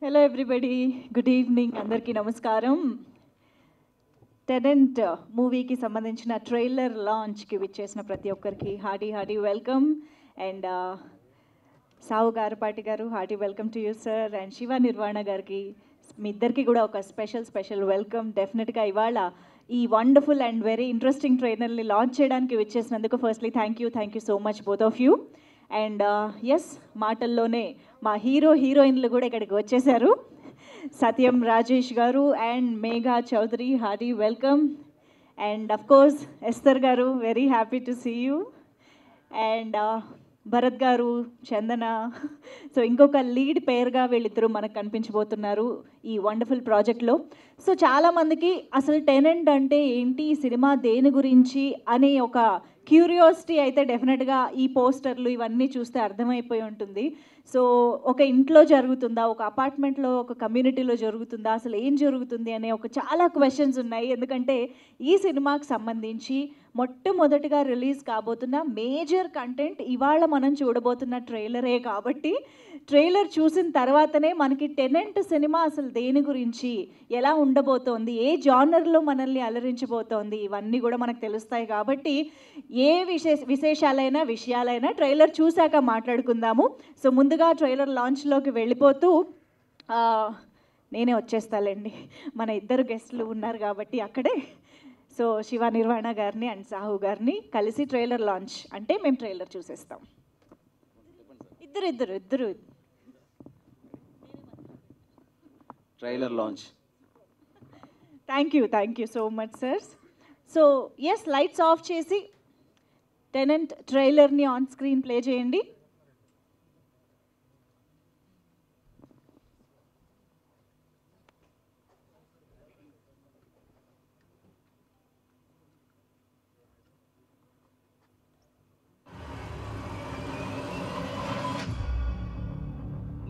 Hello everybody, good evening. అందరికీ నమస్కారం. Tenant మూవీకి సంబంధించిన ట్రైలర్ లాంచ్కి విచ్చేసిన ప్రతి ఒక్కరికి హార్టీ వెల్కమ్. అండ్ సావు గారపాటి గారు, hearty welcome to you sir. And Shiva Nirvana గారికి, మీ ఇద్దరికి కూడా ఒక స్పెషల్ వెల్కమ్. డెఫినెట్గా ఇవాళ ఈ వండర్ఫుల్ అండ్ వెరీ ఇంట్రెస్టింగ్ ట్రైలర్ని లాంచ్ చేయడానికి విచ్చేసినందుకు firstly thank you so much both of you. And yes, మాటల్లోనే మా హీరోయిన్లు కూడా ఇక్కడికి వచ్చేసారు. సత్యం రాజేష్ గారు and Megha Chowdhury, hearty welcome. And of course Esther గారు, very happy to see you. And Bharath గారు, చందన. సో ఇంకొక లీడ్ పేరుగా వీళ్ళిద్దరూ మనకు కనిపించబోతున్నారు ఈ వండర్ఫుల్ ప్రాజెక్ట్లో. సో చాలామందికి అసలు టెనెంట్ అంటే ఏంటి, ఈ సినిమా దేని గురించి అనే ఒక క్యూరియాసిటీ అయితే డెఫినెట్గా ఈ పోస్టర్లు ఇవన్నీ చూస్తే అర్థమైపోయి ఉంటుంది. సో ఒక ఇంట్లో జరుగుతుందా, ఒక అపార్ట్మెంట్లో, ఒక కమ్యూనిటీలో జరుగుతుందా, అసలు ఏం జరుగుతుంది అనే ఒక చాలా క్వశ్చన్స్ ఉన్నాయి. ఎందుకంటే ఈ సినిమాకి సంబంధించి మొట్టమొదటిగా రిలీజ్ కాబోతున్న మేజర్ కంటెంట్ ఇవాళ మనం చూడబోతున్న ట్రైలరే. కాబట్టి ట్రైలర్ చూసిన తర్వాతనే మనకి టెనెంట్ సినిమా అసలు దేని గురించి, ఎలా ఉండబోతోంది, ఏ జానర్లో మనల్ని అలరించబోతోంది, ఇవన్నీ కూడా మనకు తెలుస్తాయి. కాబట్టి ఏ విషయాలైనా ట్రైలర్ చూశాక మాట్లాడుకుందాము. సో ముందుగా ట్రైలర్ లాంచ్లోకి వెళ్ళిపోతూ నేనే వచ్చేస్తాలేండి, మన ఇద్దరు గెస్ట్లు ఉన్నారు కాబట్టి అక్కడే. సో శివ నిర్వాణ గారిని అండ్ సాహు గారిని కలిసి ట్రైలర్ లాంచ్ అంటే మేము ట్రైలర్ చూసేస్తాం. ఇద్దరు trailer launch. Thank you so much sir. So yes, lights off చేసి టెనెంట్ ట్రైలర్ని ఆన్ స్క్రీన్ ప్లే చేయండి.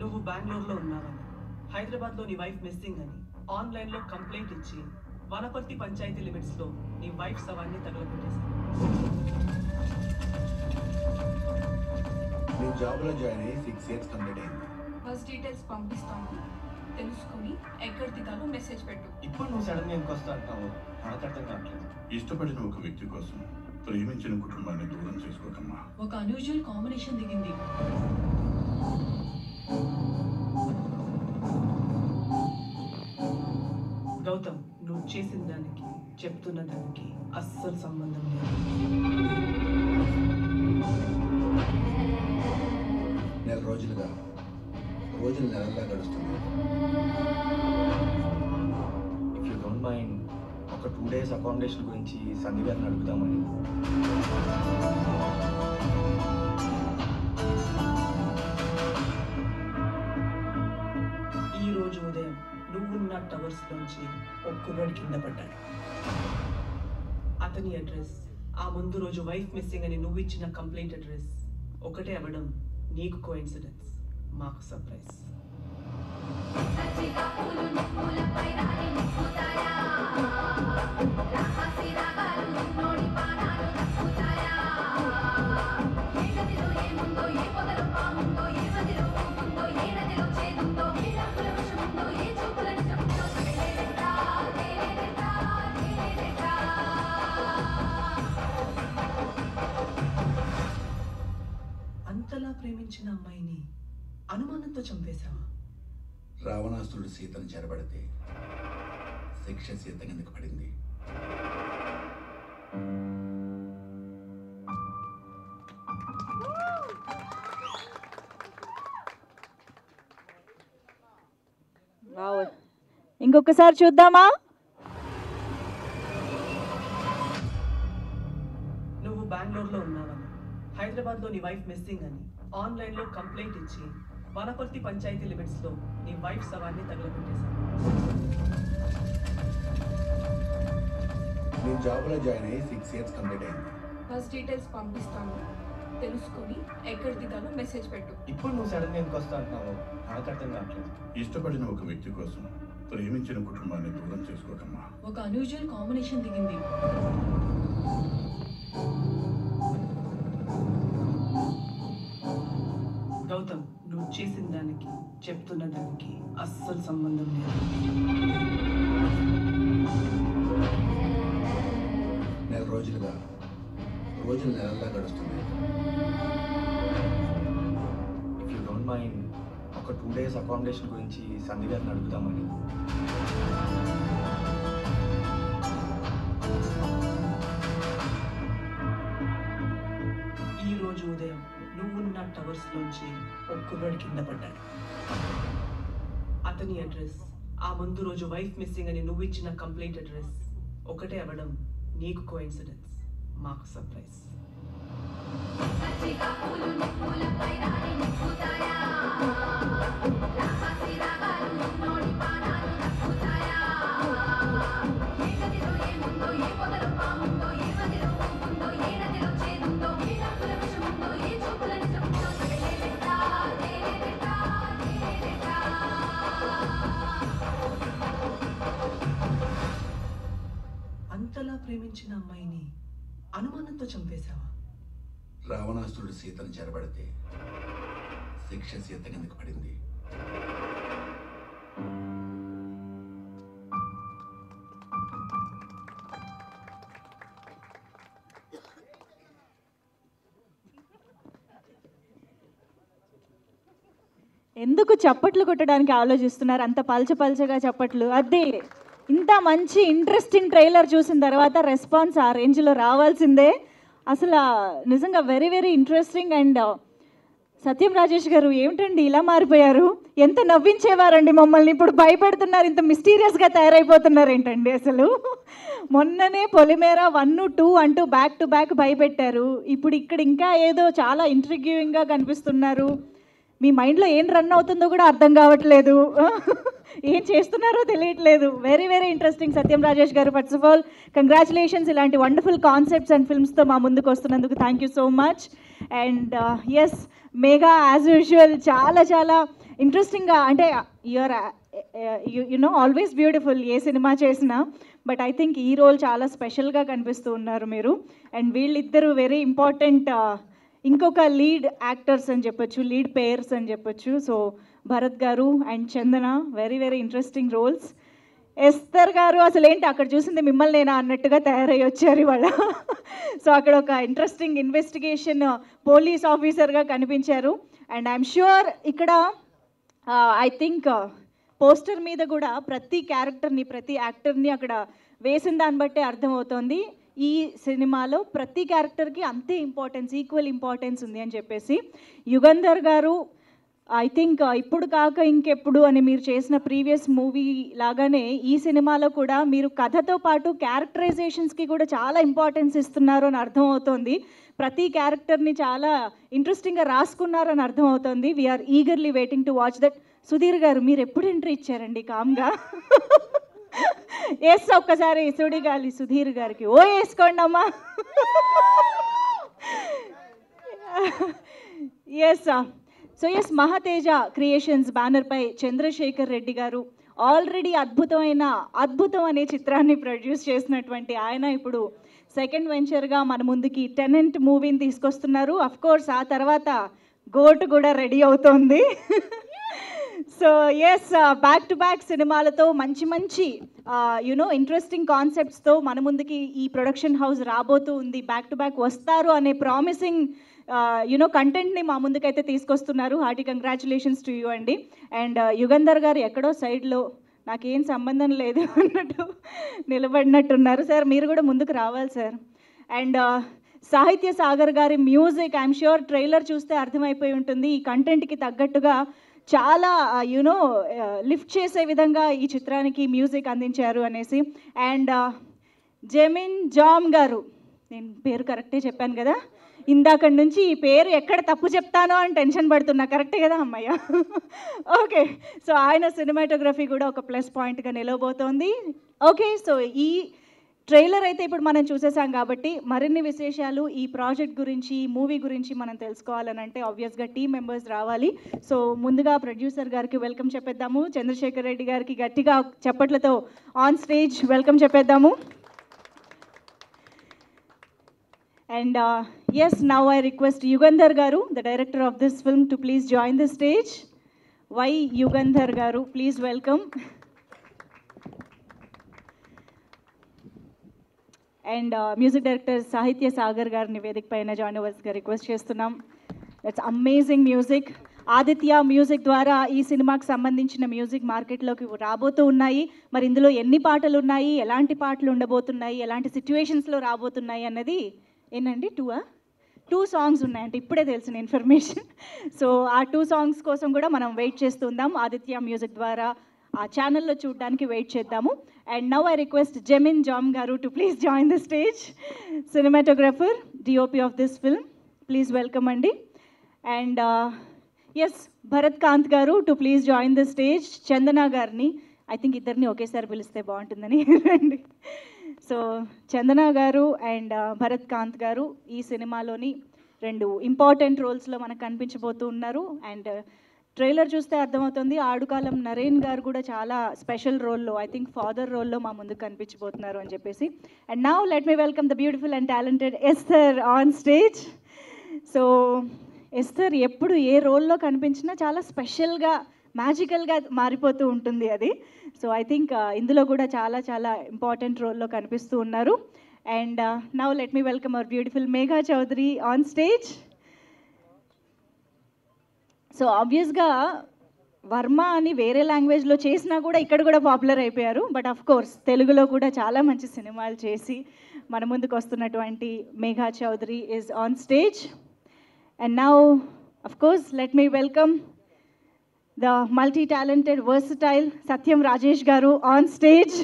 నువ్వు బెంగళూరులో ఉన్నావని, హైదరాబాద్లో నీ వైఫ్ మిస్సింగ్ అని ఆన్లైన్లో కంప్లైంట్ ఇచ్చి వనపర్తి పంచాయతీ లిమిట్స్లో నీ వైఫ్ శవాన్ని తగలబెట్టేశాను. నేను జాబ్లో జాయిన్ అయ్యి 6 years కంప్లీట్ అయింది. బస్ డీటెయిల్స్ పంపిస్తాను, తెలుసుకొని ఎక్కడ దిగాలో మెసేజ్ పెట్టు. ఇప్పుడు నువ్వు సడన్గా ఎందుకు వస్తా అంటావు, నాకు అర్థం కావట్లేదు. ఇష్టపడిన ఒక వ్యక్తి కోసం ప్రేమించిన కుటుంబాన్ని దూరం చేసుకోకమ్మా. ఒక అన్యూజువల్ కాంబినేషన్ దిగింది. గౌతమ్, నువ్వు చేసిన దానికి చెప్తున్న దానికి అస్సలు సంబంధం లేదు. నెల రోజులుగా రోజులు నెలలుగా గడుస్తుంది. ఇఫ్ యూ డోంట్ మైండ్, ఒక 2 days అకామిడేషన్ గురించి సంధి గారిని అడుగుదామని. ఈ రోజు ఉదయం నువ్వున్న టవర్స్ నుంచి ఒక కుర్రాడి కింద పడ్డాడు. అతని అడ్రస్, ఆ ముందు రోజు వైఫ్ మిస్సింగ్ అని నువ్వు ఇచ్చిన కంప్లైంట్ అడ్రస్ ఒకటే అవ్వడం నీకు కోఇన్సిడెన్స్, మాకు సర్ప్రైజ్. అంతలా ప్రేమించిన అమ్మాయిని అనుమానంతో చంపేశావా? రావణాసురుడు సీతను చెరబడితే శిక్ష సీత కిందకు పడింది. వావ్, ఇంకొకసారి చూద్దామా? నువ్వు బెంగళూరులో ఉన్నావని, హైదరాబాద్లో నీ వైఫ్ మిస్సింగ్ అని ఆన్లైన్లో కంప్లైంట్ ఇచ్చి వనపర్తి పంచాయతీ లిమిట్స్లో నీ వైఫ్ శవాన్ని తగలబెట్టేశాను. నేను జాబ్లో జాయిన్ అయ్యి 6 years కంప్లీట్ అయింది. బస్ డీటెయిల్స్ పంపిస్తాను, తెలుసుకొని ఎక్కడ దిగాలో మెసేజ్ పెట్టు. ఇప్పుడు నువ్వు సడన్గా ఎందుకు వస్తా అంటున్నావు, నాకు అర్థం కావట్లేదు. ఇష్టపడిన ఒక వ్యక్తి కోసం ప్రేమించిన కుటుంబాన్ని దూరం చేసుకోకమ్మా. ఒక అన్యూజువల్ కాంబినేషన్ దిగింది. గౌతమ్, నువ్వు నువ్వు చేసిన దానికి చెప్తున్న దానికి అస్సలు సంబంధం లేదు. నెల రోజులుగా రోజులు నెలల్లా గడుస్తున్నాయి. ఇఫ్ యూ డోంట్ మైండ్ ఒక 2 days అకామిడేషన్ గురించి సంధి గారిని అడుగుదామని. ఈ రోజు ఉదయం నువ్వున్న టవర్స్లోంచి ఒక్కరోడు కింద పడ్డాడు. అతని అడ్రస్, ఆ ముందు రోజు వైఫ్ మిస్సింగ్ అని నువ్వు ఇచ్చిన కంప్లైంట్ అడ్రస్ ఒకటే అవ్వడం నీకు కోఇన్సిడెన్స్, మాకు సర్ప్రైజ్. అంతలా ప్రేమించిన అమ్మాయిని అనుమానంతో చంపేశావా? రావణాసురుడు సీతను చెరబడితే శిక్ష సీత కిందకు పడింది. ఎందుకు చప్పట్లు కొట్టడానికి ఆలోచిస్తున్నారు? అంత పల్చగా చప్పట్లు. అదే ఇంత మంచి ఇంట్రెస్టింగ్ ట్రైలర్ చూసిన తర్వాత రెస్పాన్స్ ఆ రేంజ్లో రావాల్సిందే. అసలు నిజంగా వెరీ వెరీ ఇంట్రెస్టింగ్. అండ్ సత్యం రాజేష్ గారు ఏమిటండి ఇలా మారిపోయారు? ఎంత నవ్వించేవారండి మమ్మల్ని, ఇప్పుడు భయపెడుతున్నారు, ఇంత మిస్టీరియస్గా తయారైపోతున్నారు ఏంటండి అసలు? మొన్ననే పొలిమేర 1, 2 అంటూ బ్యాక్ టు బ్యాక్ భయపెట్టారు. ఇప్పుడు ఇక్కడ ఇంకా ఏదో చాలా ఇంట్రిగ్యూయింగ్గా కనిపిస్తున్నారు. మీ మైండ్లో ఏం రన్ అవుతుందో కూడా అర్థం కావట్లేదు, ఏం చేస్తున్నారో తెలియట్లేదు. Very very interesting Satyam Rajesh గారు. ఫస్ట్ ఆఫ్ ఆల్ కంగ్రాచులేషన్స్, ఇలాంటి వండర్ఫుల్ కాన్సెప్ట్స్ అండ్ ఫిల్మ్స్తో మా ముందుకు వస్తున్నందుకు thank you so much. And yes Megha as usual చాలా చాలా ఇంట్రెస్టింగ్గా, అంటే యూఆర్ యునో ఆల్వేస్ బ్యూటిఫుల్ ఏ సినిమా చేసినా, బట్ ఐ థింక్ ఈ రోల్ చాలా స్పెషల్గా కనిపిస్తూ ఉన్నారు మీరు. అండ్ వీళ్ళిద్దరూ వెరీ ఇంపార్టెంట్ ఇంకొక లీడ్ యాక్టర్స్ అని చెప్పొచ్చు, లీడ్ పేర్స్ అని చెప్పొచ్చు. సో భరత్ గారు and Chandana very very interesting roles. Esther గారు అసలు ఏంటి అక్కడ చూసింది మిమ్మల్ని నేనా అన్నట్టుగా తయారై వచ్చారు ఇవాళ. సో అక్కడ ఒక ఇంట్రెస్టింగ్ ఇన్వెస్టిగేషన్ పోలీస్ ఆఫీసర్గా కనిపించారు. అండ్ ఐఎమ్ ష్యూర్ ఇక్కడ ఐ థింక్ పోస్టర్ మీద కూడా ప్రతి క్యారెక్టర్ని ప్రతి యాక్టర్ని అక్కడ వేసిన దాన్ని బట్టే అర్థమవుతోంది ఈ సినిమాలో ప్రతి క్యారెక్టర్కి అంతే ఇంపార్టెన్స్, ఈక్వల్ ఇంపార్టెన్స్ ఉంది అని చెప్పేసి. యుగంధర్ గారు ఐ థింక్ ఇప్పుడు కాక ఇంకెప్పుడు అని మీరు చేసిన ప్రీవియస్ మూవీ లాగానే ఈ సినిమాలో కూడా మీరు కథతో పాటు క్యారెక్టరైజేషన్స్కి కూడా చాలా ఇంపార్టెన్స్ ఇస్తున్నారు అని అర్థమవుతోంది. ప్రతి క్యారెక్టర్ని చాలా ఇంట్రెస్టింగ్గా రాసుకున్నారు అని అర్థమవుతోంది. We're eagerly waiting to watch that. Sudheer గారు మీరు ఎప్పుడు ఎంట్రీ ఇచ్చారండి కామ్గా? ఎస్ ఒక్కసారి సుడిగాలి సుధీర్ గారికి ఓ వేసుకోండి అమ్మా. Yes so yes Mahateja creations బ్యానర్పై చంద్రశేఖర్ రెడ్డి గారు ఆల్రెడీ అద్భుతం అనే చిత్రాన్ని ప్రొడ్యూస్ చేసినటువంటి ఆయన ఇప్పుడు సెకండ్ వెంచర్గా మన ముందుకి టెనెంట్ మూవీని తీసుకొస్తున్నారు. అఫ్ కోర్స్ ఆ తర్వాత గోటు కూడా రెడీ అవుతోంది. So yes back to back సినిమాలతో మంచి యునో ఇంట్రెస్టింగ్ కాన్సెప్ట్స్తో మన ముందుకి ఈ ప్రొడక్షన్ హౌస్ రాబోతూ ఉంది. బ్యాక్ టు బ్యాక్ వస్తారు అనే ప్రామిసింగ్ యునో కంటెంట్ని మా ముందుకైతే తీసుకొస్తున్నారు. హార్టీ కంగ్రాచులేషన్స్ టు యూ అండి. అండ్ యుగంధర్ గారు ఎక్కడో సైడ్లో నాకేం సంబంధం లేదు అన్నట్టు నిలబడినట్టున్నారు. సార్ మీరు కూడా ముందుకు రావాలి సార్. అండ్ సాహిత్య సాగర్ గారి మ్యూజిక్ ఐఎమ్ ష్యూర్ ట్రైలర్ చూస్తే అర్థమైపోయి ఉంటుంది. ఈ కంటెంట్కి తగ్గట్టుగా చాలా యునో లిఫ్ట్ చేసే విధంగా ఈ చిత్రానికి మ్యూజిక్ అందించారు అనేసి. అండ్ జెమిన్ జామ్ గారు, నేను పేరు కరెక్టే చెప్పాను కదా, ఇందాక నుంచి ఈ పేరు ఎక్కడ తప్పు చెప్తానో అని టెన్షన్ పడుతున్నా. కరెక్టే కదా అమ్మయ్య? ఓకే, సో ఆయన సినిమాటోగ్రఫీ కూడా ఒక ప్లస్ పాయింట్గా నిలవబోతోంది. ఓకే, సో ఈ ట్రైలర్ అయితే ఇప్పుడు మనం చూసేసాం కాబట్టి మరిన్ని విశేషాలు ఈ ప్రాజెక్ట్ గురించి ఈ మూవీ గురించి మనం తెలుసుకోవాలనంటే ఆబ్వియస్గా టీమ్ మెంబర్స్ రావాలి. సో ముందుగా ప్రొడ్యూసర్ గారికి వెల్కమ్ చెప్పేద్దాము. చంద్రశేఖర్ రెడ్డి గారికి గట్టిగా చప్పట్లతో ఆన్ స్టేజ్ వెల్కమ్ చెప్పేద్దాము. And yes, now I request Yugandhar Garu, the director of this film, to please join the stage. Y. Yugandhar Garu, please welcome. And music director Sahitya Sagar Garni Vedik Paina join అవ్వాల్సిగా request చేస్తున్నాం. That's amazing music. Aditya music ద్వారా ఈ సినిమాకి సంబంధించిన music మార్కెట్లోకి రాబోతూ ఉన్నాయి. మరి ఇందులో ఎన్ని పాటలు ఉన్నాయి, ఎలాంటి పాటలు ఉండబోతున్నాయి, ఎలాంటి సిచ్యువేషన్స్లో రాబోతున్నాయి అన్నది ఏంటండి టూ సాంగ్స్ ఉన్నాయంటే ఇప్పుడే తెలిసిన ఇన్ఫర్మేషన్. సో ఆ 2 సాంగ్స్ కోసం కూడా మనం వెయిట్ చేస్తుందాం. ఆదిత్య మ్యూజిక్ ద్వారా ఆ ఛానల్లో చూడడానికి వెయిట్ చేద్దాము. And now I request Jemin Jom గారు to please join the stage, cinematographer, DOP of this film. Please welcome అండి. అండ్ ఎస్, భరత్ కాంత్ గారు to please join the stage. Chandana గారిని, ఐ థింక్ ఇద్దరిని ఒకేసారి పిలిస్తే బాగుంటుందని రండి. సో చందన గారు అండ్ భరత్ కాంత్ గారు ఈ సినిమాలోని 2 ఇంపార్టెంట్ రోల్స్లో మనకు కనిపించబోతూ ఉన్నారు. అండ్ ట్రైలర్ చూస్తే అర్థమవుతుంది ఆడుకాలం నరేన్ గారు కూడా చాలా స్పెషల్ రోల్లో, ఐ థింక్ ఫాదర్ రోల్లో మా ముందుకు కనిపించబోతున్నారు అని చెప్పేసి. And now let me welcome the beautiful and talented ఎస్థర్ on stage. So ఎస్థర్ ఎప్పుడు ఏ రోల్లో కనిపించినా చాలా స్పెషల్గా, మ్యాజికల్గా మారిపోతూ ఉంటుంది అది. సో ఐ థింక్ ఇందులో కూడా చాలా చాలా ఇంపార్టెంట్ రోల్లో కనిపిస్తూ ఉన్నారు. And now let me welcome our beautiful Megha Chaudhary on stage. So ఆబ్వియస్గా వర్మ అని వేరే లాంగ్వేజ్లో చేసినా కూడా ఇక్కడ కూడా పాపులర్ అయిపోయారు. బట్ ఆఫ్ కోర్స్ తెలుగులో కూడా చాలా మంచి సినిమాలు చేసి మన ముందుకు వస్తున్నటువంటి Megha Chaudhary is on stage. And now, of course, let me welcome the multi-talented, versatile Satyam Rajesh Garu on stage.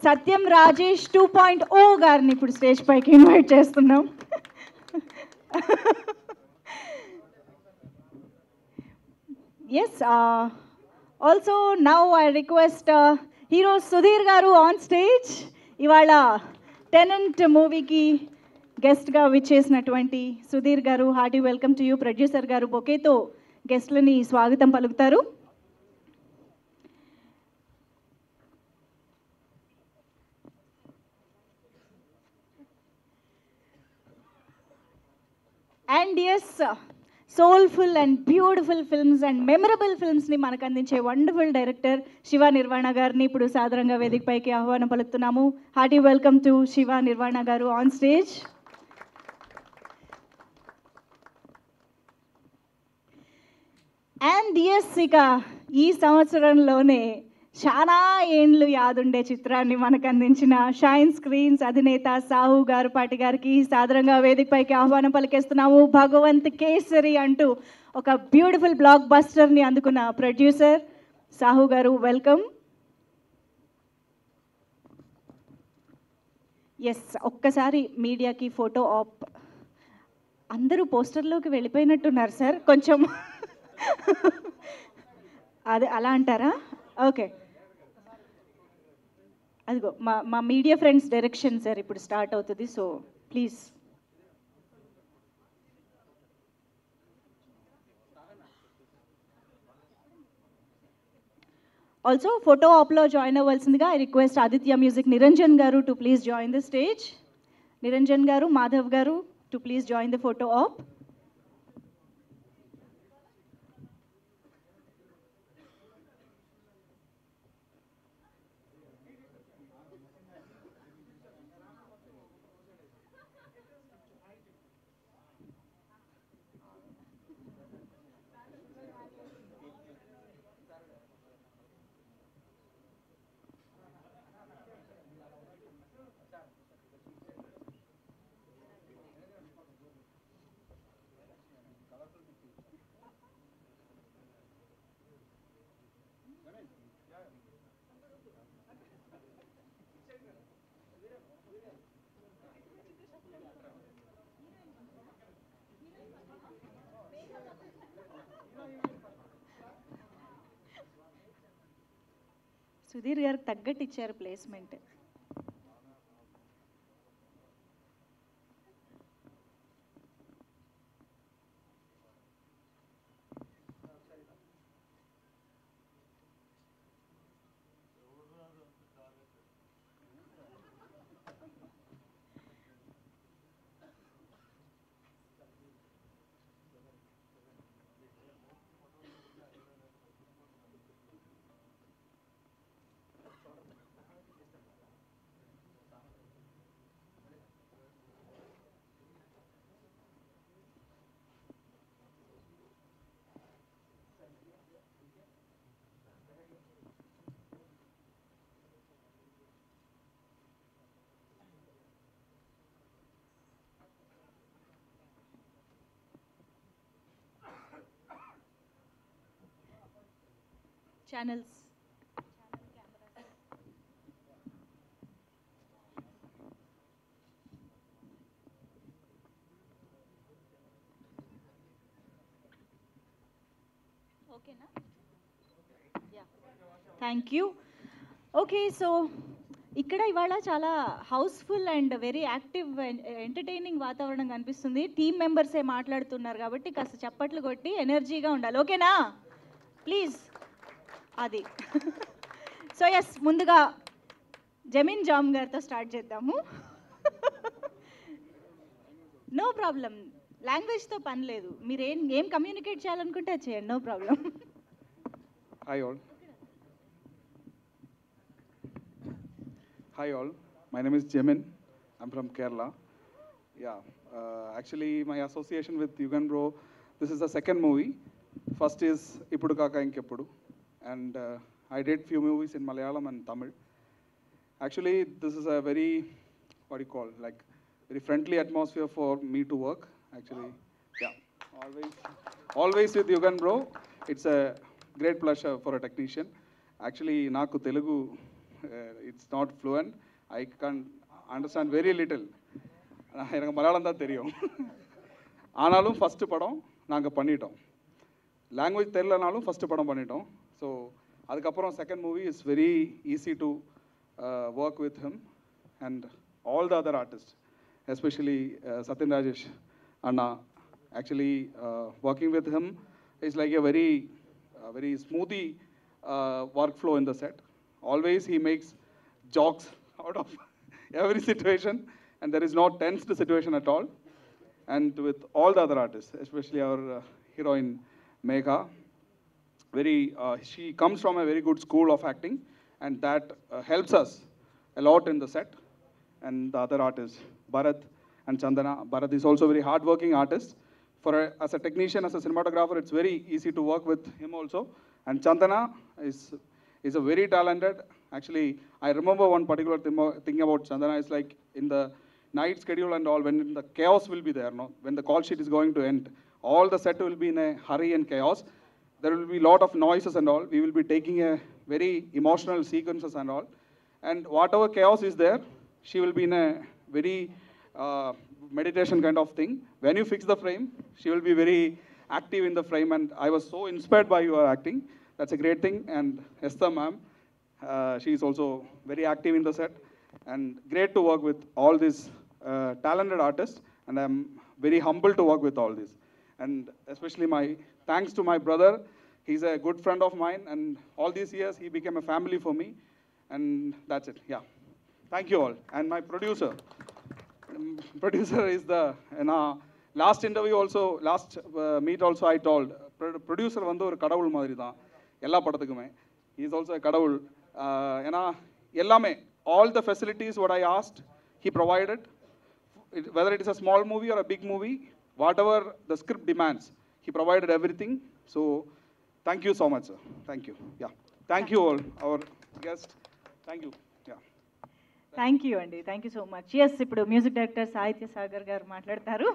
Satyam Rajesh 2.0 గారిని ఇప్పుడు స్టేజ్ పైకి ఇన్వైట్ చేస్తున్నాం. Yes, also now I request hero Sudhir Garu on stage. ఇవాళ tenant మూవీకి గెస్ట్గా విచ్చేసినటువంటి సుధీర్ గారు, hearty welcome to you. Producer గారు బొకేతో గెస్ట్లని స్వాగతం పలుకుతారు. And yes, soulful and beautiful films and memorable ఫిల్మ్స్ని మనకు అందించే వండర్ఫుల్ డైరెక్టర్ శివ నిర్వాణ గారిని ఇప్పుడు సాదరంగా వేదికపైకి ఆహ్వానం పలుకుతున్నాము. Hearty welcome to Shiva Nirvana గారు ఆన్ స్టేజ్. అండ్ ఎస్, ఇక ఈ సంవత్సరంలోనే చాలా ఏండ్లు యాదుండే చిత్రాన్ని మనకు అందించిన షైన్ స్క్రీన్స్ అధినేత సాహు గారుపాటి గారికి సాదరంగా వేదికపైకి ఆహ్వానం పలికేస్తున్నాము. భగవంత్ కేసరి అంటూ ఒక బ్యూటిఫుల్ బ్లాక్ బస్టర్ని అందుకున్న ప్రొడ్యూసర్ సాహు గారు, వెల్కమ్. ఎస్, ఒక్కసారి మీడియాకి ఫోటో ఆప్. అందరూ పోస్టర్లోకి వెళ్ళిపోయినట్టున్నారు సార్, కొంచెం అదే అలా అంటారా? ఓకే, అదిగో మా మీడియా ఫ్రెండ్స్ డైరెక్షన్ సార్ ఇప్పుడు స్టార్ట్ అవుతుంది. So please. ఆల్సో ఫోటో ఆప్లో జాయిన్ అవ్వాల్సిందిగా I request Aditya music Niranjan గారు to please join the stage. Niranjan గారు, మాధవ్ గారు to please join the photo op. Sudheer గారికి తగ్గట్టు ఇచ్చారు ప్లేస్మెంట్. ఛానల్స్. ఓకేనా? Yeah, thank you. Okay, so ఇక్కడ ఇవాళ చాలా housefull and very active entertaining వాతావరణం కనిపిస్తుంది. టీమ్ మెంబర్సే మాట్లాడుతున్నారు కాబట్టి కాస్త చప్పట్లు కొట్టి ఎనర్జీగా ఉండాలి. ఓకేనా? ప్లీజ్. అది సో ఎస్, ముందుగా జమీన్ జామ్ గారితో స్టార్ట్ చేద్దాము. నో ప్రాబ్లం, లాంగ్వేజ్తో పని లేదు. మీరు ఏం కమ్యూనికేట్ చేయాలనుకుంటే అది చేయండి, no problem. Hi all. Hi all. My name is Jemin. I'm from Kerala. Yeah. Actually, my association with Yugan Bro, this is the second movie. First is Ippudu Kaka Inkeppudu, and I did few movies in Malayalam and Tamil. Actually, this is a very, what do you call, like very friendly atmosphere for me to work. Actually, yeah. Always with Yugan Bro. It's a great pleasure for a technician. Actually, Naku Telugu, it's not fluent. I can understand very little. எனக்கு மலையாளம் தான் தெரியும். ஆனாலும் first படம் நாங்கள் பண்ணிட்டோம். Language தெரிலனாலும் first படம் பண்ணிட்டோம். So அதுக்கப்புறம் second movie is very easy to work with him and all the other artist, especially Sathyan Rajesh அண்ணா. Actually, working with him is like a very smoothie workflow in the set. Always he makes jokes out of every situation, and there is no tensed situation at all. And with all the other artists, especially our heroine Megha, she comes from a very good school of acting, and that helps us a lot in the set. And the other artists, Bharat and Chandana. Bharat is also a very hard-working artist. As a technician, as a cinematographer, it's very easy to work with him also. And Chandana is a very talented. Actually, I remember one particular thing about Chandana is like in the night schedule and all, when the chaos will be there, no? When the call sheet is going to end, all the set will be in a hurry and chaos. There will be a lot of noises and all. We will be taking a very emotional sequences and all. And whatever chaos is there, she will be in a very meditation kind of thing. When you fix the frame, she will be very active in the frame, and I was so inspired by your acting. That's a great thing. And Esther ma'am, she is also very active in the set, and great to work with all these talented artists, and I'm very humbled to work with all this. And especially my thanks to my brother. He's a good friend of mine, and all these years he became a family for me, and that's it. Yeah, thank you all. And my producer is the last interview also, last meet also I told producer வந்து ஒரு கடவுள் மாதிரி தான் எல்லா படத்துக்குமே. he is also a கடவுள். ஏன்னா எல்லாமே all the facilities what I asked he provided, whether it is a small movie or a big movie, whatever the script demands, he provided everything. So thank you so much, sir. Thank you. Yeah, thank you all our guests. Thank you. Thank you అండి, thank you so much. Yes, ఇప్పుడు music director Sahithya Sagar గారు మాట్లాడతారు.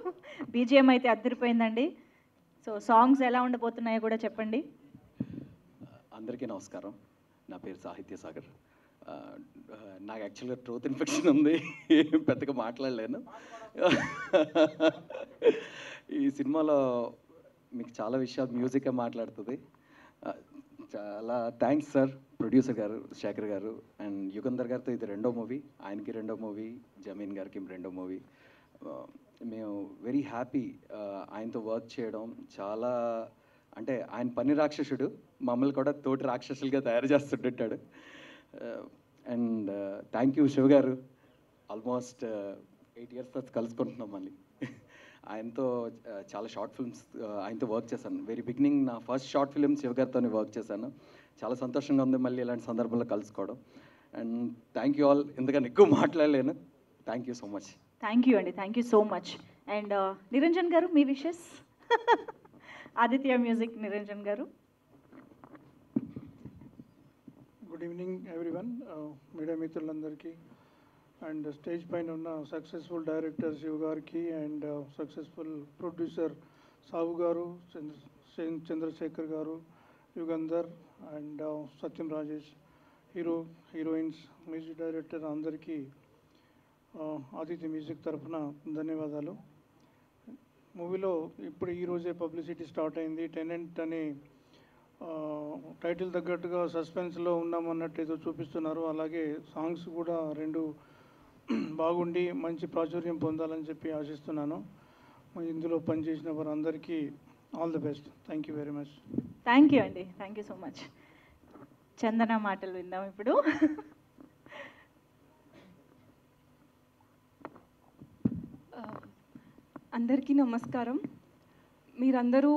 BGM అయితే అద్దరిపోయిందండి. So songs ఎలా ఉండబోతున్నాయో కూడా చెప్పండి. అందరికీ నమస్కారం. నా పేరు సాహిత్య సాగర్. నాకు యాక్చువల్గా ట్రూత్ ఇన్ఫెక్షన్ ఉంది, పెద్దగా మాట్లాడలేను. ఈ సినిమాలో మీకు చాలా విషయాలు మ్యూజికే మాట్లాడుతుంది. చాలా థ్యాంక్స్ సార్, ప్రొడ్యూసర్ గారు శేఖర్ గారు అండ్ యుగంధర్ గారితో ఇది రెండో మూవీ, ఆయనకి రెండో మూవీ, జమీన్ గారికి రెండో మూవీ. మేము వెరీ హ్యాపీ ఆయనతో వర్క్ చేయడం. చాలా అంటే ఆయన పని రాక్షసుడు, మమ్మల్ని కూడా తోటి రాక్షసులుగా తయారు చేస్తుంటాడు. అండ్ థ్యాంక్ యూ శివ గారు, ఆల్మోస్ట్ 8 years తర్వాత కలుసుకుంటున్నాం మళ్ళీ. ఆయనతో చాలా షార్ట్ ఫిల్మ్స్ ఆయనతో వర్క్ చేశాను. వెరీ బిగినింగ్ నా ఫస్ట్ షార్ట్ ఫిల్మ్ శివ గారితోనే వర్క్ చేశాను. చాలా సంతోషంగా ఉంది మళ్ళీ ఇలాంటి సందర్భంలో కలుసుకోవడం. And thank you all. ఎందుకని ఎక్కువ మాట్లాడలేను. Thank you so much. Thank you అండి, thank you so much. And Niranjan గారు, మీ విషెస్. ఆదిత్య మ్యూజిక్ నిరంజన్ గారు. Good evening everyone. మీడియా మిత్రులందరికీ అండ్ స్టేజ్ పైన ఉన్న సక్సెస్ఫుల్ డైరెక్టర్ శివ్ గారికి అండ్ సక్సెస్ఫుల్ ప్రొడ్యూసర్ సాబు గారు, చంద్రశేఖర్ గారు Yugandhar and Satyam Rajesh, heroines, music director అందరికీ ఆదిత్య మ్యూజిక్ తరఫున ధన్యవాదాలు. మూవీలో ఇప్పుడు ఈరోజే పబ్లిసిటీ స్టార్ట్ అయింది. టెనెంట్ అనే టైటిల్ తగ్గట్టుగా సస్పెన్స్లో ఉన్నామన్నట్టు ఏదో చూపిస్తున్నారు. అలాగే సాంగ్స్ కూడా రెండు బాగుండి మంచి ప్రాచుర్యం పొందాలని చెప్పి ఆశిస్తున్నాను. ఇందులో పనిచేసిన వారందరికీ all the best. Thank you very much. Thank you అండి, థ్యాంక్ యూ సో మచ్. చందన మాటలు విందాం ఇప్పుడు. అందరికీ నమస్కారం. మీరందరూ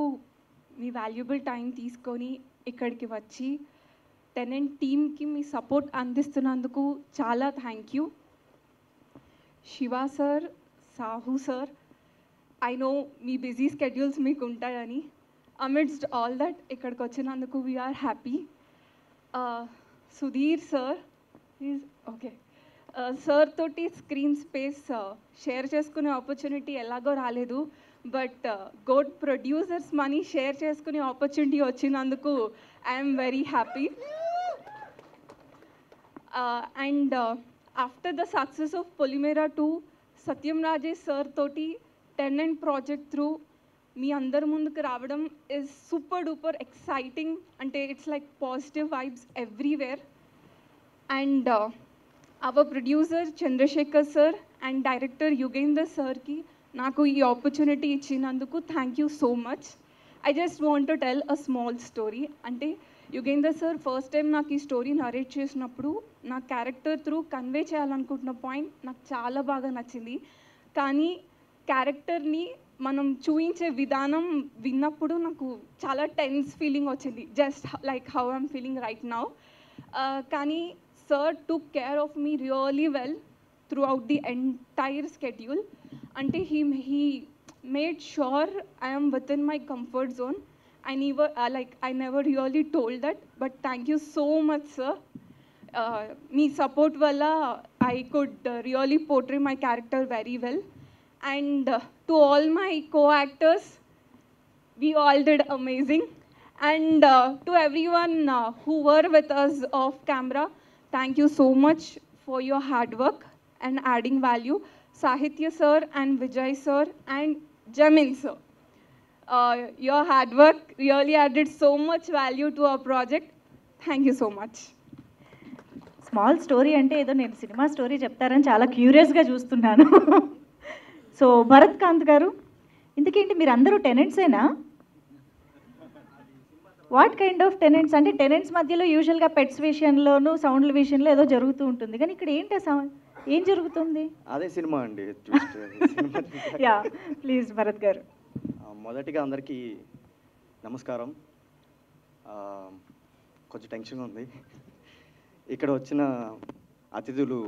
మీ వాల్యుబుల్ టైం తీసుకొని ఇక్కడికి వచ్చి టెనెంట్ టీమ్కి మీ సపోర్ట్ అందిస్తున్నందుకు చాలా thank you. Shiva sir, Sahu sir, I know మీ బిజీ స్కెడ్యూల్స్ మీకు ఉంటాయని. అమిడ్స్ట్ ఆల్ దట్ ఇక్కడికి వచ్చినందుకు we're happy. Sudheer sir is okay. Sir తోటి స్క్రీన్ స్పేస్ షేర్ చేసుకునే ఆపర్చునిటీ ఎలాగో రాలేదు, బట్ గోడ్ ప్రొడ్యూసర్స్ మనీ షేర్ చేసుకునే ఆపర్చునిటీ వచ్చినందుకు I'm very happy. And after the success of Polimera 2, Satyam Rajesh sir తోటి టెనెంట్ ప్రాజెక్ట్ త్రూ మీ అందరి ముందుకు రావడం ఇస్ సూపర్ డూపర్ ఎక్సైటింగ్. అంటే it's like positive vibes everywhere. And our producer Chandrasekhar sir and director Yugender sir ki naku ee opportunity ichinanduku thank you so much. I just want to tell a small story. Ante Yugender sir first time నాకు ఈ story narrate చేసినప్పుడు నా character through convey చేయాలనుకుంటున్న point నాకు చాలా బాగా నచ్చింది. కానీ క్యారెక్టర్ని మనం చూపించే విధానం విన్నప్పుడు నాకు చాలా టెన్స్ ఫీలింగ్ వచ్చింది, just like how I'm feeling right now. కానీ sir took care of me really well throughout the entire schedule. Until he made sure I am within my comfort zone. I never really told that, but thank you so much sir. Me support wala I could really portray my character very well. And to all my co-actors, we all did amazing. And to everyone who were with us off camera, thank you so much for your hard work and adding value. Sahitya sir and Vijay sir and Jamin sir, your hard work really added so much value to our project. Thank you so much. Small story అంటే ఏదో నేను cinema story చెప్తారని చాలా క్యూరియస్గా చూస్తున్నాను. So Bharat Kanth గారు, ఇంతకేంటి మీరు అందరూ టెనెంట్సేనా? What kind of tenants? అంటే టెనెంట్స్ మధ్యలో యూజువల్గా పెట్స్ విషయంలోనూ సౌండ్ల విషయంలో ఏదో జరుగుతూ ఉంటుంది, కానీ ఇక్కడ ఏంటి ఏం జరుగుతుంది? అదే సినిమా అండి. యా ప్లీజ్ భరత్ గారు. మొదటిగా అందరికీ నమస్కారం. కొంచెం టెన్షన్గా ఉంది. ఇక్కడ వచ్చిన అతిథులు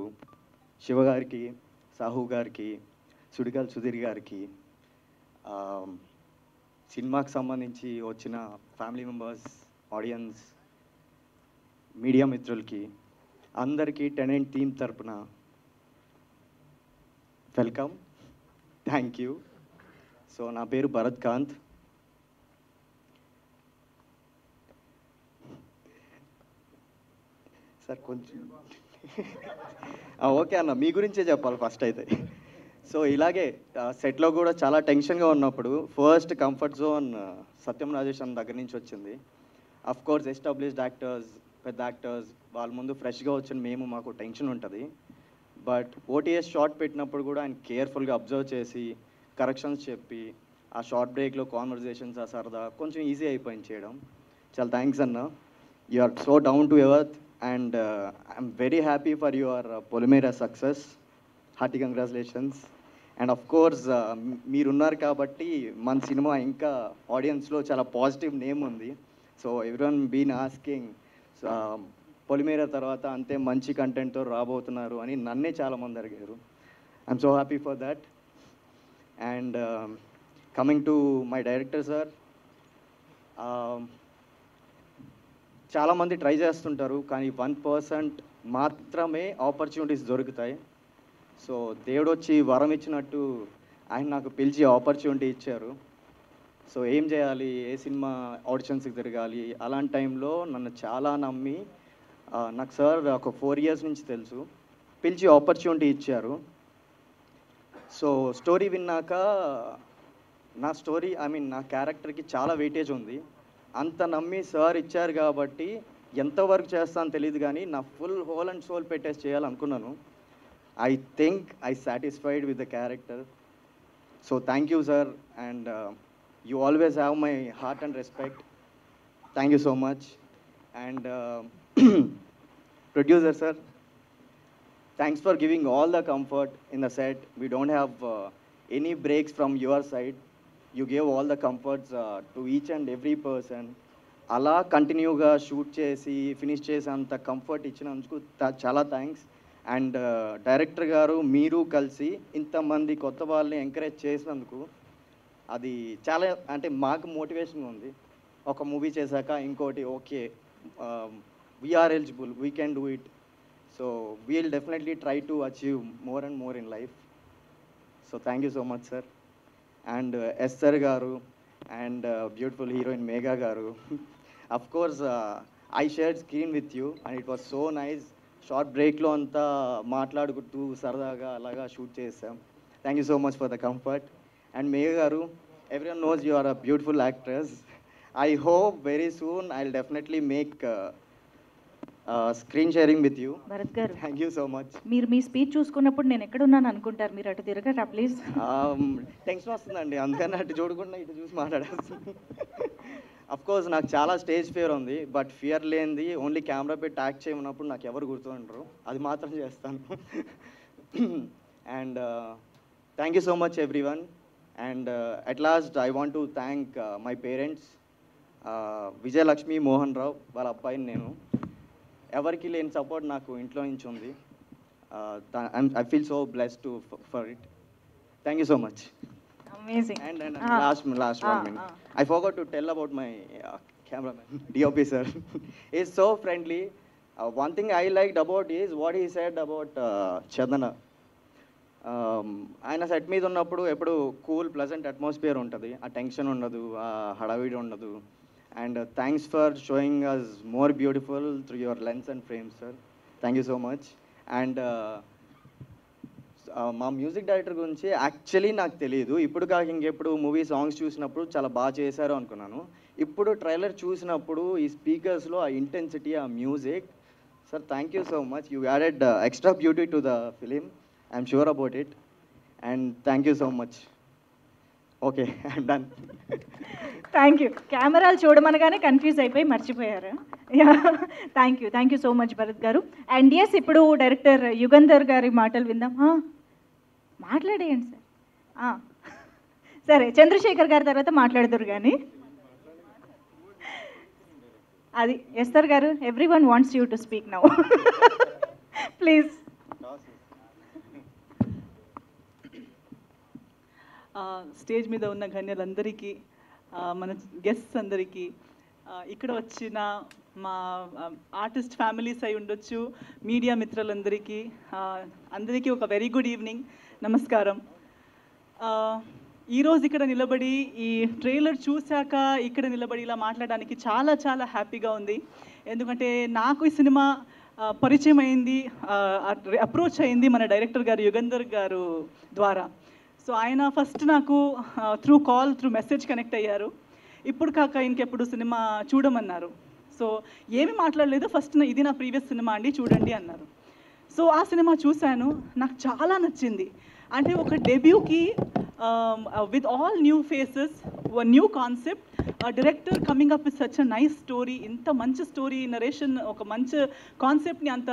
శివ గారికి, సాహు గారికి, సుడిగాల్ సుధీర్ గారికి, సినిమాకి సంబంధించి వచ్చిన ఫ్యామిలీ మెంబర్స్, ఆడియన్స్, మీడియా మిత్రులకి అందరికీ టెనెంట్ టీమ్ తరపున వెల్కమ్, థ్యాంక్ యూ. సో నా పేరు భరత్ కాంత్. సార్ కొంచెం ఓకే అన్న, మీ గురించే చెప్పాలి ఫస్ట్ అయితే. సో ఇలాగే సెట్లో కూడా చాలా టెన్షన్గా ఉన్నప్పుడు ఫస్ట్ కంఫర్ట్ జోన్ సత్యం రాజేష్ అన్న దగ్గర నుంచి వచ్చింది. అఫ్ కోర్స్ ఎస్టాబ్లిష్డ్ యాక్టర్స్, పెద్ద యాక్టర్స్ వాళ్ళ ముందు ఫ్రెష్గా వచ్చిన మేము మాకు టెన్షన్ ఉంటుంది. బట్ ఓటీఎస్ షార్ట్ పెట్టినప్పుడు కూడా ఆయన కేర్ఫుల్గా అబ్జర్వ్ చేసి కరెక్షన్స్ చెప్పి ఆ షార్ట్ బ్రేక్లో కాన్వర్జేషన్స్ ఆ సరదా కొంచెం ఈజీ అయిపోయింది చేయడం. చాలా థ్యాంక్స్ అన్న. You are so down to earth and I'm very happy for your Polimera success. Hearty congratulations. And of course మీరున్నారు కాబట్టి మన సినిమా ఇంకా ఆడియన్స్లో చాలా పాజిటివ్ నేమ్ ఉంది. So everyone been asking Polimera తర్వాత అంతే మంచి కంటెంట్తో రాబోతున్నారు అని నన్నే చాలామంది అడిగారు. I'm so happy for that. And coming to my director sir, చాలామంది ట్రై చేస్తుంటారు కానీ 1% మాత్రమే ఆపర్చునిటీస్ దొరుకుతాయి. సో దేవుడు వచ్చి వరం ఇచ్చినట్టు ఆయన నాకు పిలిచి ఆపర్చునిటీ ఇచ్చారు. సో ఏం చేయాలి, ఏ సినిమా ఆడిషన్స్కి తిరగాలి, అలాంటి టైంలో నన్ను చాలా నమ్మి నాకు సార్ ఒక 4 years నుంచి తెలుసు, పిలిచి ఆపర్చునిటీ ఇచ్చారు. సో స్టోరీ విన్నాక నా స్టోరీ నా క్యారెక్టర్కి చాలా వెయిటేజ్ ఉంది. అంత నమ్మి సార్ ఇచ్చారు కాబట్టి ఎంతవరకు చేస్తాను తెలియదు కానీ నా ఫుల్ హోల్ అండ్ సోల్ పెట్టేసి చేయాలనుకున్నాను. I think I satisfied with the character. So thank you sir, and you always have my heart and respect. Thank you so much. And producer sir, thanks for giving all the comfort in the set. We don't have any breaks from your side. You gave all the comforts to each and every person. అలా కంటిన్యూగా shoot చేసి finish చేసేంత comfort ఇచ్చినందుకు చాలా thanks. And director గారు మీరు కలిసి ఇంతమంది కొత్త వాళ్ళని ఎంకరేజ్ చేసినందుకు అది చాలా మాకు మోటివేషన్గా ఉంది. ఒక మూవీ చేశాక ఇంకోటి okay, we are eligible, we can do it. So we'll definitely try to achieve more and more in life. So thank you so much sir. And Esther garu and beautiful heroine Megha garu. Of course I shared screen with you and it was so nice. Short break lo anta maatladukuntu saradaga alaga shoot chesam. Thank you so much for the comfort. And Megha garu, everyone knows you are a beautiful actress. I hope very soon I'll definitely make screen sharing with you. Bharat గారు, thank you so much. మీరు మీ speech చూసుకున్నప్పుడు నేను ఎక్కడున్నాను అనుకుంటారు, మీరు అటు తిరగరా please. Tension వస్తుందండి, అందుకని అటు చూడకుండా ఇటు చూసి మాట్లాడేస్తుంది. అఫ్ కోర్స్ నాకు చాలా స్టేజ్ ఫియర్ ఉంది, బట్ ఫియర్ లేనిది ఓన్లీ కెమెరా పెట్టి యాక్ట్ చేయమన్నప్పుడు నాకు ఎవరు గుర్తుండరు, అది మాత్రం చేస్తాను. And thank you so much everyone. And at last I want to thank my parents, Vijayalakshmi Mohan Rao వాళ్ళ అబ్బాయిని నేను. ఎవరికి లేని సపోర్ట్ నాకు ఇంట్లో నుంచి ఉంది. I feel so blessed to for it. Thank you so much. Amazing. And last 1 minute, I forgot to tell about my cameraman, DOP sir. He's so friendly. One thing I liked about is what he said about Chandana. ఆయన set మీద ఉన్నప్పుడు ఎప్పుడు cool pleasant atmosphere ఉంటుంది, ఆ tension ఉండదు, ఆ హడావిడి ఉండదు. And thanks for showing us more beautiful through your lens and frames, sir. Thank you so much. And మా మ్యూజిక్ డైరెక్టర్ గురించి యాక్చువల్లీ నాకు తెలియదు. ఇప్పుడు కాక ఇంకెప్పుడు మూవీ సాంగ్స్ చూసినప్పుడు చాలా బాగా చేశారు అనుకున్నాను. ఇప్పుడు ట్రైలర్ చూసినప్పుడు ఈ స్పీకర్స్లో ఆ ఇంటెన్సిటీ, ఆ music, sir thank you so much. You added extra beauty to the film. I'm sure about it. And thank you so much. Okay, I'm done. Thank you. కెమెరాలు చూడమనగానే కన్ఫ్యూజ్ అయిపోయి మర్చిపోయారు. Thank you so much Bharat గారు. And yes, ఇప్పుడు director Yugandhar గారి మాటలు విందాం. మాట్లాడేయండి sir. సరే, చంద్రశేఖర్ గారి తర్వాత మాట్లాడదురు కానీ అది ఎస్తర్ గారు, every one wants you to speak now, please. Stage మీద ఉన్న గణ్యులందరికీ, మన గెస్ట్స్ అందరికీ, ఇక్కడ వచ్చిన మా ఆర్టిస్ట్ ఫ్యామిలీస్ అయి ఉండొచ్చు, మీడియా మిత్రులందరికీ, అందరికీ ఒక వెరీ గుడ్ ఈవినింగ్, నమస్కారం. ఈరోజు ఇక్కడ నిలబడి ఈ ట్రైలర్ చూశాక ఇక్కడ నిలబడి ఇలా మాట్లాడడానికి చాలా చాలా హ్యాపీగా ఉంది. ఎందుకంటే నాకు ఈ సినిమా పరిచయం అయింది, అప్రోచ్ అయింది మన డైరెక్టర్ గారు యుగంధర్ గారు ద్వారా. సో ఆయన ఫస్ట్ నాకు through call, through message connect అయ్యారు. ఇప్పుడు కాక ఇంకెప్పుడు సినిమా చూడమన్నారు. సో ఏమి మాట్లాడలేదు, ఫస్ట్ ఇది నా ప్రీవియస్ సినిమా అండి చూడండి అన్నారు. సో ఆ సినిమా చూశాను, నాకు చాలా నచ్చింది. అంటే ఒక డెబ్యూకి with all new faces, new concept, director coming up with such a nice story, ఇంత మంచి స్టోరీ నరేషన్, ఒక మంచి కాన్సెప్ట్ని అంత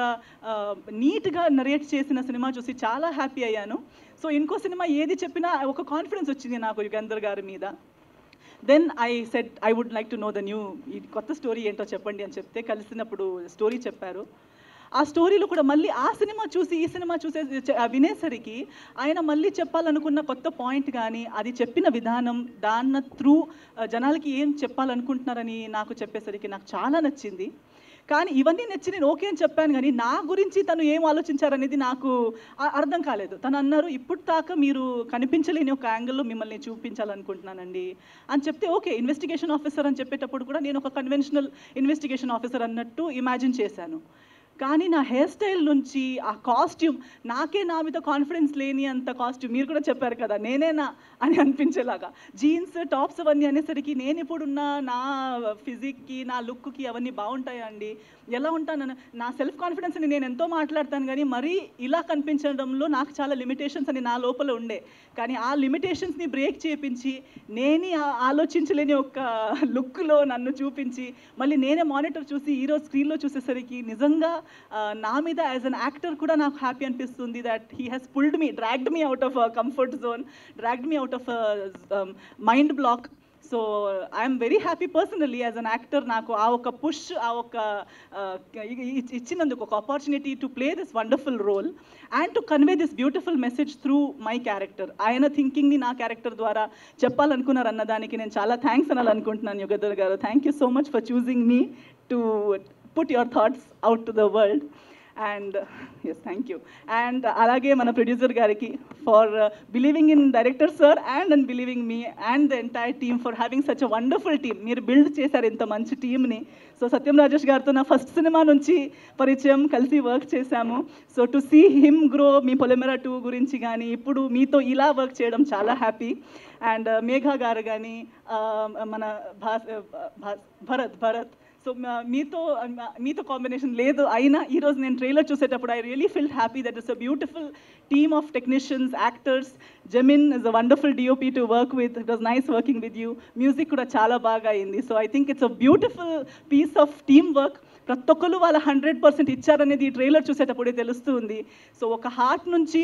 నీట్గా నరేట్ చేసిన సినిమా చూసి చాలా హ్యాపీ అయ్యాను. సో ఇంకో సినిమా ఏది చెప్పినా ఒక కాన్ఫిడెన్స్ వచ్చింది నాకు యుగంధర్ గారి మీద. Then I said I would like to know the new, ఈ కొత్త స్టోరీ ఏంటో చెప్పండి అని చెప్తే కలిసినప్పుడు స్టోరీ చెప్పారు. ఆ స్టోరీలో కూడా మళ్ళీ ఆ సినిమా చూసి ఈ సినిమా వినేసరికి ఆయన మళ్ళీ చెప్పాలనుకున్న కొత్త పాయింట్ కానీ, అది చెప్పిన విధానం, దాని త్రూ జనాలకి ఏం చెప్పాలనుకుంటున్నారని నాకు చెప్పేసరికి నాకు చాలా నచ్చింది. కానీ ఇవన్నీ నచ్చి నేను ఓకే అని చెప్పాను, కానీ నా గురించి తను ఏం ఆలోచించారనేది నాకు అర్థం కాలేదు. తను అన్నారు, ఇప్పుడు దాకా మీరు కనిపించలేని ఒక యాంగిల్లో మిమ్మల్ని చూపించాలనుకుంటున్నానండి అని చెప్తే, ఓకే ఇన్వెస్టిగేషన్ ఆఫీసర్ అని చెప్పేటప్పుడు కూడా నేను ఒక కన్వెన్షనల్ ఇన్వెస్టిగేషన్ ఆఫీసర్ అన్నట్టు ఇమాజిన్ చేశాను. కానీ నా హెయిర్ స్టైల్ నుంచి ఆ కాస్ట్యూమ్, నాకే నా మీద కాన్ఫిడెన్స్ లేని అంత కాస్ట్యూమ్, మీరు కూడా చెప్పారు కదా నేనేనా అని అనిపించేలాగా జీన్స్ టాప్స్ అవన్నీ అనేసరికి నేను ఇప్పుడున్న నా ఫిజిక్కి నా లుక్కి అవన్నీ బాగుంటాయా అండి, ఎలా ఉంటాను, నా సెల్ఫ్ కాన్ఫిడెన్స్ని నేను ఎంతో మాట్లాడతాను, కానీ మరీ ఇలా కనిపించడంలో నాకు చాలా లిమిటేషన్స్ అని నా లోపల ఉండే. కానీ ఆ లిమిటేషన్స్ని బ్రేక్ చేయించి నేనే ఆలోచించలేని ఒక లుక్లో నన్ను చూపించి మళ్ళీ నేనే మానిటర్ చూసి ఈరోజు స్క్రీన్లో చూసేసరికి నిజంగా నా మీద యాజ్ అన్ యాక్టర్ కూడా నాకు హ్యాపీ అనిపిస్తుంది that he has pulled me, dragged me out of comfort zone, dragged me out of mind block. So I'm very happy personally as an actor. నాకు ఆ ఒక పుష్, ఆ ఒక ఇచ్చినందుకు, ఒక opportunity to play this wonderful role and to convey this beautiful message through my character. ఆయన థింకింగ్ని నా క్యారెక్టర్ ద్వారా చెప్పాలనుకున్నారు అన్నదానికి నేను చాలా థ్యాంక్స్ అనాలనుకుంటున్నాను యుగంధర్ గారు. Thank you so much for choosing me to put your thoughts out to the world. And yes, thank you. And alage mana producer gariki for believing in director sir and believing me and the entire team for having such a wonderful team. Meer build chesaru inta manchi team ni. So Satyam Rajesh gartho na first cinema nunchi parichayam, kalsi work chesamu. So to see him grow, మీ పొలిమేర 2 గురించి కానీ ఇప్పుడు మీతో ఇలా work చేయడం చాలా happy. And Megha గారు కానీ మన భరత్ సో మీతో కాంబినేషన్ లేదు అయినా ఈరోజు నేను ట్రైలర్ చూసేటప్పుడు I really feel happy that it's a beautiful team of technicians, actors. Jemin is a wonderful DOP to work with. It was nice working with you. Music కూడా చాలా బాగా అయింది. So I think it's a beautiful piece of team work. ప్రతి ఒక్కరు వాళ్ళ 100% ఇచ్చారనేది ఈ trailer చూసేటప్పుడే తెలుస్తుంది. So ఒక హార్ట్ నుంచి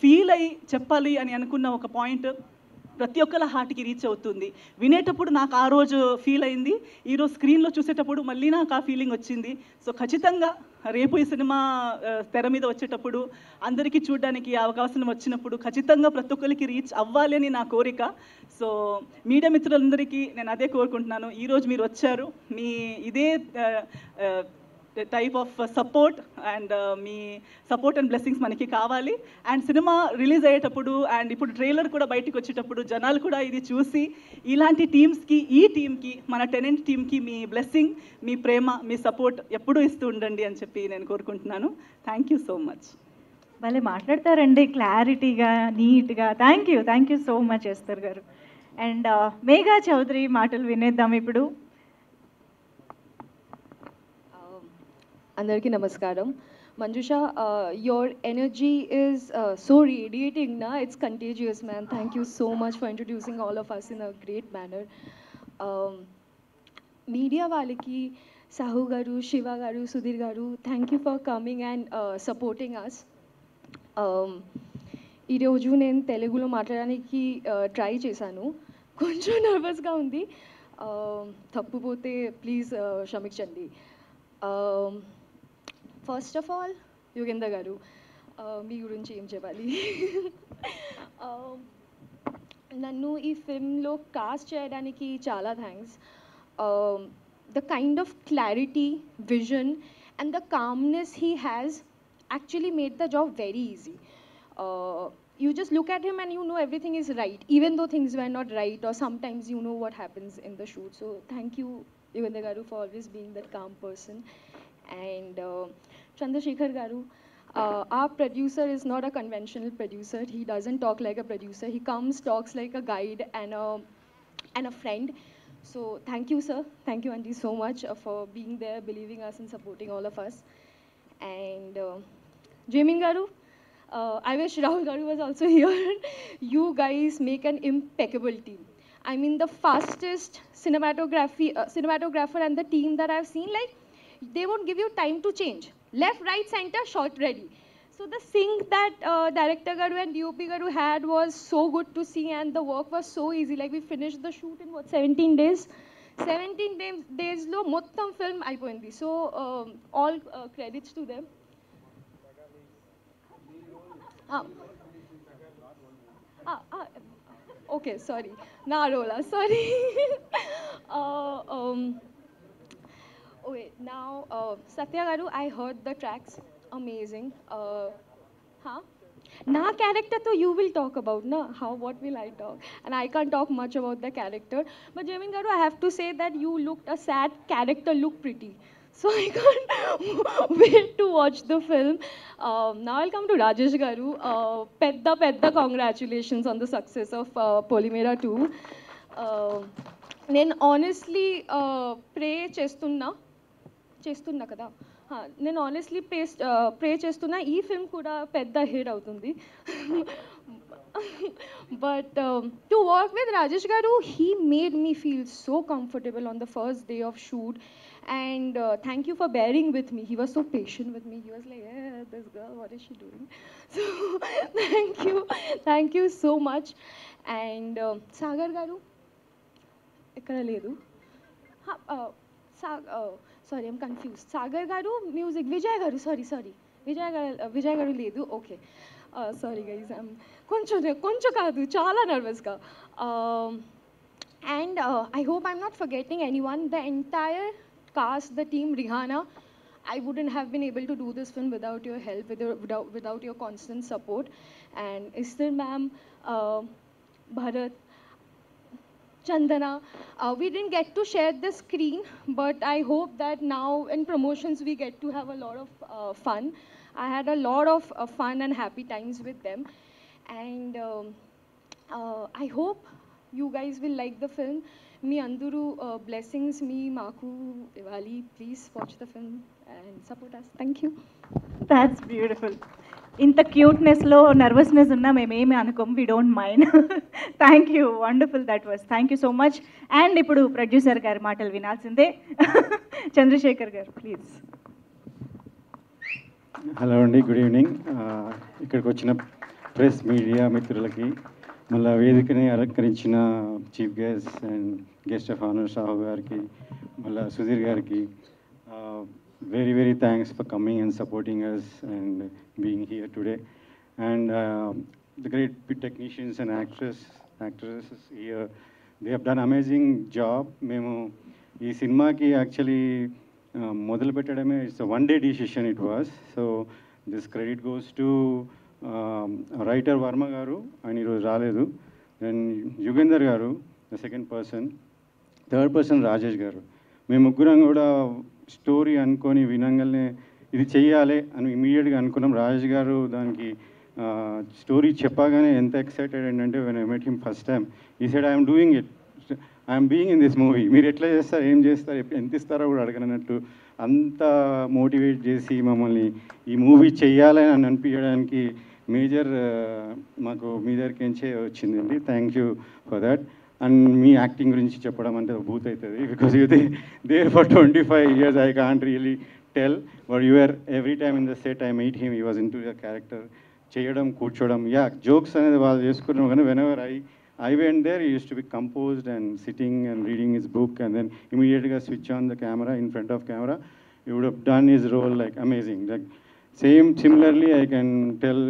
ఫీల్ అయ్యి చెప్పాలి అని అనుకున్న ఒక పాయింట్ ప్రతి ఒక్కళ్ళ హార్ట్కి రీచ్ అవుతుంది. వినేటప్పుడు నాకు ఆ రోజు ఫీల్ అయింది, ఈరోజు స్క్రీన్లో చూసేటప్పుడు మళ్ళీ నాకు ఆ ఫీలింగ్ వచ్చింది. సో ఖచ్చితంగా రేపు ఈ సినిమా తెర మీద వచ్చేటప్పుడు అందరికీ చూడడానికి అవకాశం వచ్చినప్పుడు ఖచ్చితంగా ప్రతి ఒక్కరికి రీచ్ అవ్వాలి అని నా కోరిక. సో మీడియా మిత్రులందరికీ నేను అదే కోరుకుంటున్నాను. ఈరోజు మీరు వచ్చారు, మీ ఇదే type of support and me support and blessings మనకి కావాలి. అండ్ సినిమా రిలీజ్ అయ్యేటప్పుడు అండ్ ఇప్పుడు ట్రైలర్ కూడా బయటకు వచ్చేటప్పుడు జనాలు కూడా ఇది చూసి ఇలాంటి టీమ్స్కి, ఈ టీమ్కి, మన టెనెంట్ టీమ్కి మీ బ్లెస్సింగ్, మీ ప్రేమ, మీ సపోర్ట్ ఎప్పుడూ ఇస్తూ ఉండండి అని చెప్పి నేను కోరుకుంటున్నాను. Thank you so much. భలే మాట్లాడతారండి, క్లారిటీగా, నీట్గా. Thank you so much Esther గారు. అండ్ మేఘా చౌదరి మాటలు వినేద్దాం ఇప్పుడు. Andarki namaskaram. Manjusha, your energy is so radiating na, it's contagious, man. Thank you so much for introducing all of us in a great manner. Media waliki, Sahu garu, Shiva garu, Sudhir garu, thank you for coming and supporting us. ఈ రోజు నేను తెలుగులో మాట్లాడడానికి try చేశాను, కొంచెం నర్వస్గా ఉంది. తప్పుపోతే please క్షమించండి. First of all Yugender గారు, మీ గురించి ఏం చెప్పాలి. నన్ను ఈ ఫిల్మ్లో కాస్ట్ చేయడానికి చాలా thanks. The kind of clarity, vision and the calmness he has actually made the job very easy. You just look at him and you know everything is right, even though things were not right, or sometimes you know what happens in the shoot. So thank you, Yugandhar Garu, for always being that calm person. And Chandrasekhar Garu, our producer is not a conventional producer. He doesn't talk like a producer. He comes, talks like a guide and a friend. So thank you, sir. Thank you, Auntie, so much for being there, believing us and supporting all of us. And Jamin Garu, I wish Rahul Garu was also here. You guys make an impeccable team. I mean, the fastest cinematographer and the team that I've seen, like, they won't give you time to change. Left, right, center, shot ready. So the sync that director Garu and DOP Garu had was so good to see, and the work was so easy. Like, we finished the shoot in 17 days. 17 days lo mottam film ayipoyindi. So all credits to them. Okay, sorry. Na rola, sorry. wait, now, Satya Garu, I heard the tracks. Amazing. Huh? Na character to you will talk about, na? How, what will I talk? And I can't talk much about the character. But Jamin Garu, I have to say that you looked a sad character, look pretty. So I can't wait to watch the film. Now I'll come to Rajesh Garu. Pedda congratulations on the success of Polymera 2. నేను honestly ప్రే చేస్తున్నా కదా నేను honestly ప్రే చేస్తున్నా ఈ film కూడా పెద్ద hit అవుతుంది but to work with Rajesh garu he made me feel so comfortable on the first day of shoot and thank you for bearing with me. He was so patient with me. He was like, yeah, this girl, what is she doing? So thank you so much. And Sagar Garu ikkada ledu sorry, I'm confused. Sagar Garu music, Vijay Garu, sorry Vijay Garu ledu. Okay, sorry guys, I'm koncho kaadu chala nervous ga. And I hope I'm not forgetting anyone. The entire cast, the team, Rihanna, I wouldn't have been able to do this film without your help, without your constant support. And Esther ma'am, Bharat, Chandana, we didn't get to share the screen, but I hope that now in promotions we get to have a lot of fun. I had a lot of fun and happy times with them. And I hope you guys will like the film. మీ అందరూ blessings మీ మాకు ఇవ్వాలి. Please watch the film and support us. Thank you. That's beautiful. ఇంత క్యూట్నెస్లో nervousness ఉన్నా మేమేమి అనుకోం, we don't mind. Thank you, wonderful that was. Thank you so much. And ఇప్పుడు ప్రొడ్యూసర్ గారి మాటలు వినాల్సిందే. చంద్రశేఖర్ గారు ప్లీజ్. హలో అండి, గుడ్ ఈవినింగ్. ఇక్కడికి వచ్చిన ప్రెస్ మీడియా మిత్రులకి, మళ్ళీ వేదికని అలంకరించిన chief guest and guest of honour Sahu గారికి, మళ్ళీ సుధీర్ గారికి very, very thanks for coming and supporting us and being here today. And the great technicians and actresses here, they have done amazing job. Memo ee cinema ki actually modalu pettadame, it's a one day decision it was. So this credit goes to writer Varma garu, and ee roju raledu. Then Yugandhar garu, the second person. Third person Rajesh garu. మేము ముగ్గురం కూడా story అనుకొని వినంగానే ఇది చెయ్యాలి అని ఇమీడియట్గా అనుకున్నాం. రాజేష్ గారు దానికి స్టోరీ చెప్పగానే ఎంత ఎక్సైటెడ్ ఏంటంటే when I met him first time, ఈ side I'm doing it, I'm being in this movie, మీరు ఎట్లా చేస్తారు, ఏం చేస్తారు, ఎంత ఇస్తారో కూడా అడగనట్టు అంత మోటివేట్ చేసి మమ్మల్ని ఈ మూవీ చెయ్యాలని అని అనిపించడానికి మేజర్ మాకు మీ దగ్గరికి వచ్చిందండి. Thank you for that. And మీ యాక్టింగ్ గురించి చెప్పడం అంటే బూత్ అవుతుంది, because you there for 25 years I can't really tell, but you are every time in the set I meet him, he was into the character. చేయడం, కూర్చోవడం, jokes అనేది వాళ్ళు చేసుకున్నాం, కానీ whenever I went there, he used to be composed and sitting and reading his book, and then immediately switch on the camera, in front of camera, he would have done his role like amazing. Like similarly, I can tell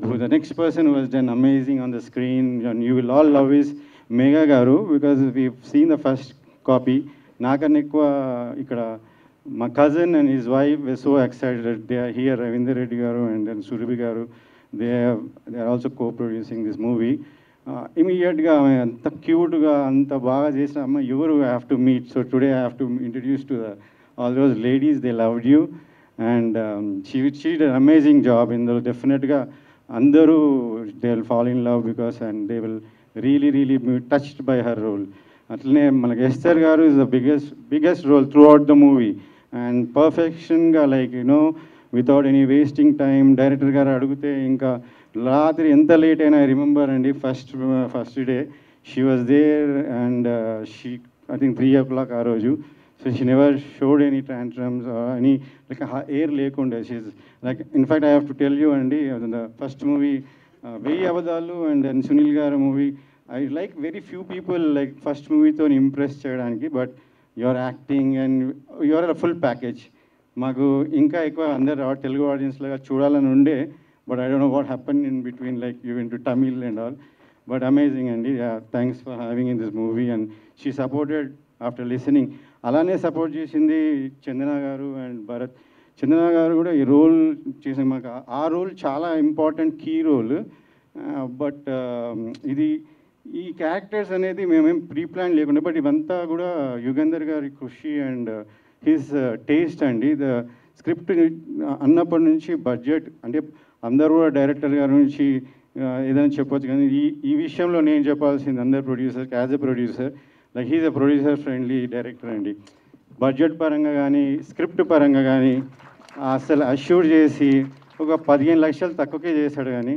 who the next person who has done amazing on the screen, and you will all love his Megha Garu, because we've seen the first copy. Nakanna ekkuva ikkada my cousin and his wife were so excited. They are here, Ravindra Reddy Garu and then Surabhi Garu. They are also co-producing this movie. Immediately anta cute ga anta baga chesina amma evaru have to meet. So today I have to introduce to all those ladies. They loved you, and she did an amazing job in the definitely ga andaru they will fall in love because, and they will really be touched by her role. Atlane manaki Esther garu is the biggest role throughout the movie, and perfection ga, like, you know, without any wasting time. Director garu adugute inka రాత్రి ఎంత late అయినా, I remember అండి, first day she was there, and she I think 3 o'clock ఆ రోజు. So she never showed any tantrums any, like air లేకుండే. She like, in fact I have to tell you అండి, the first movie 1000 అబద్ధాలు and then Suneel garu movie, I like very few people like first మూవీతో impress చేయడానికి, but your acting and your a full package. మాకు ఇంకా ఎక్కువ అందరు తెలుగు ఆడియన్స్లాగా చూడాలని ఉండే, but I don't know what happened in between, like you went to Tamil and all, but amazing, and yeah, thanks for having in this movie. And she supported after listening. అలానే support చేసింది చందన గారు and Bharat. చందన గారు కూడా ఈ role చేసిన మాకు ఆ role చాలా ఇంపార్టెంట్ కీ రోల్. బట్ ఇది ఈ క్యారెక్టర్స్ అనేది మేమేం ప్రీ ప్లాన్ లేకుండా, బట్ ఇవంతా కూడా యుగంధర్ గారి కృషి అండ్ హిస్ టేస్ట్ అండి. ద స్క్రిప్ట్ అన్నప్పటి నుంచి బడ్జెట్ అంటే అందరూ కూడా డైరెక్టర్ గారి నుంచి ఏదైనా చెప్పొచ్చు, కానీ ఈ విషయంలో నేను చెప్పాల్సింది అందరు ప్రొడ్యూసర్కి as a producer, like he's a producer friendly director అండి. బడ్జెట్ పరంగా కానీ స్క్రిప్ట్ పరంగా కానీ అసలు అష్యూర్ చేసి ఒక 15 లక్షలు తక్కువకే చేశాడు, కానీ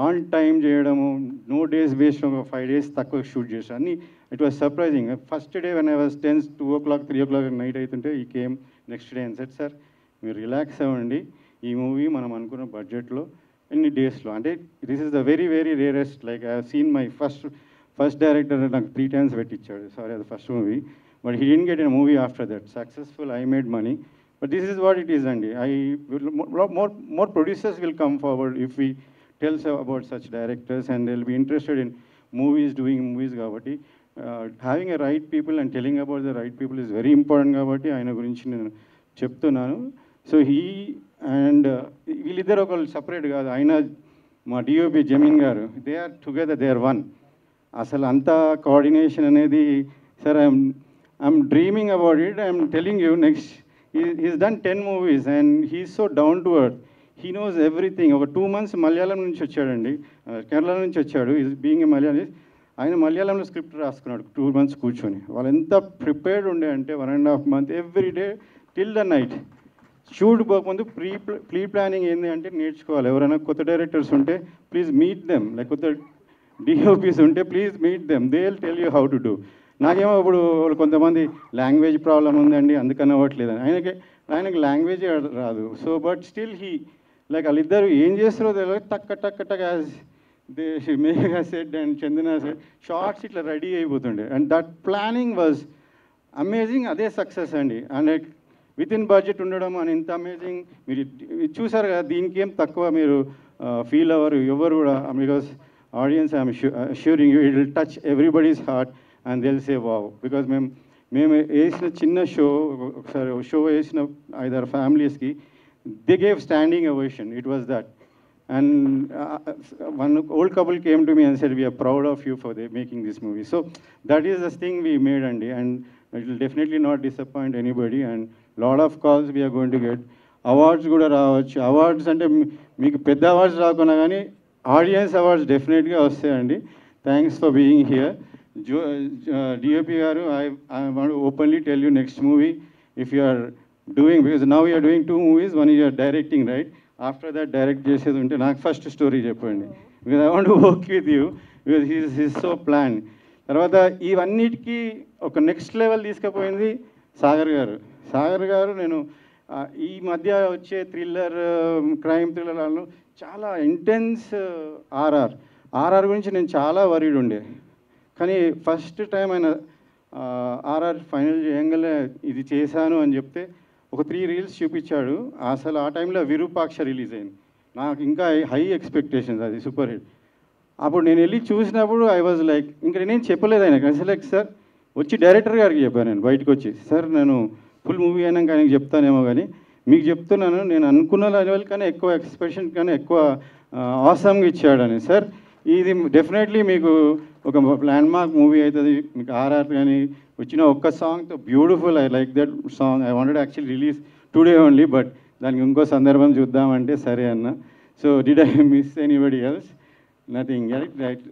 ఆన్ టైం చేయడము, నో డేస్ వేస్ట్, ఒక 5 days తక్కువ షూట్ చేశాడు అన్నీ. It was surprising. First day when I was 2 o'clock 3 o'clock night అవుతుంటే ఈ came next day and set, sir మీరు రిలాక్స్ అవ్వండి, ఈ మూవీ మనం అనుకున్న బడ్జెట్లో ఎన్ని డేస్లో, అంటే this is the very very rarest. Like I have seen my first director నాకు 3 times పెట్టించాడు, సారీ అది first movie, but he didn't get a movie after that. Successful, I made money, but this is what it is అండి. more producers will come forward if we tell about such directors and they'll be interested in doing movies కాబట్టి having a right people and telling about the right people is very important కాబట్టి ఆయన గురించి నేను చెప్తున్నాను. So and వీళ్ళిద్దరు ఒకళ్ళు separate కాదు, ఆయన మా డిఓపి జమీన్ గారు, they are together, they are one. అసలు అంతా కోఆర్డినేషన్ అనేది sir I'm dreaming about it. I'm telling you next he's done 10 movies and he's so down to earth. He knows everything. ఒక 2 months మలయాళం నుంచి వచ్చాడండి, కేరళ నుంచి వచ్చాడు. Is being a Malayali. ఆయన మలయాళంలో స్క్రిప్ట్ రాసుకున్నాడు 2 months కూర్చొని. వాళ్ళు ఎంత ప్రిపేర్డ్ ఉండే అంటే 1.5 months every day till the night. Shoot పోకముందు ప్రీ ప్లానింగ్ ఏంటి అంటే నేర్చుకోవాలి. ఎవరైనా కొత్త డైరెక్టర్స్ ఉంటే ప్లీజ్ మీట్ దెమ్, లైక్ కొత్త డిఓపీస్ ఉంటే please meet them, they will tell you how to do. నాకేమో ఇప్పుడు కొంతమంది లాంగ్వేజ్ ప్రాబ్లం ఉందండి అందుకని అవ్వట్లేదు, ఆయనకి లాంగ్వేజ్ రాదు. సో బట్ స్టిల్ లైక్ వాళ్ళిద్దరు ఏం చేస్తారో తెలియదు, టక్ as they Megha said and Chandana said, shots ఇట్లా రెడీ అయిపోతుండే. And that planning was amazing. అదే సక్సెస్ అండి. అండ్ విత్ ఇన్ బడ్జెట్ ఉండడం అని ఇంత అమేజింగ్. మీరు చూసారు కదా, దీనికి ఏం తక్కువ మీరు ఫీల్ అవ్వరు ఎవరు కూడా, because audience I'm assuring you it will touch everybody's heart and they'll say wow, because మేము వేసిన చిన్న షో, ఒకసారి షో వేసిన 5-6 ఫ్యామిలీస్కి they gave standing ovation. It was that. And one old couple came to me and said we are proud of you for making this movie. So that is the thing we made, and it will definitely not disappoint anybody. And lot of calls we are going to get. Awards కూడా రావచ్చు. Awards అంటే మీకు పెద్ద awards రాకున్నా కానీ audience awards డెఫినెట్గా వస్తాయండి. Thanks for being here. DOP garu, I want to openly tell you next movie, if you are doing, because now you are doing 2 movies, one is you are directing, right? After that direct chesedi unte నాకు first story చెప్పండి, because I want to work with you, because he's so planned. తర్వాత ఇవన్నిటికీ ఒక next level తీసుకుపోయింది Sagar గారు. నేను ఈ మధ్య వచ్చే థ్రిల్లర్, క్రైమ్ థ్రిల్లర్లలో చాలా ఇంటెన్స్ ఆర్ఆర్ గురించి నేను చాలా వరీడ్ ఉండే, కానీ ఫస్ట్ టైం ఆయన ఆర్ఆర్ ఫైనల్ చేయగానే ఇది చేశాను అని చెప్తే ఒక 3 reels చూపించాడు. అసలు ఆ టైంలో విరూపాక్ష రిలీజ్ అయింది. నాకు ఇంకా హై ఎక్స్పెక్టేషన్స్, అది సూపర్ హిట్. అప్పుడు నేను వెళ్ళి చూసినప్పుడు ఐ వాజ్ లైక్, ఇంకా నేనేం చెప్పలేదు ఆయనకి. అసలు లైక్ సార్ వచ్చి డైరెక్టర్ గారికి చెప్పాను నేను బయటకు వచ్చి, సార్ నేను ఫుల్ మూవీ అయినాక ఆయనకి చెప్తానేమో కానీ మీకు చెప్తున్నాను, నేను అనుకున్న లెవెల్ కానీ ఎక్కువ ఎక్స్ప్రెషన్ కానీ ఎక్కువ ఆసమ్గా ఇచ్చాడని. సార్ ఇది డెఫినెట్లీ మీకు ఒక ల్యాండ్మార్క్ మూవీ అవుతుంది. మీకు ఆర్ఆర్ కానీ వచ్చిన ఒక్క సాంగ్తో beautiful, I like that song. I wanted actually release today only, but దానికి ఇంకో సందర్భం చూద్దామంటే సరే అన్న. So did I miss anybody else? Nothing. Right,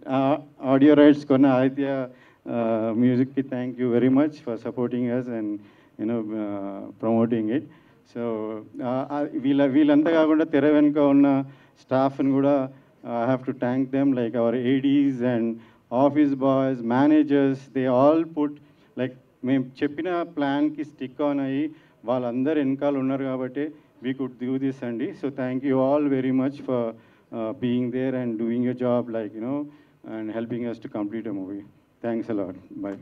audio rights కొన్న ఆదిత్య మ్యూజిక్కి thank you very much for supporting us and promoting it. So వీళ్ళంతా కాకుండా తెర వెనుక ఉన్న స్టాఫ్ని కూడా I have to thank them, like our ADs and office boys, managers, they all put, like మేము చెప్పిన ప్లాన్కి స్టిక్ ఆన్ అయ్యి వాళ్ళందరూ వెనకాల ఉన్నారు కాబట్టి we could do this అండి. So thank you all very much for being there and doing a job, like and helping us to complete a movie. Thanks a lot. Bye.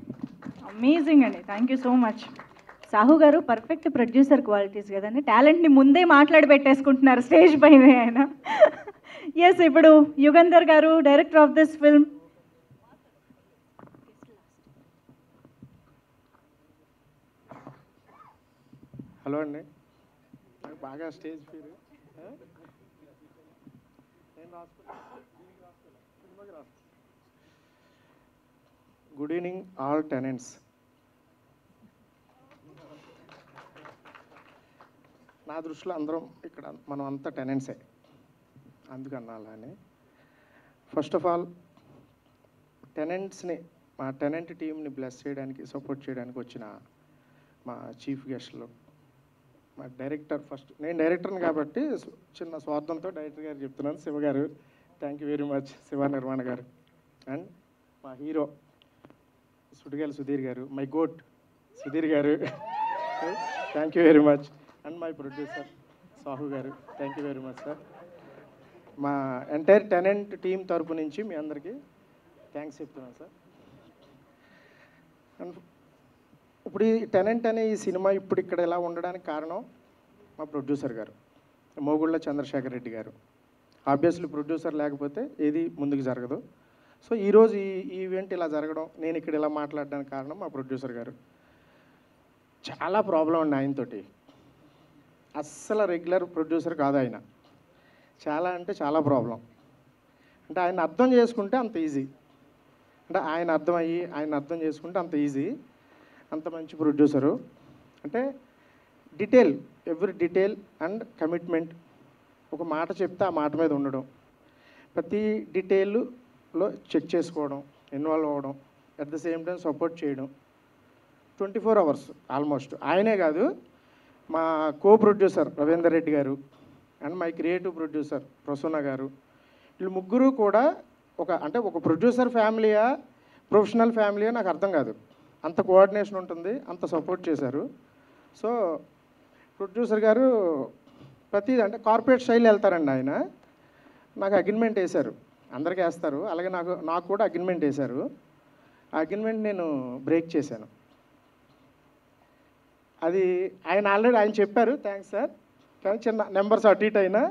Amazing అండి, thank you so much. Sahu garu perfect producer qualities కదండి, టాలెంట్ని ముందే మాట్లాడి పెట్టేసుకుంటున్నారు stage పైన ఆయన. Yes, ఇప్పుడు యుగంధర్ గారు, director of this film. Hello అండి, నాకు బాగా stage fear. Good evening all tenants. నా దృష్టిలో అందరం ఇక్కడ మనం అంతా టెనెంట్సే, అందుకన్నా అలానే. ఫస్ట్ ఆఫ్ ఆల్ టెనెంట్స్ని, మా టెనెంట్ టీమ్ని బ్లెస్ చేయడానికి, సపోర్ట్ చేయడానికి వచ్చిన మా చీఫ్ గెస్ట్లు, మా డైరెక్టర్. ఫస్ట్ నేను డైరెక్టర్ని కాబట్టి చిన్న స్వార్థంతో డైరెక్టర్ గారు చెప్తున్నాను, శివ గారు. Thank you very much Shiva నిర్మాణ గారు. అండ్ మా హీరో సుడిగాలి సుధీర్ గారు, my goat Sudheer garu, thank you very much. And my producer Sahu garu, thank you very much sir. మా ఎంటైర్ టెనెంట్ టీం తరపు నుంచి మీ అందరికీ థ్యాంక్స్ చెప్తున్నాను సార్. అండ్ ఇప్పుడు ఈ టెనెంట్ అనే ఈ సినిమా ఇప్పుడు ఇక్కడ ఇలా ఉండడానికి కారణం మా ప్రొడ్యూసర్ గారు, మోగుళ్ళ చంద్రశేఖర్ రెడ్డి గారు. ఆబ్వియస్లీ ప్రొడ్యూసర్ లేకపోతే ఏది ముందుకు జరగదు. సో ఈరోజు ఈ ఈవెంట్ ఇలా జరగడం, నేను ఇక్కడ ఇలా మాట్లాడడానికి కారణం మా ప్రొడ్యూసర్ గారు. చాలా ప్రాబ్లం అండి ఆయనతోటి. అస్సలు రెగ్యులర్ ప్రొడ్యూసర్ కాదు ఆయన. చాలా అంటే చాలా ప్రాబ్లం. అంటే ఆయన అర్థం చేసుకుంటే అంత ఈజీ, అంటే ఆయన అర్థం చేసుకుంటే అంత ఈజీ. అంత మంచి ప్రొడ్యూసరు. అంటే detail, every detail and commitment. ఒక మాట చెప్తే ఆ మాట మీద ఉండడం, ప్రతి డీటెయిల్లో చెక్ చేసుకోవడం, ఇన్వాల్వ్ అవ్వడం, at the same time support చేయడం. 24 hours ఆల్మోస్ట్. ఆయనే కాదు, మా కో ప్రొడ్యూసర్ రవీందర్ రెడ్డి గారు and my creative producer Prasanna గారు, వీళ్ళు ముగ్గురు కూడా ఒక ప్రొడ్యూసర్ ఫ్యామిలీయా, ప్రొఫెషనల్ ఫ్యామిలీయా నాకు అర్థం కాదు. అంత కోఆర్డినేషన్ ఉంటుంది, అంత సపోర్ట్ చేశారు. సో ప్రొడ్యూసర్ గారు ప్రతిదీ అంటే కార్పొరేట్ స్టైల్ వెళ్తారండి ఆయన. నాకు అగ్రిమెంట్ వేశారు, అందరికీ వేస్తారు, అలాగే నాకు కూడా అగ్రిమెంట్ వేశారు. ఆ అగ్రిమెంట్ నేను బ్రేక్ చేశాను. అది ఆయన చెప్పారు, థ్యాంక్స్ సార్, కానీ చిన్న నెంబర్స్ అటు ఇటు అయినా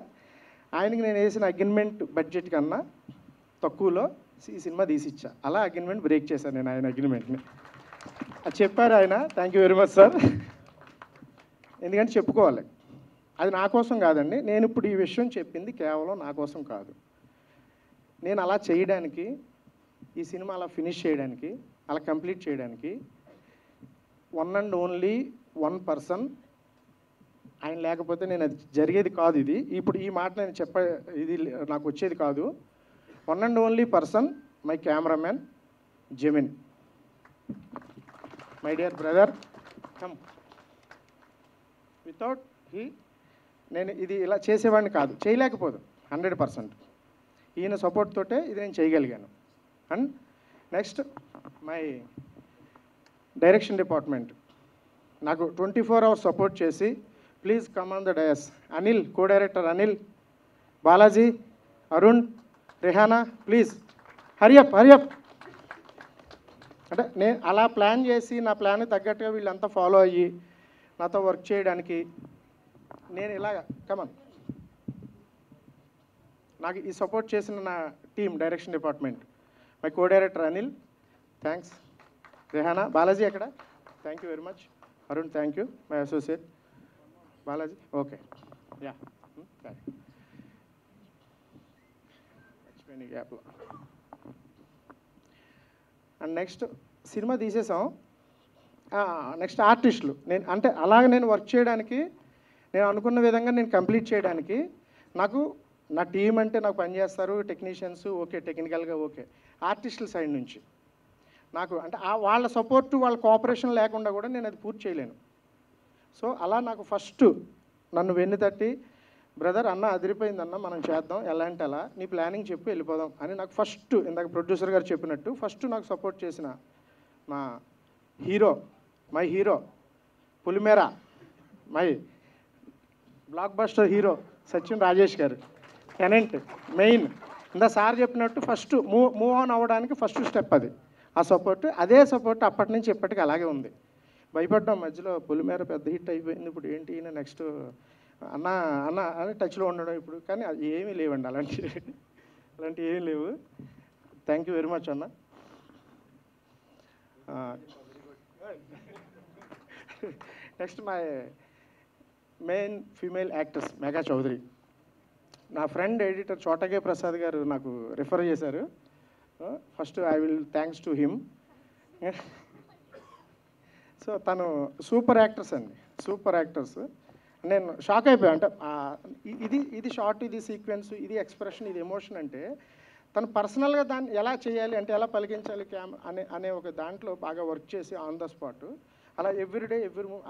ఆయనకి నేను వేసిన అగ్రిమెంట్ బడ్జెట్ కన్నా తక్కువలో ఈ సినిమా తీసిచ్చా. అలా అగ్రిమెంట్ బ్రేక్ చేశాను నేను ఆయన అగ్రిమెంట్ని. అది చెప్పారు ఆయన, thank you very much sir. ఎందుకంటే చెప్పుకోవాలి, అది నా కోసం కాదండి. నేను ఇప్పుడు ఈ విషయం చెప్పింది కేవలం నా కోసం కాదు. నేను అలా చేయడానికి, ఈ సినిమా అలా ఫినిష్ చేయడానికి, అలా కంప్లీట్ చేయడానికి one and only one person. ఆయన లేకపోతే నేను అది జరిగేది కాదు. ఇప్పుడు ఈ మాట నేను ఇది నాకు వచ్చేది కాదు. One and only person, my cameraman Jemin. My dear brother, come. Without నేను ఇది ఇలా చేసేవాడిని కాదు, చేయలేకపోదు 100%. ఈయన సపోర్ట్ తోటే ఇది నేను చేయగలిగాను. And next my direction department నాకు 24 hours సపోర్ట్ చేసి, please come on the dais. Anil, co director Anil, Balaji, Arun, Rehana, please hurry up. అంటే నేను అలా ప్లాన్ చేసి, నా ప్లాన్ తగ్గట్టుగా వీళ్ళంతా ఫాలో అయ్యి నాతో వర్క్ చేయడానికి నేను ఇలాగ కమన్. నాకు ఈ సపోర్ట్ చేసిన నా team, direction department, my co director Anil, thanks. Rehana, Balaji ఎక్కడ, thank you very much. Arun, thank you. My associate Balaji, okay, yeah, మర్చిపోయిన గ్యాప్లో. అండ్ నెక్స్ట్ సినిమా తీసేసాం. నెక్స్ట్ ఆర్టిస్టులు. నేను వర్క్ చేయడానికి, నేను అనుకున్న విధంగా నేను కంప్లీట్ చేయడానికి నాకు నా టీం అంటే నాకు పనిచేస్తారు, టెక్నీషియన్స్ ఓకే, టెక్నికల్గా ఓకే. ఆర్టిస్టుల సైడ్ నుంచి నాకు వాళ్ళ సపోర్టు, వాళ్ళ కోఆపరేషన్ లేకుండా కూడా నేను అది పూర్తి చేయలేను. సో అలా నాకు ఫస్ట్ నన్ను వెన్ను తట్టి, బ్రదర్ అన్న అదిరిపోయిందన్న, మనం చేద్దాం, ఎలా అంటే అలా, నీ ప్లానింగ్ చెప్పి వెళ్ళిపోదాం అని నాకు ఫస్ట్, ఇందాక ప్రొడ్యూసర్ గారు చెప్పినట్టు ఫస్ట్ నాకు సపోర్ట్ చేసిన మా hero, my hero Pulimera, my block buster hero Sachin Rajesh గారు, టెనెంట్ మెయిన్. ఇందా సార్ చెప్పినట్టు ఫస్ట్ మూవ్ ఆన్ అవ్వడానికి ఫస్ట్ స్టెప్ అది. ఆ సపోర్ట్, అదే సపోర్ట్ అప్పటి నుంచి ఇప్పటికీ అలాగే ఉంది. భయపడ్డాం మధ్యలో, పులిమేర పెద్ద హిట్ అయిపోయింది, ఇప్పుడు ఏంటి ఈయన నెక్స్ట్ అన్న అని టచ్లో ఉండడం ఇప్పుడు. కానీ అది ఏమీ లేవండి, అలాంటివి ఏమీ లేవు. థ్యాంక్ యూ వెరీ మచ్ అన్న. Next my main female actors Megha Chaudhary. నా ఫ్రెండ్ ఎడిటర్ చోటగే ప్రసాద్ గారు నాకు రిఫర్ చేశారు. First I will thanks to him. So తను సూపర్ యాక్టర్స్ అండి, సూపర్ యాక్టర్స్. నేను షాక్ అయిపోయా. అంటే ఇది షార్ట్, ఇది సీక్వెన్స్, ఇది ఎక్స్ప్రెషన్, ఇది ఎమోషన్ అంటే తను పర్సనల్గా దాన్ని ఎలా చేయాలి అంటే ఎలా పలికించాలి అనే ఒక దాంట్లో బాగా వర్క్ చేసి ఆన్ ద స్పాట్ అలా ఎవ్రీడే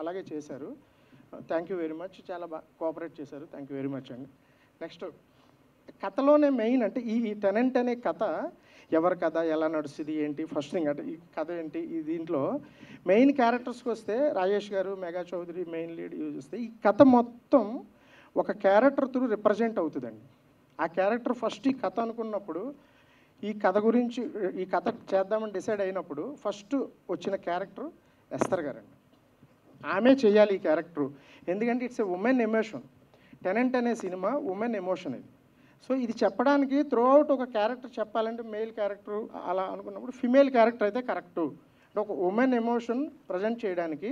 అలాగే చేశారు. Thank you very much. చాలా బాగా కోఆపరేట్ చేశారు. థ్యాంక్ యూ వెరీ మచ్ అండి. నెక్స్ట్ కథలోనే మెయిన్ అంటే ఈ టెనెంట్ అనే కథ ఎవరి కథ, ఎలా నడుస్తుంది, ఏంటి, ఫస్ట్ థింగ్ అంటే ఈ కథ ఏంటి, ఈ దీంట్లో మెయిన్ క్యారెక్టర్స్కి వస్తే Rajesh garu, Megha Chaudhary main lead use చేస్తే ఈ కథ మొత్తం ఒక క్యారెక్టర్ త్రూ రిప్రజెంట్ అవుతుందండి. ఆ క్యారెక్టర్ ఫస్ట్ ఈ కథ అనుకున్నప్పుడు ఈ కథ గురించి ఈ కథ చేద్దామని డిసైడ్ అయినప్పుడు ఫస్ట్ వచ్చిన క్యారెక్టర్ ఎస్తర్ గారండి. ఆమె చేయాలి ఈ క్యారెక్టర్, ఎందుకంటే it's a women emotion. Tenant అనే సినిమా ఉమెన్ ఎమోషన్ ఇది. సో ఇది చెప్పడానికి త్రూ అవుట్ ఒక క్యారెక్టర్ చెప్పాలంటే మేల్ క్యారెక్టర్ అలా అనుకున్నప్పుడు ఫిమేల్ క్యారెక్టర్ అయితే కరెక్టు. ఒక ఉమెన్ ఎమోషన్ ప్రజెంట్ చేయడానికి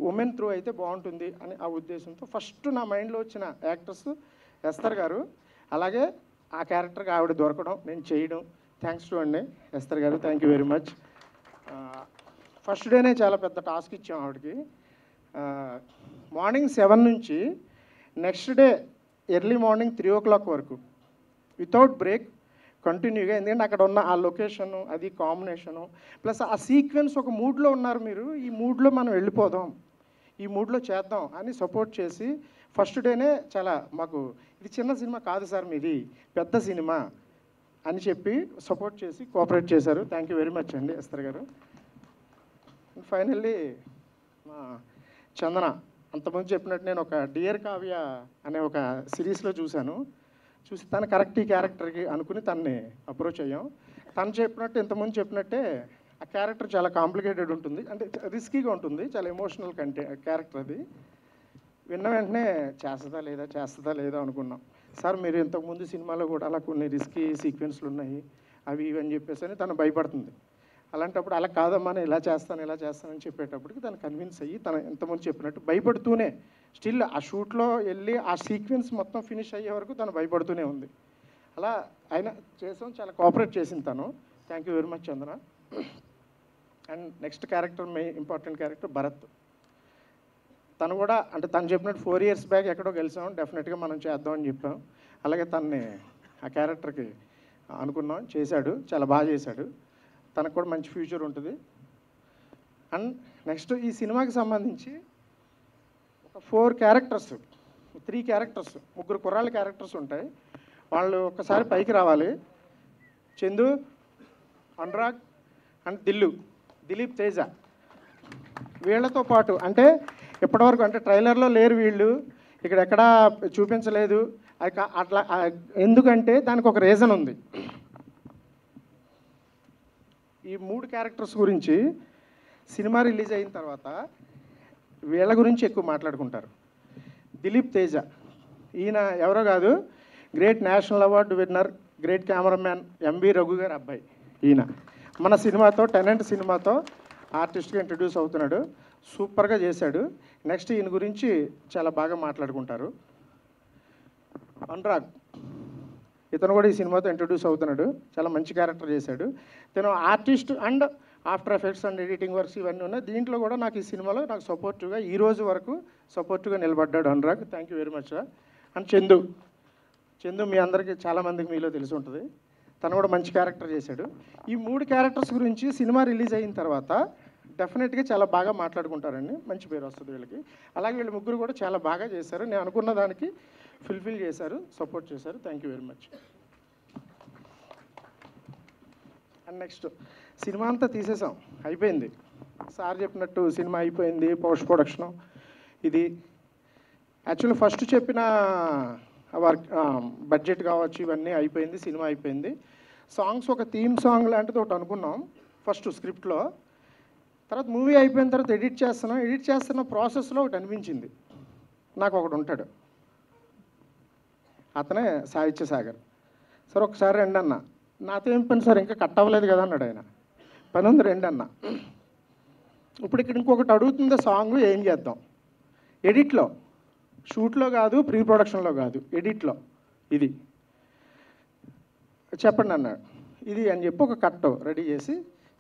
ఉమెన్ త్రూ అయితే బాగుంటుంది అని ఆ ఉద్దేశంతో ఫస్ట్ నా మైండ్లో వచ్చిన యాక్టర్స్ ఎస్తర్ గారు. అలాగే ఆ క్యారెక్టర్కి ఆవిడ దొరకడం, నేను చేయడం, థ్యాంక్స్ టు అండి ఎస్తర్ గారు. Thank you very much. First డేనే చాలా పెద్ద టాస్క్ ఇచ్చాం ఆవిడకి. మార్నింగ్ 7 నుంచి next day early morning 3 o'clock వరకు వితౌట్ బ్రేక్ కంటిన్యూగా. ఎందుకంటే అక్కడ ఉన్న ఆ లొకేషను, అది కాంబినేషను, ప్లస్ ఆ సీక్వెన్స్ ఒక మూడ్లో ఉన్నారు మీరు, ఈ మూడ్లో మనం వెళ్ళిపోదాం, ఈ మూడ్లో చేద్దాం అని సపోర్ట్ చేసి ఫస్ట్ డేనే చాలా మాకు ఇది చిన్న సినిమా కాదు సార్, మీది పెద్ద సినిమా అని చెప్పి సపోర్ట్ చేసి కోఆపరేట్ చేశారు. థ్యాంక్ యూ వెరీ మచ్ అండి ఎస్తర్ గారు. ఫైనల్లీ మా చందన, అంతకుముందు చెప్పినట్టు నేను ఒక డియర్ కావ్య అనే ఒక సిరీస్లో చూసి తను కరెక్ట్ ఈ క్యారెక్టర్కి అనుకుని తనని అప్రోచ్ అయ్యాం. తను చెప్పినట్టు ఇంతకుముందు చెప్పినట్టే ఆ క్యారెక్టర్ చాలా కాంప్లికేటెడ్ ఉంటుంది, అంటే రిస్కీగా ఉంటుంది, చాలా ఎమోషనల్ క్యారెక్టర్ అది. విన్న వెంటనే చేస్తుందా లేదా అనుకున్నాం. సార్ మీరు ఇంతకుముందు సినిమాలో కూడా అలా కొన్ని రిస్కీ సీక్వెన్స్లు ఉన్నాయి, అవి ఇవి అని చెప్పేసి అని తను భయపడుతుంది. అలాంటప్పుడు అలా కాదమ్మా నేను ఇలా చేస్తానని చెప్పేటప్పటికి తను కన్విన్స్ అయ్యి తను ఇంతకుముందు చెప్పినట్టు భయపడుతూనే స్టిల్ ఆ షూట్లో వెళ్ళి ఆ సీక్వెన్స్ మొత్తం ఫినిష్ అయ్యే వరకు తను భయపడుతూనే ఉంది. అలా ఆయన చేసాం, చాలా కోఆపరేట్ చేసింది తను. Thank you very much Chandana. And next character important character Bharat. తను కూడా అంటే తను చెప్పినట్టు 4 years బ్యాక్ ఎక్కడో గెలిచాం, డెఫినెట్గా మనం చేద్దామని చెప్పాం. అలాగే తనని ఆ క్యారెక్టర్కి అనుకున్నాం, చేశాడు, చాలా బాగా చేశాడు. తనకు కూడా మంచి ఫ్యూచర్ ఉంటుంది. అండ్ నెక్స్ట్ ఈ సినిమాకి సంబంధించి ఒక 3 క్యారెక్టర్స్ 3 కుర్రాళ్ళ క్యారెక్టర్స్ ఉంటాయి. వాళ్ళు ఒక్కసారి పైకి రావాలి. చందు, అనురాగ్ అండ్ దిలీప్ తేజ. వీళ్ళతో పాటు అంటే ఇప్పటివరకు అంటే ట్రైలర్లో లేరు వీళ్ళు, ఇక్కడ ఎక్కడా చూపించలేదు. అట్లా ఎందుకంటే దానికి ఒక రీజన్ ఉంది. ఈ 3 క్యారెక్టర్స్ గురించి సినిమా రిలీజ్ అయిన తర్వాత వీళ్ళ గురించి ఎక్కువ మాట్లాడుకుంటారు. దిలీప్ తేజ ఈయన ఎవరో కాదు, great national award winner, great cameraman MB Raghu గారి అబ్బాయి. ఈయన మన సినిమాతో టెనెంట్ సినిమాతో ఆర్టిస్ట్గా ఇంట్రడ్యూస్ అవుతున్నాడు, సూపర్గా చేశాడు. నెక్స్ట్ ఈయన గురించి చాలా బాగా మాట్లాడుకుంటారు. అనురాగ్, ఇతను కూడా ఈ సినిమాతో ఇంట్రడ్యూస్ అవుతున్నాడు, చాలా మంచి క్యారెక్టర్ చేశాడు. తను artist and after effects and editing works ఇవన్నీ ఉన్నాయి. దీంట్లో కూడా నాకు ఈ సినిమాలో నాకు సపోర్టివ్గా ఈ రోజు వరకు సపోర్టివ్గా నిలబడ్డాడు Anurag. Thank you very much. And Chandu మీ అందరికీ చాలామందికి మీలో తెలిసి ఉంటుంది, తను కూడా మంచి క్యారెక్టర్ చేశాడు. ఈ 3 క్యారెక్టర్స్ గురించి సినిమా రిలీజ్ అయిన తర్వాత డెఫినెట్గా చాలా బాగా మాట్లాడుకుంటారండి, మంచి పేరు వస్తుంది వీళ్ళకి. అలాగే వీళ్ళు ముగ్గురు కూడా చాలా బాగా చేశారు, నేను అనుకున్న దానికి ఫుల్ఫిల్ చేశారు, సపోర్ట్ చేశారు. Thank you very much. And next cinema అంతా తీసేసాం, అయిపోయింది. సార్ చెప్పినట్టు సినిమా అయిపోయింది, పోస్ట్ ప్రొడక్షను ఇది. యాక్చువల్లీ ఫస్ట్ చెప్పిన వర్క్ బడ్జెట్ కావచ్చు ఇవన్నీ అయిపోయింది, సినిమా అయిపోయింది. సాంగ్స్ ఒక థీమ్ సాంగ్ లాంటిది ఒకటి అనుకున్నాం ఫస్ట్ స్క్రిప్ట్లో. తర్వాత మూవీ అయిపోయిన తర్వాత ఎడిట్ చేస్తున్న ప్రాసెస్లో ఒకటి అనిపించింది నాకు. ఒకడు ఉంటాడు, అతనే సాహిత్య సాగర్. సార్ ఒకసారి రండి అన్న. నాతో ఏం పని సార్, ఇంకా కట్ అవ్వలేదు కదా అన్నాడు ఆయన. పని ఉంది రండి అన్న. ఇప్పుడు ఇక్కడ ఇంకొకటి అడుగుతుంది, సాంగ్ ఏం చేద్దాం ఎడిట్లో. షూట్లో కాదు, ప్రీ ప్రొడక్షన్లో కాదు, ఎడిట్లో ఇది చెప్పండి అన్నాడు. ఇది అని చెప్పి ఒక కట్ రెడీ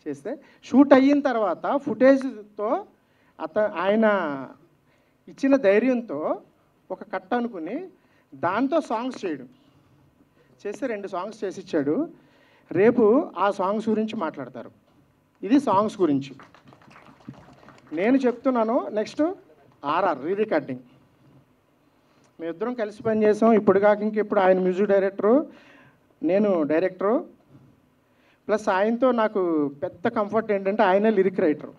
చేస్తే షూట్ అయిన తర్వాత ఫుటేజ్తో ఆయన ఇచ్చిన ధైర్యంతో ఒక కట్ అనుకుని దాంతో సాంగ్స్ చేస్తే 2 సాంగ్స్ చేసి ఇచ్చాడు. రేపు ఆ సాంగ్స్ గురించి మాట్లాడతారు. ఇది సాంగ్స్ గురించి నేను చెప్తున్నాను. నెక్స్ట్ ఆర్ఆర్ రీ రికార్డింగ్ మేమిద్దరం కలిసి పనిచేసాం. ఇప్పుడు కాక ఇంకెప్పుడు ఆయన మ్యూజిక్ డైరెక్టరు, నేను డైరెక్టరు. ప్లస్ ఆయనతో నాకు పెద్ద కంఫర్ట్ ఏంటంటే ఆయనే లిరిక్ రైటరు.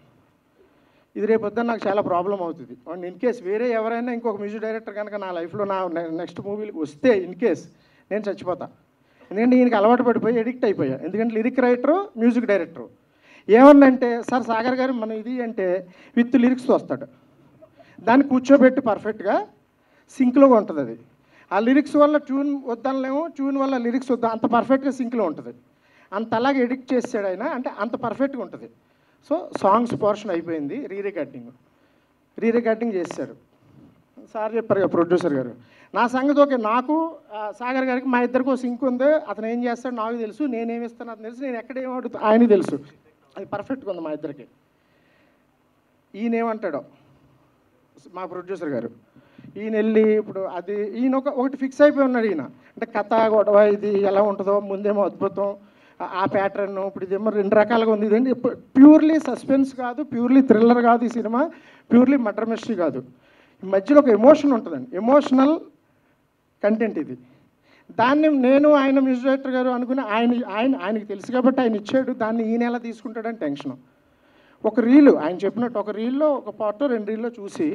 ఇది రేపొద్దున నాకు చాలా ప్రాబ్లం అవుతుంది. అండ్ ఇన్ కేస్ వేరే ఎవరైనా ఇంకొక మ్యూజిక్ డైరెక్టర్ కనుక నా లైఫ్లో నా నెక్స్ట్ మూవీకి వస్తే ఇన్ కేస్ నేను చచ్చిపోతా. ఎందుకంటే ఈయనకి అలవాటు పడిపోయి ఎడిక్ట్ అయిపోయా. ఎందుకంటే లిరిక్ రైటరు, మ్యూజిక్ డైరెక్టరు. ఏమన్నంటే సార్ సాగర్ గారు మనం ఇది అంటే విత్ లిరిక్స్తో వస్తాడు. దాన్ని కూర్చోబెట్టి పర్ఫెక్ట్గా సింక్లో ఉంటుంది. అది ఆ లిరిక్స్ వల్ల ట్యూన్ వద్దనలేము, ట్యూన్ వల్ల లిరిక్స్ వద్దా, అంత పర్ఫెక్ట్గా సింక్లో ఉంటుంది. అంత అలాగే ఎడిక్ట్ చేసాడు ఆయన, అంటే అంత పర్ఫెక్ట్గా ఉంటుంది. సో సాంగ్స్ పోర్షన్ అయిపోయింది. రీ రికార్డింగ్ చేశారు. సార్ చెప్పారు కదా ప్రొడ్యూసర్ గారు. నా సంగతి ఓకే, నాకు సాగర్ గారికి మా ఇద్దరికో సింక్ ఉంది. అతను ఏం చేస్తాడు నాకు తెలుసు, నేనేమి ఇస్తాను అతను తెలుసు, నేను ఎక్కడ ఏం అడుగుతా ఆయనకి తెలుసు. అది పర్ఫెక్ట్గా ఉంది మా ఇద్దరికి. ఈయన ఏమంటాడో మా ప్రొడ్యూసర్ గారు, ఈయన వెళ్ళి ఇప్పుడు అది ఈయన ఒకటి ఫిక్స్ అయిపోయి ఉన్నాడు. ఈయన అంటే కథ గొడవ ఇది ఎలా ఉంటుందో, ముందేమో అద్భుతం ఆ ప్యాటర్న్, ఇప్పుడు ఇదేమో 2 రకాలుగా ఉంది. ఇదేంటి ప్యూర్లీ సస్పెన్స్ కాదు, ప్యూర్లీ థ్రిల్లర్ కాదు ఈ సినిమా, ప్యూర్లీ మర్డర్ మిస్టరీ కాదు. ఈ మధ్యలో ఒక ఎమోషన్ ఉంటుందండి, ఎమోషనల్ కంటెంట్ ఇది. దాన్ని నేను ఆయన మ్యూజిక్ డైరెక్టర్ గారు అనుకుని ఆయనకి తెలుసు కాబట్టి ఆయన ఇచ్చాడు. దాన్ని ఈయన ఎలా తీసుకుంటాడని టెన్షన్. ఒక రీలు ఆయన చెప్పినట్టు ఒక రీల్లో ఒక పార్ట్ 2 రీల్లో చూసి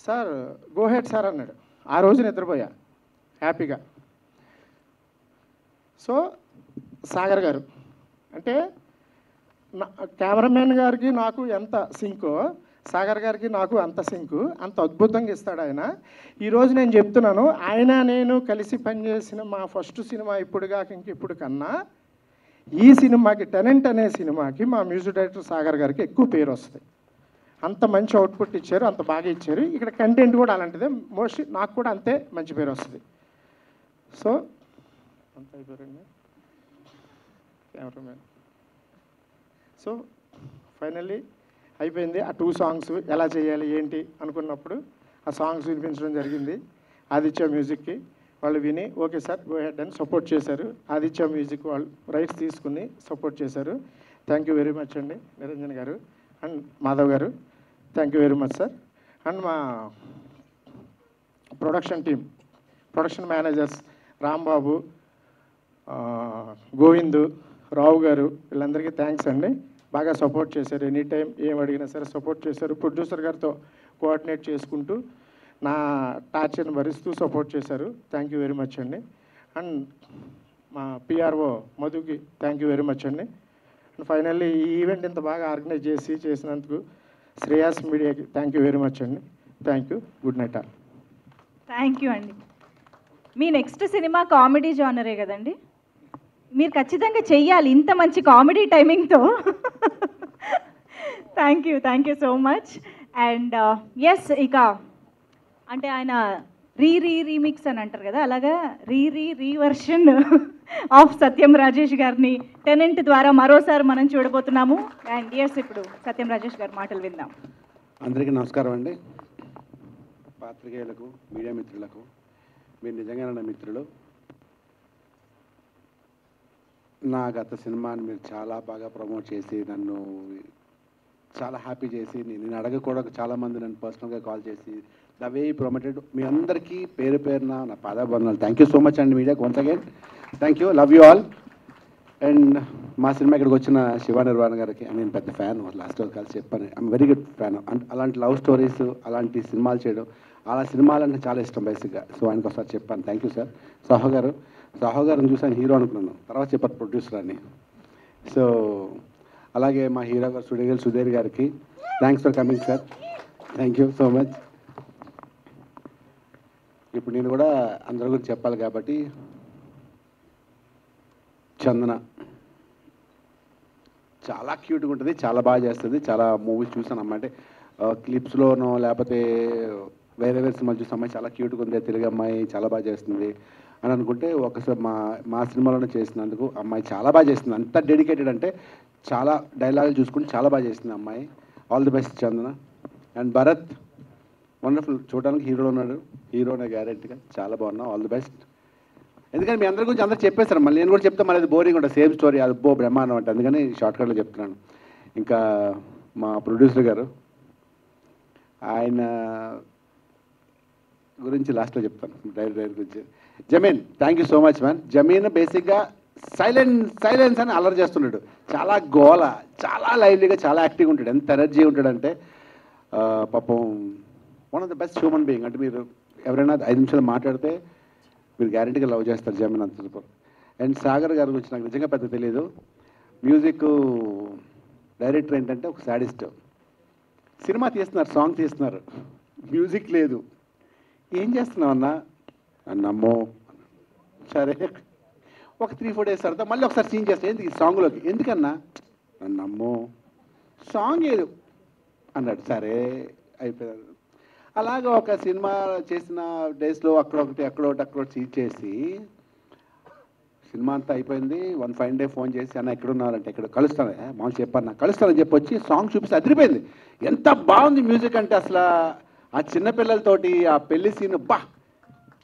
సార్ గో హెడ్ సార్ అన్నాడు. ఆ రోజు నిద్రపోయా హ్యాపీగా. సో సాగర్ గారు అంటే కెమెరామెన్ గారికి నాకు ఎంత సింకో, సాగర్ గారికి నాకు అంత సింకు, అంత అద్భుతంగా ఇస్తాడు ఆయన. ఈరోజు నేను చెప్తున్నాను, ఆయన నేను కలిసి పనిచేసిన మా ఫస్ట్ సినిమా ఇప్పుడు కాక ఇంకెప్పుడు కన్నా ఈ సినిమాకి టెనెంట్ అనే సినిమాకి మా మ్యూజిక్ డైరెక్టర్ సాగర్ గారికి ఎక్కువ పేరు వస్తుంది. అంత మంచి అవుట్పుట్ ఇచ్చారు, అంత బాగా ఇచ్చారు. ఇక్కడ కంటెంట్ కూడా అలాంటిదే, మోస్ట్లీ నాకు కూడా అంతే మంచి పేరు వస్తుంది. సో అంత అయిపోయారండి కెమెరామెన్. సో ఫైనల్లీ అయిపోయింది. ఆ 2 సాంగ్స్ ఎలా చేయాలి ఏంటి అనుకున్నప్పుడు ఆ సాంగ్స్ వినిపించడం జరిగింది ఆదిత్య మ్యూజిక్కి. వాళ్ళు విని ఓకే సార్ గో హెడ్ అని సపోర్ట్ చేశారు. ఆదిత్య మ్యూజిక్ వాళ్ళు రైట్స్ తీసుకుని సపోర్ట్ చేశారు. థ్యాంక్ యూ వెరీ మచ్ అండి Niranjan garu and Madhav garu, thank you very much sir. And మా production team, production managers Rambabu, Govindu, Rao garu, వీళ్ళందరికీ థ్యాంక్స్ అండి. బాగా సపోర్ట్ చేశారు. ఎనీ టైం ఏం అడిగినా సరే సపోర్ట్ చేశారు. ప్రొడ్యూసర్ గారితో కోఆర్డినేట్ చేసుకుంటూ నా టార్చర్ని భరిస్తూ సపోర్ట్ చేశారు. థ్యాంక్ యూ వెరీ మచ్ అండి. అండ్ మా పిఆర్ఓ మధుకి థ్యాంక్ యూ వెరీ మచ్ అండి. అండ్ ఫైనల్లీ ఈ ఈవెంట్ ఇంత బాగా ఆర్గనైజ్ చేసినందుకు శ్రేయాస్ మీడియాకి థ్యాంక్ యూ వెరీ మచ్ అండి. Thank you. Good night all. Thank you అండి. మీ నెక్స్ట్ సినిమా కామెడీ జానరే కదండి? మీరు ఖచ్చితంగా చెయ్యాలి ఇంత మంచి కామెడీ టైమింగ్తో. Thank you so much. And yes, ఇక అంటే ఆయన రీమిక్స్ అని అంటారు కదా, అలాగా రీవర్షన్ ఆఫ్ సత్యం రాజేష్ గారిని టెనెంట్ ద్వారా మరోసారి మనం చూడబోతున్నాము. అండ్ ఎస్, ఇప్పుడు సత్యం రాజేష్ గారి మాటలు విందాం. అందరికీ నమస్కారం అండి. పాత్రికేయులకు, మీడియా మిత్రులకు, మీరు నిజంగా నా మిత్రులు. నా గత సినిమాని మీరు చాలా బాగా ప్రమోట్ చేసి నన్ను చాలా హ్యాపీ చేసి, నేను అడగకూడా చాలామంది నన్ను పర్సనల్గా కాల్ చేసి ద వే ప్రమోటెడ్, మీ అందరికీ పేరు పేరున నా పాదాభరణాలు. థ్యాంక్ యూ సో మచ్ అండి మీడియాకి once again. Thank you, love you all. And మా సినిమా ఇక్కడికి వచ్చిన శివ నిర్వాణ గారికి నేను పెద్ద ఫ్యాన్, లాస్ట్ రోజు కలిసి చెప్పాను, ఐఎమ్ వెరీ గుడ్ ఫ్యాన్. అలాంటి లవ్ స్టోరీస్, అలాంటి సినిమాలు చేయడం, అలా సినిమాలంటే చాలా ఇష్టం బేసిక్గా. సో ఆయనకు ఒకసారి చెప్పాను. Thank you sir. సాహో గారిని చూసాను హీరో అనుకున్నాను, తర్వాత చెప్పారు ప్రొడ్యూసర్ అని. సో అలాగే మా హీరో గారు సుధీర్ గారికి thanks for coming sir. Thank you so much. ఇప్పుడు నేను కూడా అందరి గురించి చెప్పాలి కాబట్టి, చందన చాలా క్యూట్గా ఉంటుంది, చాలా బాగా చేస్తుంది. చాలా మూవీస్ చూసాను అన్నమాట, క్లిప్స్లోనో లేకపోతే వేరే వేరే సినిమాలు చూసి అమ్మాయి చాలా క్యూట్గా ఉంది, తెలుగు అమ్మాయి చాలా బాగా చేస్తుంది అని అనుకుంటే ఒకసారి మా సినిమాలోనే చేసినందుకు అమ్మాయి చాలా బాగా చేస్తుంది. అంత డెడికేటెడ్ అంటే చాలా డైలాగులు చూసుకుని చాలా బాగా చేస్తుంది అమ్మాయి. All the best Chandana. And Bharat wonderful, చూడడానికి హీరోలో ఉన్నాడు, హీరోనే గ్యారెంటీగా చాలా బాగున్నావు. All the best. ఎందుకంటే మీ అందరి గురించి అందరూ చెప్పేశారు, మళ్ళీ నేను కూడా చెప్తే మళ్ళీ అది బోరింగ్ ఉంటుంది, సేమ్ స్టోరీ అబ్బో బ్రహ్మాండం అంటే, అందుకని షార్ట్కట్లో చెప్తున్నాను. ఇంకా మా ప్రొడ్యూసర్ గారు, ఆయన గురించి లాస్ట్లో చెప్తాను, డైరెక్టర్ గురించి. Zameen, thank you so much man. Zameen బేసిక్గా సైలెన్స్ అని అల్లరి చేస్తున్నాడు, చాలా గోల, చాలా లైవ్లీగా, చాలా యాక్టివ్గా ఉంటాడు, ఎంత ఎనర్జీ ఉంటాడంటే పాపం one of the best human being. అంటే మీరు ఎవరైనా 5 నిమిషాలు మాట్లాడితే మీరు గ్యారెంటీగా లవ్ చేస్తారు జమీన్, అంత సూపర్. అండ్ సాగర్ గారి గురించి నాకు నిజంగా పెద్ద తెలియదు. మ్యూజిక్ డైరెక్టర్ ఏంటంటే ఒక సాడిస్ట్. సినిమా తీస్తున్నారు, సాంగ్ తీస్తున్నారు, మ్యూజిక్ లేదు. ఏం చేస్తున్నావు అన్నా? అన్నమ్మో సరే ఒక 3-4 డేస్ తర్వాత మళ్ళీ ఒకసారి సీన్ చేస్తాను, ఎందుకు ఈ సాంగ్లోకి, ఎందుకన్నా? అన్నమ్మో సాంగ్ ఏదు అన్నాడు, సరే అయిపోయారు. అలాగా ఒక సినిమా చేసిన డేస్లో అక్కడొకటి సీన్ చేసి సినిమా అంతా అయిపోయింది. 1 ఫైన్ డే ఫోన్ చేసి అన్న ఎక్కడ ఉన్నారంటే ఇక్కడ కలుస్తాను, మామూలు చెప్పన్నా కలుస్తానని చెప్పి వచ్చి సాంగ్ చూపిస్తే అదిరిపోయింది. ఎంత బాగుంది మ్యూజిక్ అంటే అసలు ఆ చిన్నపిల్లలతోటి ఆ పెళ్లి సీన్ బా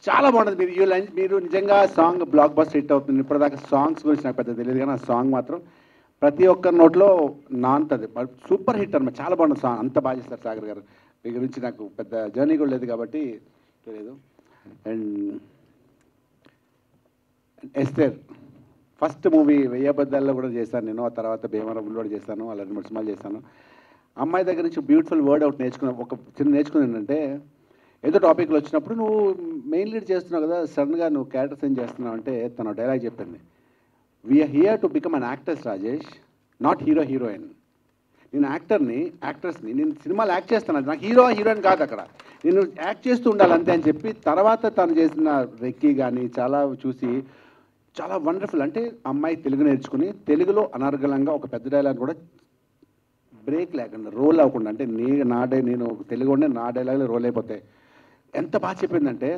చాలా బాగుంటుంది. మీరు నిజంగా సాంగ్ బ్లాక్ బస్టర్ హిట్ అవుతుంది. ఇప్పటిదాకా సాంగ్స్ గురించి నాకు పెద్ద తెలియదు, కానీ ఆ సాంగ్ మాత్రం ప్రతి ఒక్కరి నోట్లో నాంతది, సూపర్ హిట్ అన్నమాట, చాలా బాగుంటుంది సాంగ్, అంత బాగా చేస్తారు సాగర్ గారు. మీ గురించి నాకు పెద్ద జర్నీ కూడా లేదు కాబట్టి తెలియదు. అండ్ ఎస్తేర్ ఫస్ట్ మూవీ 1000 అబద్ధాల్లో కూడా చేశాను నేను, ఆ తర్వాత భీమవరంలో కూడా చేశాను, అలా 2-3 సినిమాలు చేశాను. అమ్మాయి దగ్గర నుంచి బ్యూటిఫుల్ వర్డ్ అవుట్ నేర్చుకున్నాను. ఒక చిన్న నేర్చుకుని ఏంటంటే, ఏదో టాపిక్లో వచ్చినప్పుడు నువ్వు మెయిన్ లీడ్ చేస్తున్నావు కదా, సడన్గా నువ్వు క్యారెక్టర్స్ ఏం చేస్తున్నావు అంటే తన డైలాగ్ చెప్పింది, we're here to become an actors Rajesh, not hero heroine. నేను యాక్టర్స్ని నేను సినిమాలు యాక్ట్ చేస్తాను, నాకు హీరోయిన్ కాదు, అక్కడ నేను యాక్ట్ చేస్తూ ఉండాలి అంతే అని చెప్పి, తర్వాత తను చేసిన రెక్కీ కానీ చాలా చూసి చాలా వండర్ఫుల్. అంటే అమ్మాయి తెలుగు నేర్చుకుని తెలుగులో అనర్గళంగా ఒక పెద్ద డైలాగ్ కూడా బ్రేక్ లేకుండా, రోల్ అవ్వకుండా, అంటే నేను తెలుగు ఉండే నా డైలాగ్లో రోల్ అయిపోతాయి. ఎంత బాగా చెప్పిందంటే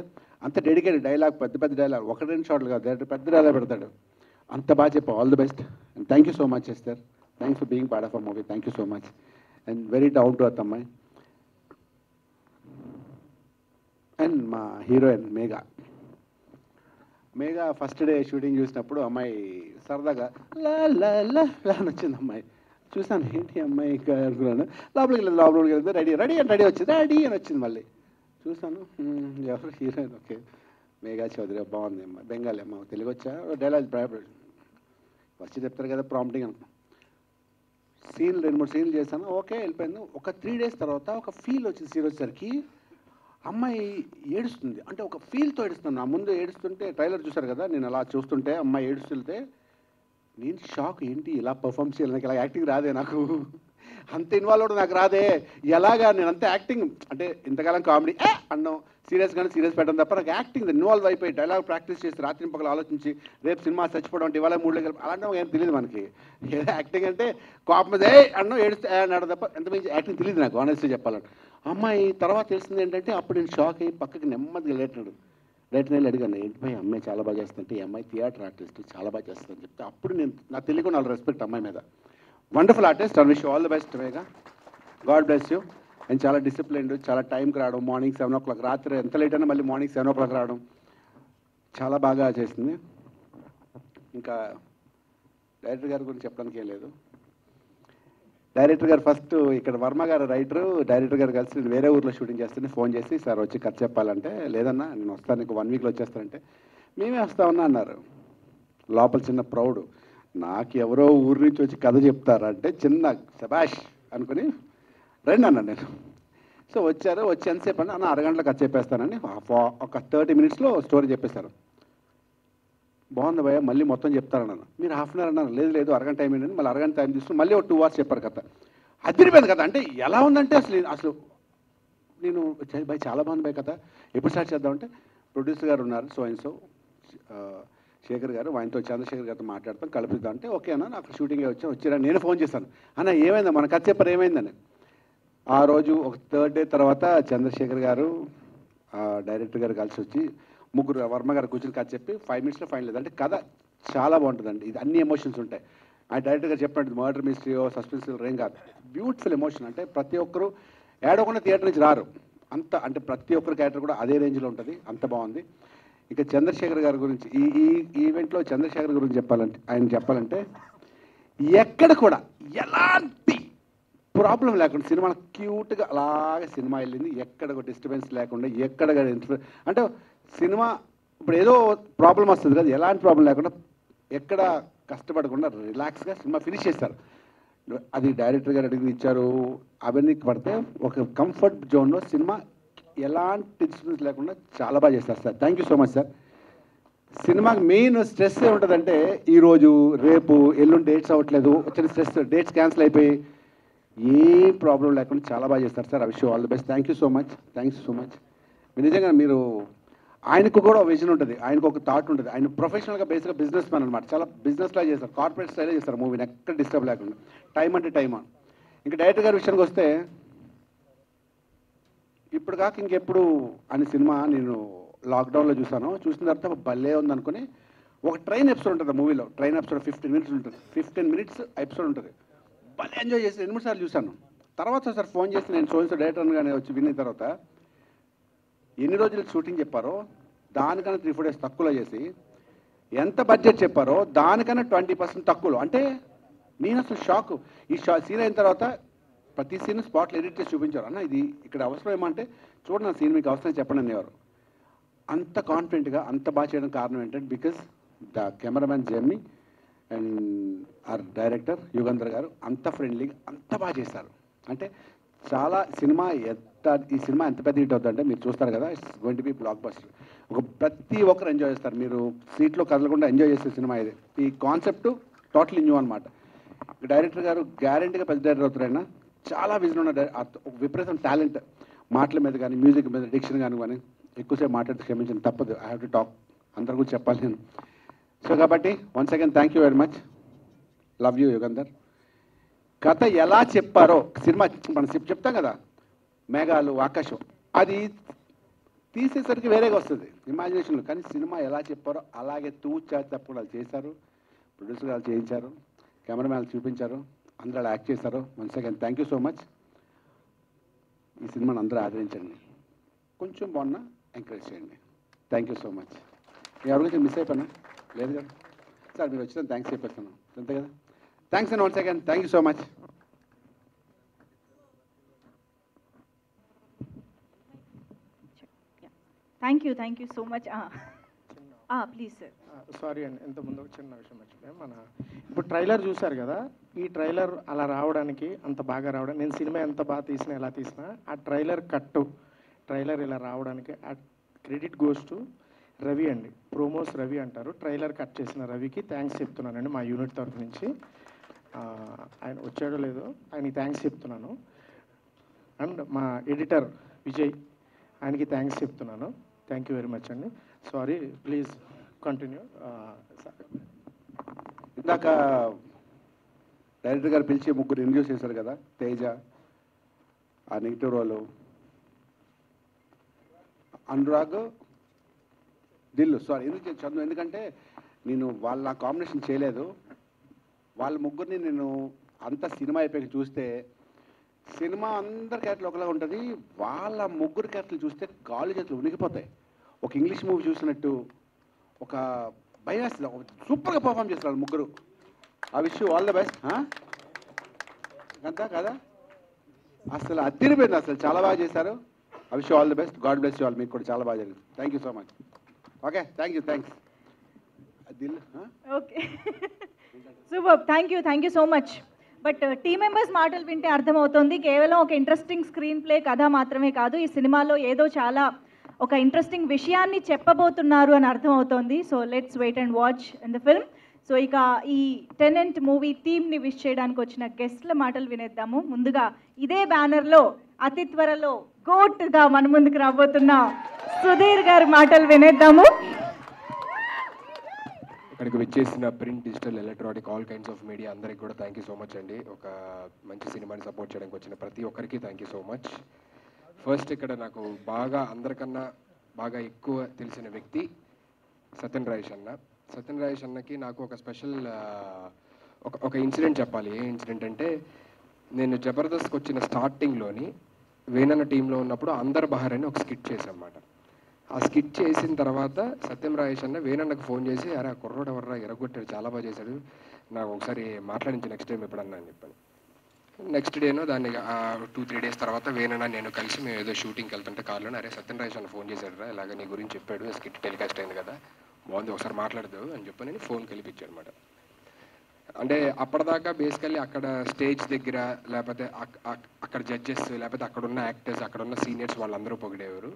అంత డెడికేటెడ్ డైలాగ్, పెద్ద డైలాగ్, 1-2 షాట్లు కాదు, పెద్ద డైలాగ్ పెడతాడు. అంత బాగా చెప్పావు. All the best and thank you so much Esther. Thanks for being part of a movie. Thank you so much and very down to earth అమ్మాయి. అండ్ మా heroine Megha first day shooting చూసినప్పుడు అమ్మాయి సరదాగా లా లా లా అని వచ్చింది. అమ్మాయి చూసాను, ఏంటి అమ్మాయి అనుకున్నాను. లోపలికి వెళ్తే రెడీ వచ్చింది, రెడీ అని వచ్చింది. మళ్ళీ చూసాను, ఎవరు హీరోయిన్, ఓకే మేఘా చౌదరి, బాగుంది అమ్మాయి, బెంగాలీ అమ్మ, తెలుగు వచ్చా, డైలాగ్ వచ్చి చెప్తారు కదా ప్రాంప్టింగ్ అనుకున్నాను. 2-3 సీన్లు చేశాను, ఓకే వెళ్ళిపోయింది. ఒక 3 డేస్ తర్వాత ఒక ఫీల్ వచ్చింది సీన్ వచ్చేసరికి, అమ్మాయి ఏడుస్తుంది, అంటే ఒక ఫీల్తో ఏడుస్తుంది. నా ముందు ఏడుస్తుంటే ట్రైలర్ చూశారు కదా, నేను అలా చూస్తుంటే అమ్మాయి ఏడుస్తుంటే నేను షాక్, ఏంటి ఇలా పర్ఫామ్ చేయాలి, నాకు ఇలా యాక్టింగ్ రాదే, నాకు అంత ఇన్వాల్వ్ అవడం నాకు రాదే, ఎలాగా నేను అంత యాక్టింగ్ అంటే ఇంతకాలం కామెడీ అన్నాం, సీరియస్ పెట్టడం తప్ప నాకు యాక్టింగ్ ఇన్వాల్వ్ అయిపోయి డైలాగ్ ప్రాక్టీస్ చేసి రాత్రి పగలు ఆలోచించి రేపు సినిమా చచ్చిపోవడం అంటే ఇవాళ 3 కలిపి అలాంటి ఏం తెలియదు మనకి. ఏదో యాక్టింగ్ అంటే కోపం మీద అన్నో ఏడుస్తే అన్నాడు తప్ప ఎంతమంది యాక్టింగ్ తెలియదు నాకు, ఆనెస్ట్గా చెప్పాలంటే. అమ్మాయి తర్వాత తెలిసింది ఏంటంటే, అప్పుడు నేను షాక్ అయ్యి పక్కకి నెమ్మదిగా లేట్ని వెళ్ళి అడిగాను, ఏంటి భయ్ అమ్మాయి చాలా బాగా చేస్తుంటే, ఈ అమ్మాయి థియేటర్ ఆర్టిస్ట్ చాలా బాగా చేస్తుందని చెప్తే అప్పుడు నేను నాకు తెలియకుండా వాళ్ళ రెస్పెక్ట్ అమ్మాయి మీద. Wonderful artist, I wish all the best Megha, God bless you. And చాలా డిసిప్లిన్డ్, చాలా టైంకి రావడం, మార్నింగ్ 7 o'clock, రాత్రి ఎంత లేట్ అయినా మళ్ళీ మార్నింగ్ 7 o'clock రావడం, చాలా బాగా చేసింది. ఇంకా డైరెక్టర్ గారి గురించి చెప్పడానికి ఏం లేదు. డైరెక్టర్ గారు ఫస్ట్ ఇక్కడ వర్మ గారు రైటరు, డైరెక్టర్ గారు కలిసి నేను వేరే ఊర్లో షూటింగ్ చేస్తుంటే ఫోన్ చేసి, సార్ వచ్చి కథ చెప్పాలంటే, లేదన్నా నేను వస్తాను, నీకు 1 weekలో వచ్చేస్తానంటే, మేమే వస్తామన్నా అన్నారు. లోపల చిన్న ప్రౌడ్, నాకు ఎవరో ఊరి నుంచి వచ్చి కథ చెప్తారంటే చిన్న శబాష్ అనుకుని రండి అన్నాను నేను. సో వచ్చారు, వచ్చి ఎంతసేపు అంటే అన్న అరగంటలో కథ చెప్పేస్తానని ఒక 30 minutesలో స్టోరీ చెప్పేశారు. బాగుంది భయ్య, మళ్ళీ మొత్తం చెప్తారన్నాను. మీరు 1/2 hour అన్నారు, లేదు అరగంట టైం ఏంటంటే మళ్ళీ అరగంట టైం తీసుకుని మళ్ళీ ఒక 2 hours చెప్పారు కథ. అదిరిపోయింది కథ. అంటే ఎలా ఉందంటే అసలు నేను భయ్ చాలా బాగుంది భయ్ కథ, ఎప్పుడు స్టార్ట్ చేద్దామంటే ప్రొడ్యూసర్ గారు ఉన్నారు, సో అండ్ సో శేఖర్ గారు, ఆయనతో చంద్రశేఖర్ గారితో మాట్లాడతాం, కలుపుద్దాం అంటే ఓకే అన్న, నాకు షూటింగే వచ్చిరా. నేను ఫోన్ చేశాను, అన్న ఏమైందా మన కథ చెప్పారు ఏమైందని. ఆ రోజు ఒక 3rd day తర్వాత చంద్రశేఖర్ గారు డైరెక్టర్ గారు కలిసి వచ్చి ముగ్గురు వర్మ గారు కూర్చొని కథ చెప్పి 5 minutesలో ఫైనల్ లేదు. అంటే కథ చాలా బాగుంటుందండి. ఇది అన్ని ఎమోషన్స్ ఉంటాయి. ఆ డైరెక్టర్ గారు చెప్పినట్టు మర్డర్ మిస్టరీయో సస్పెన్స్ ఏం కాదు, బ్యూటిఫుల్ ఎమోషన్. అంటే ప్రతి ఒక్కరు ఏడవకుండా థియేటర్ నుంచి రారు, అంత అంటే ప్రతి ఒక్కరి క్యారెక్టర్ కూడా అదే రేంజ్లో ఉంటుంది. అంత బాగుంది. ఇక చంద్రశేఖర్ గారి గురించి ఈ ఈవెంట్లో చంద్రశేఖర్ గురించి చెప్పాలంటే ఎక్కడ కూడా ఎలాంటి ప్రాబ్లం లేకుండా సినిమా క్యూట్గా అలాగే సినిమా వెళ్ళింది. ఎక్కడ డిస్టర్బెన్స్ లేకుండా, ఎక్కడ అంటే సినిమా ఇప్పుడు ఏదో ప్రాబ్లం వస్తుంది కదా, ఎలాంటి ప్రాబ్లం లేకుండా, ఎక్కడ కష్టపడకుండా రిలాక్స్గా సినిమా ఫినిష్ చేస్తారు. అది డైరెక్టర్ గారు అడిగి ఇచ్చారు. అవన్నీ పడితే ఒక కంఫర్ట్ జోన్లో సినిమా ఎలాంటి డిస్టర్బెన్స్ లేకుండా చాలా బాగా చేస్తారు sir. Thank you so much sir. సినిమాకి మెయిన్ స్ట్రెస్ ఏముంటుందంటే ఈరోజు రేపు ఎల్లుండి డేట్స్ అవ్వట్లేదు, వచ్చిన స్ట్రెస్, డేట్స్ క్యాన్సిల్ అయిపోయి ఏ ప్రాబ్లం లేకుండా చాలా బాగా చేస్తారు sir. I wish you all the best. Thank you so much. Thanks so much. నిజంగా మీరు ఆయనకు కూడా ఒక విజన్ ఉంటుంది, ఆయనకు ఒక థాట్ ఉంటుంది. ఆయన ప్రొఫెషనల్గా బేసిక్గా బిజినెస్ మ్యాన్ అనమాట. చాలా బిజినెస్లా చేస్తారు, కార్పొరేట్ స్టైలే చేస్తారు మూవీని, ఎక్కడ డిస్టర్బ్ లేకుండా, టైం అంటే టైం. ఇంకా డైరెక్టర్ గారి విషయానికి వస్తే ఇప్పుడు కాక ఇంకెప్పుడు అనే సినిమా నేను లాక్డౌన్లో చూసాను. చూసిన తర్వాత భలే ఉందనుకుని ఒక ట్రైన్ ఎపిసోడ్ ఉంటుంది మూవీలో. ట్రైన్ ఎపిసోడ్ 15 minutes ఉంటుంది. 15 minutes ఎపిసోడ్ ఉంటుంది. భలే ఎంజాయ్ చేసి 2-3 సార్లు చూశాను. తర్వాత ఒకసారి ఫోన్ చేసి నేను సోన్స్ డైరెక్టర్గానే వచ్చి విన్న తర్వాత ఎన్ని రోజులు షూటింగ్ చెప్పారో దానికన్నా 3-4 days తక్కువలో చేసి, ఎంత బడ్జెట్ చెప్పారో దానికన్నా 20% తక్కువలో. అంటే నేను అసలు షాక్. ఈ సీన్ అయిన తర్వాత ప్రతి సీన్ స్పాట్లో ఎడిట్ చేసి చూపించారు. అన్న ఇది ఇక్కడ అవసరం ఏమంటే చూడండి, నా సీన్ మీకు అవసరం చెప్పండి అనేవారు. అంత కాన్ఫిడెంట్గా అంత బాగా చేయడానికి కారణం ఏంటంటే బికాజ్ ద కెమెరామ్యాన్ జెమ్మి and R director Yugandhar garu అంత ఫ్రెండ్లీగా అంత బాగా చేశారు. అంటే చాలా ఈ సినిమా ఎంత పెద్ద హిట్ అవుతుందంటే మీరు చూస్తారు కదా, it's going to be blockbuster. ప్రతి ఒక్కరు ఎంజాయ్ చేస్తారు. మీరు సీట్లో కదలకుండా ఎంజాయ్ చేసే సినిమా ఇది. ఈ కాన్సెప్ట్ టోటలీ న్యూ అనమాట. డైరెక్టర్ గారు గ్యారెంటీగా పెద్ద డైరెక్టర్ అవుతారైనా. చాలా విజన్ ఉన్న విపరీతం టాలెంట్. మాటల మీద కానీ, మ్యూజిక్ మీద, డిక్షన్ కానీ ఎక్కువసేపు మాట్లాడితే క్షమించండి, తప్పదు. I have to talk. అందరి గురించి చెప్పాలి నేను. సో కాబట్టి once again thank you very much. Love you Yugandhar. కథ ఎలా చెప్పారో సినిమా మనం చెప్తాం కదా, మేఘాలు ఆకాశం, అది తీసేసరికి వేరేగా వస్తుంది ఇమాజినేషన్లో. కానీ సినిమా ఎలా చెప్పారో అలాగే తూచా తప్పకుండా చేశారు. ప్రొడ్యూసర్ గారు చేయించారు, కెమెరామ్యాన్ చూపించారు, అందరూ అలా యాక్ట్ చేశారు. Once again thank you so much. ఈ సినిమాని అందరూ ఆదరించండి. కొంచెం బాగున్నా ఎంకరేజ్ చేయండి. Thank you so much. ఎవరికైతే మిస్ అయిపోయినా లేదు కదా సార్, మీరు వచ్చిన థ్యాంక్స్ చెప్పేస్తాను అంతే కదా. Thanks and once again thank you so much. Thank you so much. Please sir. Sorry అండి, ఇంత ముందు ఒక చిన్న విషయం మర్చిపోయాం. ఇప్పుడు ట్రైలర్ చూశారు కదా, ఈ ట్రైలర్ అలా రావడానికి, అంత బాగా రావడానికి, నేను సినిమా ఎంత బాగా తీసినా ఎలా తీసినా ఆ ట్రైలర్ ఇలా రావడానికి ఆ క్రెడిట్ గోస్ టు రవి అండి. ప్రోమోస్ రవి అంటారు. ట్రైలర్ కట్ చేసిన రవికి థ్యాంక్స్ చెప్తున్నానండి మా యూనిట్ తరఫు నుంచి. ఆయన వచ్చాడో లేదో ఆయనకి థ్యాంక్స్ చెప్తున్నాను. అండ్ మా ఎడిటర్ విజయ్, ఆయనకి థ్యాంక్స్ చెప్తున్నాను. థ్యాంక్ యూ వెరీ మచ్ అండి. Sorry, please continue. ఇందాక డైరెక్టర్ గారు పిలిచి ముగ్గురు ఇంట్రడ్యూస్ చేశారు కదా, తేజ, ఆ నెగిటివ్ రోలు, అనురాగ్, దిల్లు. సారీ ఎందుకు చదువు, ఎందుకంటే నేను వాళ్ళ కాంబినేషన్ చేయలేదు. వాళ్ళ ముగ్గురిని నేను అంత సినిమా అయిపోయి చూస్తే సినిమా అందరి క్యారెక్టర్లు ఒకలా ఉంటుంది. వాళ్ళ ముగ్గురు క్యారెక్టర్లు చూస్తే కాళ్ళు చేతులు ఉనికిపోతాయి. ఒక ఇంగ్లీష్ మూవీ చూసినట్టు, ఒక భయం వేస్తుంది. సూపర్గా పర్ఫామ్ చేస్తారు ముగ్గురు. ఆ విషయం ఆల్ ద బెస్ట్. అంతా కదా, అసలు అదిరిపోయింది. అసలు చాలా బాగా చేశారు. ఆ విషయం all the best. God bless you all. మీకు కూడా చాలా బాగా జరిగింది. Thank you so much. Okay, thank you. Thanks. Okay, super. Thank you so much. But team members మాటలు వింటే అర్థమవుతుంది, కేవలం ఒక ఇంట్రెస్టింగ్ స్క్రీన్ ప్లే కథ మాత్రమే కాదు, ఈ సినిమాలో ఏదో చాలా ఒక ఇంట్రెస్టింగ్ విషయాన్ని చెప్పబోతున్నారు అని అర్థమవుతోంది. So let's wait and watch in the film. So ఇక ఈ టెనెంట్ మూవీ థీమ్ని విష్ చేయడానికి వచ్చిన గెస్ట్ల మాటలు వినేద్దాము. ముందుగా ఇదే బ్యానర్లో అతి త్వరలో గోట్గా మన ముందుకు రాబోతున్న సుధీర్ గారి మాటలు వినేద్దాము. ఇక్కడికి వచ్చేసిన print, digital, electronic, all kinds of media అందరికి కూడా థ్యాంక్ యూ సో మచ్ అండి. ఒక మంచి సినిమాని సపోర్ట్ చేయడానికి వచ్చిన ప్రతి ఒక్కరికి thank you so much. First ఇక్కడ నాకు బాగా అందరికన్నా బాగా ఎక్కువ తెలిసిన వ్యక్తి సత్యన్ రాజేష్ అన్న. సత్యన్ రాజేష్ అన్నకి నాకు ఒక స్పెషల్ ఒక ఇన్సిడెంట్ చెప్పాలి. ఏ ఇన్సిడెంట్ అంటే, నేను జబర్దస్త్కి వచ్చిన స్టార్టింగ్లోని వేణన్న టీంలో ఉన్నప్పుడు అందర్ బహార్ అని ఒక స్కిట్ చేశామన్నమాట. ఆ స్కిట్ చేసిన తర్వాత సత్యం రాజేష్ అన్న వేణన్నకు ఫోన్ చేసి, అరే ఆ కుర్రోడు ఎవర్రా ఎరగొట్టాడు, చాలా బాగా చేశాడు, నాకు ఒకసారి మాట్లాడించి నెక్స్ట్ టైం ఎప్పుడన్నా అని చెప్పాను. నెక్స్ట్ డేనో దాన్ని 2-3 days తర్వాత వేణన్న నేను కలిసి మేము ఏదో షూటింగ్కి వెళ్తుంటే కార్లోనే, అరే సత్యం రాజేష్ అన్న ఫోన్ చేశాడురా, ఇలాగ నీ గురించి చెప్పాడు, స్కిట్ టెలికాస్ట్ అయింది కదా, బాగుంది ఒకసారి మాట్లాడదు అని చెప్పి నేను ఫోన్ కలిపించాను అనమాట. అంటే అప్పటిదాకా బేసికల్లీ అక్కడ స్టేజ్ దగ్గర లేకపోతే అక్కడ జడ్జెస్ లేకపోతే అక్కడ ఉన్న యాక్టర్స్ అక్కడ ఉన్న సీనియర్స్ వాళ్ళందరూ పొగిడేవారు.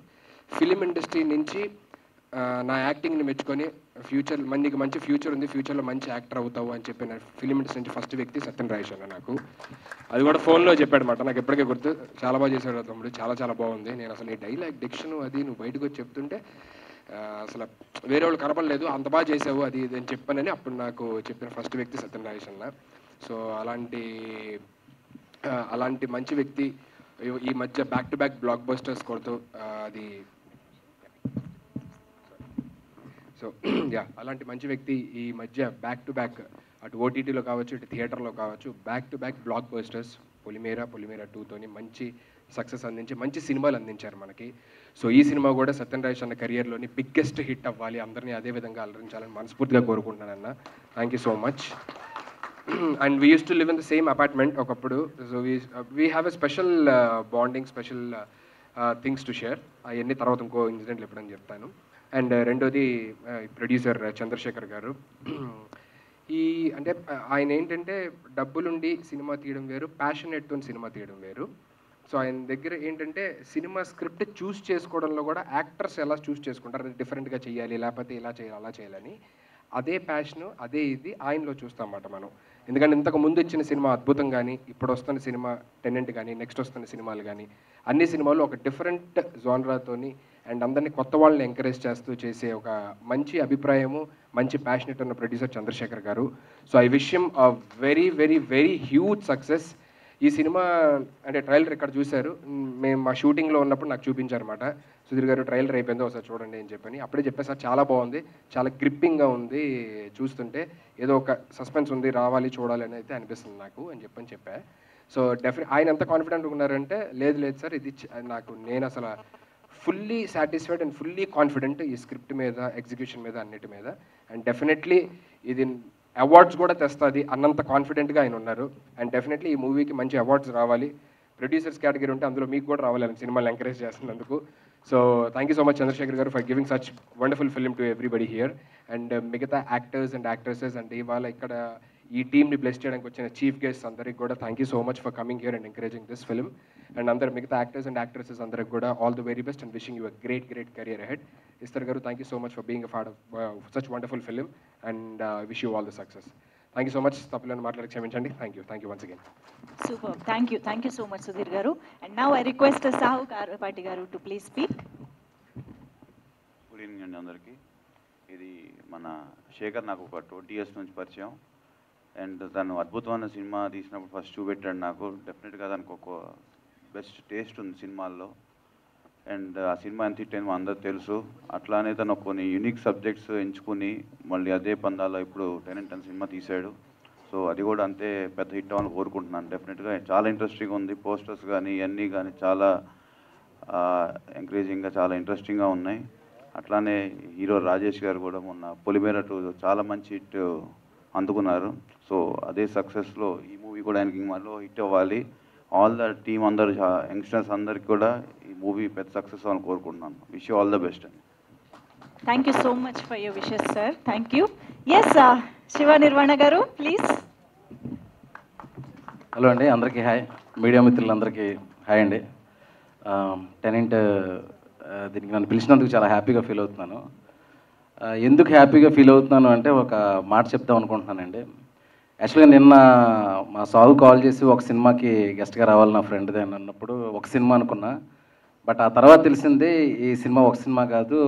ఫిలిం ఇండస్ట్రీ నుంచి నా యాక్టింగ్ని మెచ్చుకొని ఫ్యూచర్ నీకు మంచి ఫ్యూచర్ ఉంది, ఫ్యూచర్లో మంచి యాక్టర్ అవుతావు అని చెప్పిన ఫిలిం ఇండస్ట్రీ నుంచి ఫస్ట్ వ్యక్తి సత్యన్ రాజేష్ అన్న. నాకు అది కూడా ఫోన్లో చెప్పాడు అనమాట. నాకు ఎప్పటికే గుర్తు, చాలా బాగా చేశాడు తమ్ముడు, చాలా చాలా బాగుంది, నేను అసలు ఈ డైలాగ్ డిక్షన్ అది నువ్వు బయటకు వచ్చి చెప్తుంటే అసలు వేరే వాళ్ళు కనపడలేదు, అంత బాగా చేసావు అది ఇది అని చెప్పానని అప్పుడు నాకు చెప్పిన ఫస్ట్ వ్యక్తి సత్యన్ రాజేష్ అన్న. సో అలాంటి మంచి వ్యక్తి ఈ మధ్య back to back black busters కొడుతూ అది సో అలాంటి మంచి వ్యక్తి ఈ మధ్య బ్యాక్ టు బ్యాక్ అటు ఓటీటీలో కావచ్చు ఇటు థియేటర్లో కావచ్చు back to back blockbusters Polimera 2తోని మంచి సక్సెస్ అందించి మంచి సినిమాలు అందించారు మనకి. సో ఈ సినిమా కూడా సత్యన్ రాజేష్ అన్న కెరియర్లోని బిగ్గెస్ట్ హిట్ అవ్వాలి, అందరినీ అదే విధంగా అలరించాలని మనస్ఫూర్తిగా కోరుకుంటున్నానన్న. Thank you so much. And we use to live in the same apartment ఒకప్పుడు. So we have a special bonding, special things to share. అవన్నీ తర్వాత ఇంకో ఇన్సిడెంట్లు ఎప్పుడని చెప్తాను. అండ్ రెండోది ప్రొడ్యూసర్ చంద్రశేఖర్ గారు. అంటే ఆయన ఏంటంటే డబ్బులుండి సినిమా తీయడం వేరు, ప్యాషనేట్తో సినిమా తీయడం వేరు. సో ఆయన దగ్గర ఏంటంటే సినిమా స్క్రిప్ట్ చూస్ చేసుకోవడంలో కూడా యాక్టర్స్ ఎలా చూస్ చేసుకుంటారు, డిఫరెంట్గా చేయాలి లేకపోతే ఇలా చేయాలి అలా చేయాలని, అదే ప్యాషను అదే ఇది ఆయనలో చూస్తామన్నమాట మనం. ఎందుకంటే ఇంతకు ముందు ఇచ్చిన సినిమా అద్భుతం కానీ ఇప్పుడు వస్తున్న సినిమా టెనెంట్ కానీ నెక్స్ట్ వస్తున్న సినిమాలు కానీ అన్ని సినిమాలు ఒక డిఫరెంట్ జోనరాతోని అండ్ అందరినీ కొత్త వాళ్ళని ఎంకరేజ్ చేస్తూ చేసే ఒక మంచి అభిప్రాయము మంచి ప్యాషనెట్ ఉన్న ప్రొడ్యూసర్ చంద్రశేఖర్ గారు. So I wish him a very very very huge success. ఈ సినిమా అంటే ట్రైలర్ ఇక్కడ చూశారు, మేము మా షూటింగ్లో ఉన్నప్పుడు నాకు చూపించారన్నమాట. సుధీర్ గారు ట్రైలర్ అయిపోయిందో ఒకసారి చూడండి అని చెప్పని అప్పుడే చెప్పేసారు, చాలా బాగుంది, చాలా గ్రిప్పింగ్గా ఉంది, చూస్తుంటే ఏదో ఒక సస్పెన్స్ ఉంది, రావాలి చూడాలి అని అయితే అనిపిస్తుంది నాకు అని చెప్పా. సో ఆయన ఎంత కాన్ఫిడెంట్గా ఉన్నారంటే, లేదు సార్ ఇది నేను అసలు fully satisfied and fully confident ఈ స్క్రిప్ట్ మీద ఎగ్జిక్యూషన్ మీద అన్నిటి మీద. అండ్ డెఫినెట్లీ ఇది అవార్డ్స్ కూడా తెస్తుంది అన్నంత కాన్ఫిడెంట్గా ఆయన ఉన్నారు. అండ్ డెఫినెట్లీ ఈ మూవీకి మంచి అవార్డ్స్ రావాలి, ప్రొడ్యూసర్స్ కేటగిరీ ఉంటే అందులో మీకు కూడా రావాలి సినిమాలు ఎంకరేజ్ చేస్తున్నందుకు. So thank you so much Chandrashekar garu for giving such wonderful film to everybody here. And మిగతా యాక్టర్స్ అండ్ యాక్ట్రెసెస్ అండ్ ఇవాళ ఇక్కడ ఈ టీమ్ని బ్లెస్ చేయడానికి వచ్చిన చీఫ్ గెస్ట్ అందరికి కూడా thank you so much for coming here and encouraging this film. And అందరు మిగతా యాక్టర్స్ అండ్ యాక్ట్రెసెస్ అందరికి కూడా all the very best and wishing you a great career ahead. Esther garu thank you so much for being a part of such wonderful film and wish you all the success. Thank you so much. తప్పులను మాట్లాడి క్షమించండి. Thank you once again. Super, thank you so much Sudheer garu. And now I request Sahu Garapati garu to please speak. Good evening అండి అందరికీ. ఇది మన శేఖర్ నాకు ఒక 20 years నుంచి పరిచయం. అండ్ తను అద్భుతమైన సినిమా తీసినప్పుడు ఫస్ట్ చూపెట్టాడు నాకు. డెఫినెట్గా దానికి ఒక బెస్ట్ టేస్ట్ ఉంది సినిమాల్లో. అండ్ ఆ సినిమా ఎంత హిట్ అయిందో అందరూ తెలుసు. అట్లానే తను కొన్ని యూనిక్ సబ్జెక్ట్స్ ఎంచుకుని మళ్ళీ అదే పందాలో ఇప్పుడు టెనెంట్ అనే సినిమా తీశాడు. సో అది కూడా అంతే పెద్ద హిట్ అవ్వాలని కోరుకుంటున్నాను. డెఫినెట్గా చాలా ఇంట్రెస్టింగ్గా ఉంది. పోస్టర్స్ కానీ ఇవన్నీ కానీ చాలా ఎంకరేజింగ్గా చాలా ఇంట్రెస్టింగ్గా ఉన్నాయి. అట్లానే హీరో రాజేష్ గారు కూడా మొన్న పొలిమేర 2 చాలా మంచి హిట్ అందుకున్నారు. సో అదే సక్సెస్లో ఈ మూవీ కూడా ఆయనకి మళ్ళీ హిట్ అవ్వాలి. ఆల్ ద టీమ్ అందరు యంగ్స్టర్స్ అందరికి కూడా ఈ మూవీ పెద్ద సక్సెస్ అవ్వాలని కోరుకుంటున్నాను. Wish you all the best అండి. Thank you so much for your wishes sir. Thank you. Yes Shiva Nirvana garu please. Hello అండి, అందరికీ హాయ్. మీడియా మిత్రులందరికీ హాయ్ అండి. టెనెంట్ దీనికి నన్ను పిలిచినందుకు చాలా హ్యాపీగా ఫీల్ అవుతున్నాను. ఎందుకు హ్యాపీగా ఫీల్ అవుతున్నాను అంటే ఒక మాట చెప్దాం అనుకుంటున్నానండి. యాక్చువల్గా నిన్న మా సాగు కాల్ చేసి ఒక సినిమాకి గెస్ట్గా రావాలి నా ఫ్రెండ్ది అని అన్నప్పుడు ఒక సినిమా అనుకున్నా. బట్ ఆ తర్వాత తెలిసింది ఈ సినిమా ఒక సినిమా కాదు,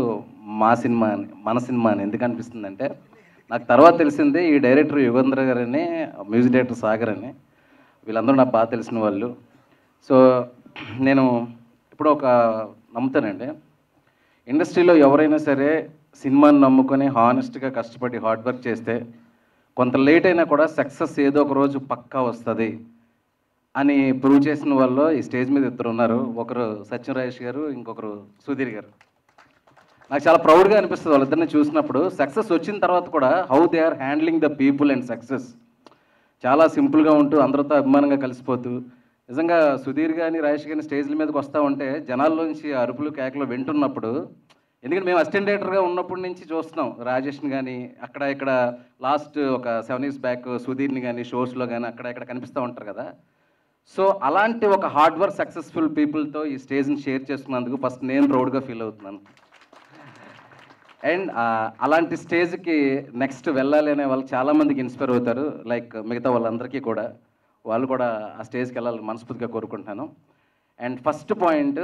మా సినిమా అని, మన సినిమా అని. ఎందుకు అనిపిస్తుందంటే నాకు తర్వాత తెలిసింది ఈ డైరెక్టర్ యుగంధర్ గారని, మ్యూజిక్ డైరెక్టర్ సాగర్ అని, వీళ్ళందరూ నాకు బాగా తెలిసిన వాళ్ళు. సో నేను ఇప్పుడు ఒక నమ్ముతానండి, ఇండస్ట్రీలో ఎవరైనా సరే సినిమాని నమ్ముకొని హానెస్ట్గా కష్టపడి హార్డ్ వర్క్ చేస్తే కొంత లేట్ అయినా కూడా సక్సెస్ ఏదో ఒక రోజు పక్కా వస్తుంది అని ప్రూవ్ చేసిన వాళ్ళు ఈ స్టేజ్ మీద ఇద్దరు ఉన్నారు. ఒకరు సత్యం రాజేష్ గారు, ఇంకొకరు సుధీర్ గారు. నాకు చాలా ప్రౌడ్గా అనిపిస్తుంది వాళ్ళిద్దరిని చూసినప్పుడు. సక్సెస్ వచ్చిన తర్వాత కూడా how they are handling the people and success చాలా సింపుల్గా ఉంటూ అందరితో అభిమానంగా కలిసిపోతూ. నిజంగా సుధీర్ కానీ రాజేష్ కానీ స్టేజ్ల మీదకి వస్తూ ఉంటే జనాల్లోంచి అరుపులు కేకలు వింటున్నప్పుడు, ఎందుకంటే మేము అసిస్టెంట్ డైరెక్టర్గా ఉన్నప్పటి నుంచి చూస్తున్నాం రాజేష్ని కానీ అక్కడ ఇక్కడ లాస్ట్ ఒక 7 years బ్యాక్ సుధీర్ని కానీ షోస్లో కానీ అక్కడ ఇక్కడ కనిపిస్తూ ఉంటారు కదా. సో అలాంటి ఒక హార్డ్ వర్క్ సక్సెస్ఫుల్ పీపుల్తో ఈ స్టేజ్ని షేర్ చేసుకున్నందుకు ఫస్ట్ నేను ప్రౌడ్గా ఫీల్ అవుతున్నాను. అండ్ అలాంటి స్టేజ్కి నెక్స్ట్ వెళ్ళాలి అనే వాళ్ళు చాలామందికి ఇన్స్పైర్ అవుతారు. లైక్ మిగతా వాళ్ళందరికీ కూడా వాళ్ళు కూడా ఆ స్టేజ్కి వెళ్ళాలని మనస్ఫూర్తిగా కోరుకుంటున్నాను. అండ్ ఫస్ట్ పాయింట్,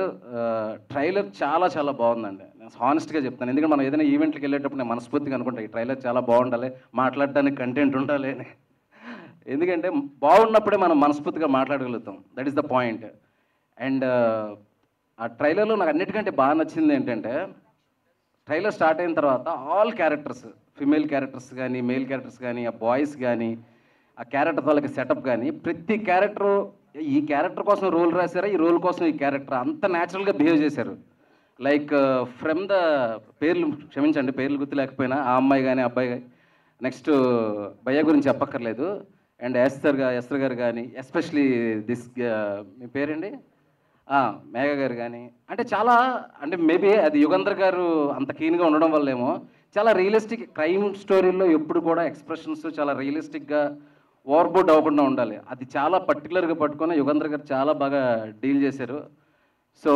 ట్రైలర్ చాలా చాలా బాగుందండి. నేను హానెస్ట్గా చెప్తాను, ఎందుకంటే మనం ఏదైనా ఈవెంట్కి వెళ్ళేటప్పుడు నేను మనస్ఫూర్తిగా అనుకుంటాను ఈ ట్రైలర్ చాలా బాగుండాలి, మాట్లాడడానికి కంటెంట్ ఉండాలి అని. ఎందుకంటే బాగున్నప్పుడే మనం మనస్ఫూర్తిగా మాట్లాడగలుగుతాం. That is the point. And ఆ ట్రైలర్లో నాకు అన్నిటికంటే బాగా నచ్చింది ఏంటంటే, ట్రైలర్ స్టార్ట్ అయిన తర్వాత ఆల్ క్యారెక్టర్స్, ఫిమేల్ క్యారెక్టర్స్ కానీ మేల్ క్యారెక్టర్స్ కానీ ఆ బాయ్స్ కానీ ఆ క్యారెక్టర్ వాళ్ళకి సెటప్ కానీ ప్రతి క్యారెక్టరు ఈ క్యారెక్టర్ కోసం రోల్ రాశారా, ఈ రోల్ కోసం ఈ క్యారెక్టర్ అంత న్యాచురల్గా బిహేవ్ చేశారు. లైక్ ఫ్రమ్ ద పేర్లు క్షమించండి, పేర్లు గుర్తు లేకపోయినా ఆ అమ్మాయి కానీ అబ్బాయి కానీ, నెక్స్ట్ భయ్య గురించి చెప్పక్కర్లేదు, అండ్ ఎస్తర్ గారు కానీ, ఎస్పెషలీ దిస్ మీ పేరండి మేఘ గారు కానీ, అంటే చాలా, అంటే మేబీ అది యుగంధర్ గారు అంత కీన్గా ఉండడం వల్లేమో చాలా రియలిస్టిక్ క్రైమ్ స్టోరీల్లో ఎప్పుడు కూడా ఎక్స్ప్రెషన్స్ చాలా రియలిస్టిక్గా ఓవర్బోర్డ్ అవ్వకుండా ఉండాలి. అది చాలా పర్టికులర్గా పట్టుకొని యుగంధర్ గారు చాలా బాగా డీల్ చేశారు. సో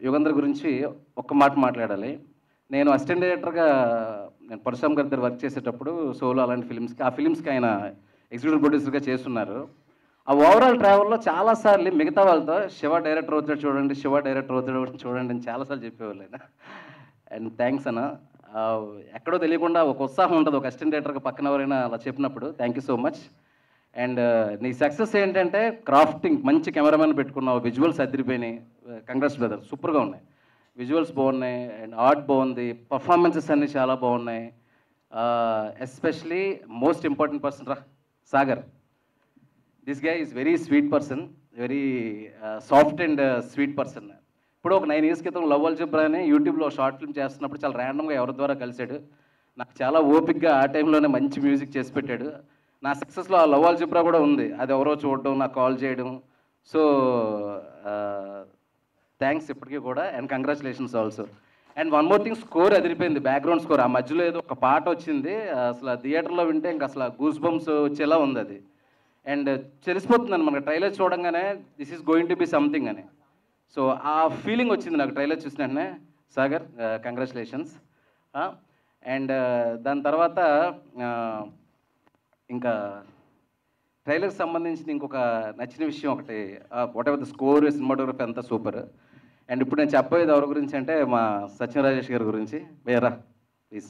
యుగంధర్ గురించి ఒక్క మాట మాట్లాడాలి. నేను అసిస్టెంట్ డైరెక్టర్గా నేను పరశురామ్ గారి దగ్గర వర్క్ చేసేటప్పుడు సోలో అలాంటి ఫిల్మ్స్కి, ఆ ఫిల్మ్స్కి ఆయన ఎగ్జిక్యూటివ్ ప్రొడ్యూసర్గా చేస్తున్నారు. ఆ ఓవరాల్ ట్రావెల్లో చాలాసార్లు మిగతా వాళ్ళతో శివ డైరెక్టర్ అవుతాడు చూడండి, శివ డైరెక్టర్ అవుతాడు చూడండి అని చాలాసార్లు చెప్పేవాళ్ళు ఆయన. అండ్ థ్యాంక్స్ అన్న. ఎక్కడో తెలియకుండా ఒక ఉత్సాహం ఉంటుంది ఒక అసిస్టెంట్ డైరెక్టర్గా పక్కన ఎవరైనా అలా చెప్పినప్పుడు. Thank you so much. And నీ సక్సెస్ ఏంటంటే క్రాఫ్టింగ్, మంచి కెమెరామెన్ పెట్టుకున్నావు, విజువల్స్ అదిరిపోయినాయి. కంగ్రాట్స్ బ్రదర్, సూపర్గా ఉన్నాయి, విజువల్స్ బాగున్నాయి, అండ్ ఆర్ట్ బాగుంది, పర్ఫార్మెన్సెస్ అన్నీ చాలా బాగున్నాయి. Especially most important person Sagar. This guy is very sweet person, very soft and sweet person. ఇప్పుడు ఒక 9 years క్రితం లవ్ అల్జబ్రా అని యూట్యూబ్లో షార్ట్ ఫిల్మ్ చేస్తున్నప్పుడు చాలా ర్యాండమ్గా ఎవరి ద్వారా కలిశాడు. నాకు చాలా ఓపిక్గా ఆ టైంలోనే మంచి మ్యూజిక్ చేసి పెట్టాడు. నా సక్సెస్లో ఆ లవ్ అల్జబ్రా కూడా ఉంది, అది ఎవరో చూడడం, నాకు కాల్ చేయడం. సో థ్యాంక్స్ ఇప్పటికీ కూడా, and congratulations also. And one more thing, score అదిరిపోయింది, బ్యాక్గ్రౌండ్ స్కోర్. ఆ మధ్యలో ఏదో ఒక పాట వచ్చింది, అసలు థియేటర్లో వింటే ఇంకా అసలు గూస్ బంప్స్ వచ్చేలా ఉంది అది. అండ్ తెలిసిపోతుందండి మనకు ట్రైలర్ చూడంగానే this is going to be something అని. సో ఆ ఫీలింగ్ వచ్చింది నాకు ట్రైలర్ చూసిన వెంటనే. సాగర్ కంగ్రాచులేషన్స్. అండ్ దాని తర్వాత ఇంకా ట్రైలర్కి సంబంధించిన ఇంకొక నచ్చిన విషయం ఒకటి, what ever the score, cinematography అంతా సూపర్. అండ్ ఇప్పుడు నేను చెప్పేది ఎవరి గురించి అంటే మా సత్యం రాజేష్ గారి గురించి. వేరా ప్లీజ్.